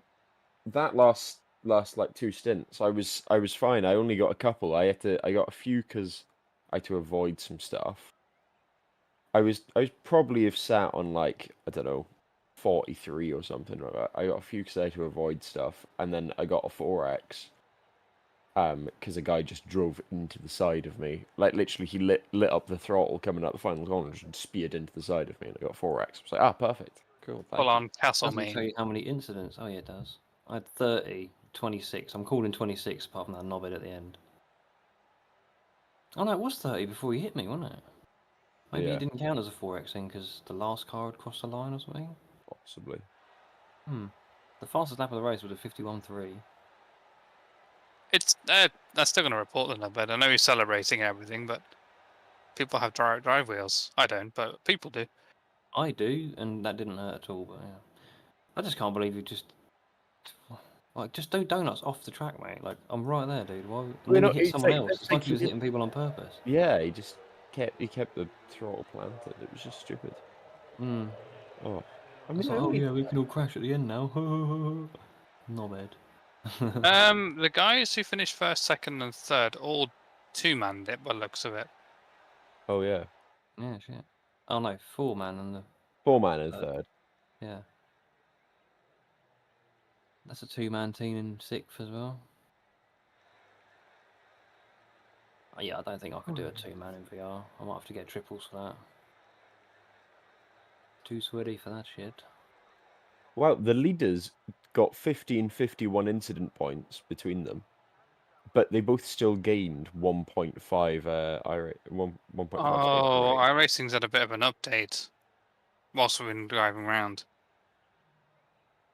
that last like 2 stints. I was fine. I only got a couple. I got a few because I had to avoid some stuff. I was probably have sat on like, I don't know, 43 or something like that. I got a few because I had to avoid stuff, and then I got a 4x. Because a guy just drove into the side of me. Like literally, he lit up the throttle coming out the final corner and just speared into the side of me, and I got 4x. I was like, perfect, cool. Full on Castle Doesn't tell Maine. you how many incidents. Oh yeah, it does. I had 30, 26. I'm calling 26 apart from that knobhead at the end. Oh no, it was 30 before he hit me, wasn't it? Maybe Yeah. he didn't count as a 4x thing because the last car had crossed the line or something. Possibly. The fastest lap of the race was a 51.3. It's I'm still gonna report the number. I know he's celebrating everything, but people have drive wheels. I don't, but people do. I do, and that didn't hurt at all. But yeah, I just can't believe you just do donuts off the track, mate. Like I'm right there, dude. Why? And then he hit someone else. It's like he was hitting people on purpose. Yeah, he just kept the throttle planted. It was just stupid. Oh. I It's mean, like, oh only yeah, we can all crash at the end now. Not bad. The guys who finished first, second, and third all two-manned it by the looks of it. oh yeah, Yeah, shit. Oh no, 4-man and the 4-man in Uh, third. yeah. That's a 2-man team in 6th as well. Oh, yeah, I don't think I could do a 2-man in VR. I might have to get triples for that. Too sweaty for that shit. Wow, the leaders got 1551 incident points between them, but they both still gained 1.5 1.5 Oh, iRacing's had a bit of an update whilst we've been driving around.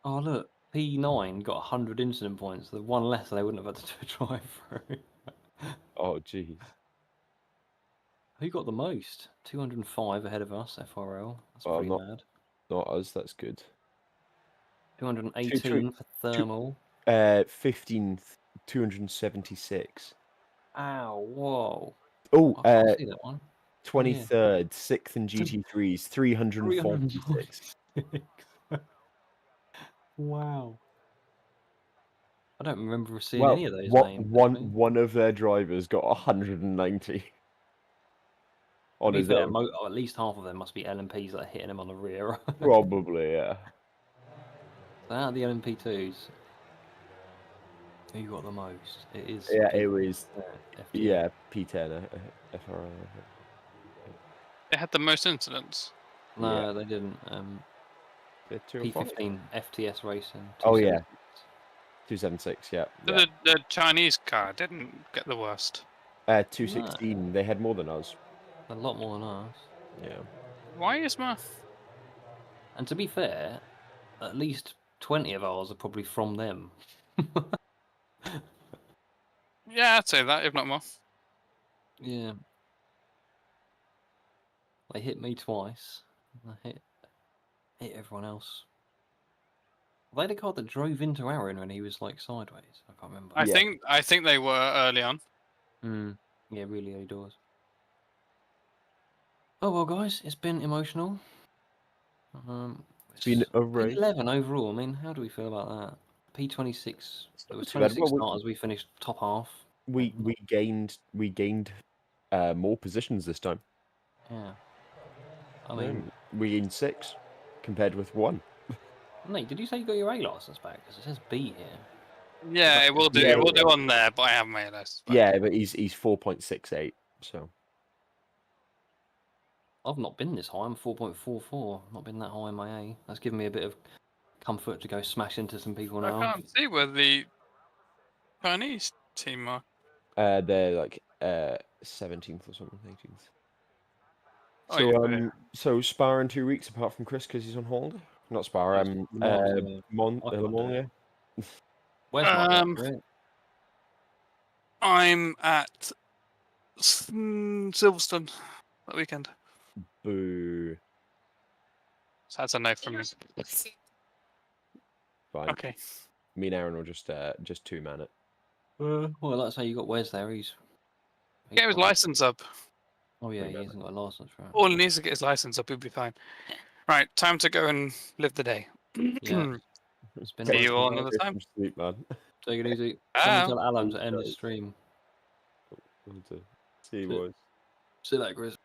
Oh look, P9 got 100 incident points. The one less they wouldn't have had to do a drive-through. Oh jeez. Who got the most? 205 ahead of us, FRL. That's Well, pretty mad. not us. That's good. 218 for thermal. 276. Ow, whoa. Oh, I can't see that one. 23rd, 6th in GT3s, 346. 346. Wow. I don't remember seeing Well, any of those names. actually. one of their drivers got 190 To on be his fair, own. at least half of them must be LMPs that are hitting him on the rear. Probably, yeah. So out of the LMP2s, who got the most? It is Yeah, P- it was. FTM. Yeah, P10, FRL. They had the most incidents. No, Yeah. they didn't. They're 205. P15 FTS Racing. Oh, yeah. 276. 276, yeah. So yeah. the Chinese car didn't get the worst. 216, they had more than us. A lot more than us. Yeah. Why is my... And to be fair, at least 20 of ours are probably from them. Yeah, I'd say that, if not more. Yeah. They hit me twice. I hit everyone else. Were they the car that drove into Aaron when he was like sideways? I can't remember. I Yeah. think they were early on. Yeah, really early doors. Oh well, guys, it's been emotional. It's been a race. P11 overall. I mean, how do we feel about that? P26. There was Too bad. 26 Well, starters. We finished top half. we gained more positions this time. Yeah. I mean, we gained 6 compared with 1. Nate, did you say you got your A license back? Because it says B here. Yeah, it will do. Yeah, It will do on there, but I have my list. Yeah, but he's 4.68. So I've not been this high. I'm 4.44. Not been that high in my A. That's given me a bit of comfort to go smash into some people now. I can't see where the Chinese team are. they're like 17th or something, 18th. Oh, So yeah. so Spa in 2 weeks apart from Chris because he's on holiday. Not Spa, Le Mans, Le Mans, yeah. Where's my I'm at Silverstone that weekend. Boo. So that's a no from me. Fine. Okay. Me and Aaron will just 2-man it. Well, that's how you got Wes there. He's Get his license up. Oh yeah, he hasn't got a license for it. All he needs to get his license up, he'll be fine. Right, time to go and live the day. Yeah. It's been See you all nice. another time. Sleep, man. Take it easy. Ah. Someone tell Alan to end the stream. See you, boys. See you later, Chris.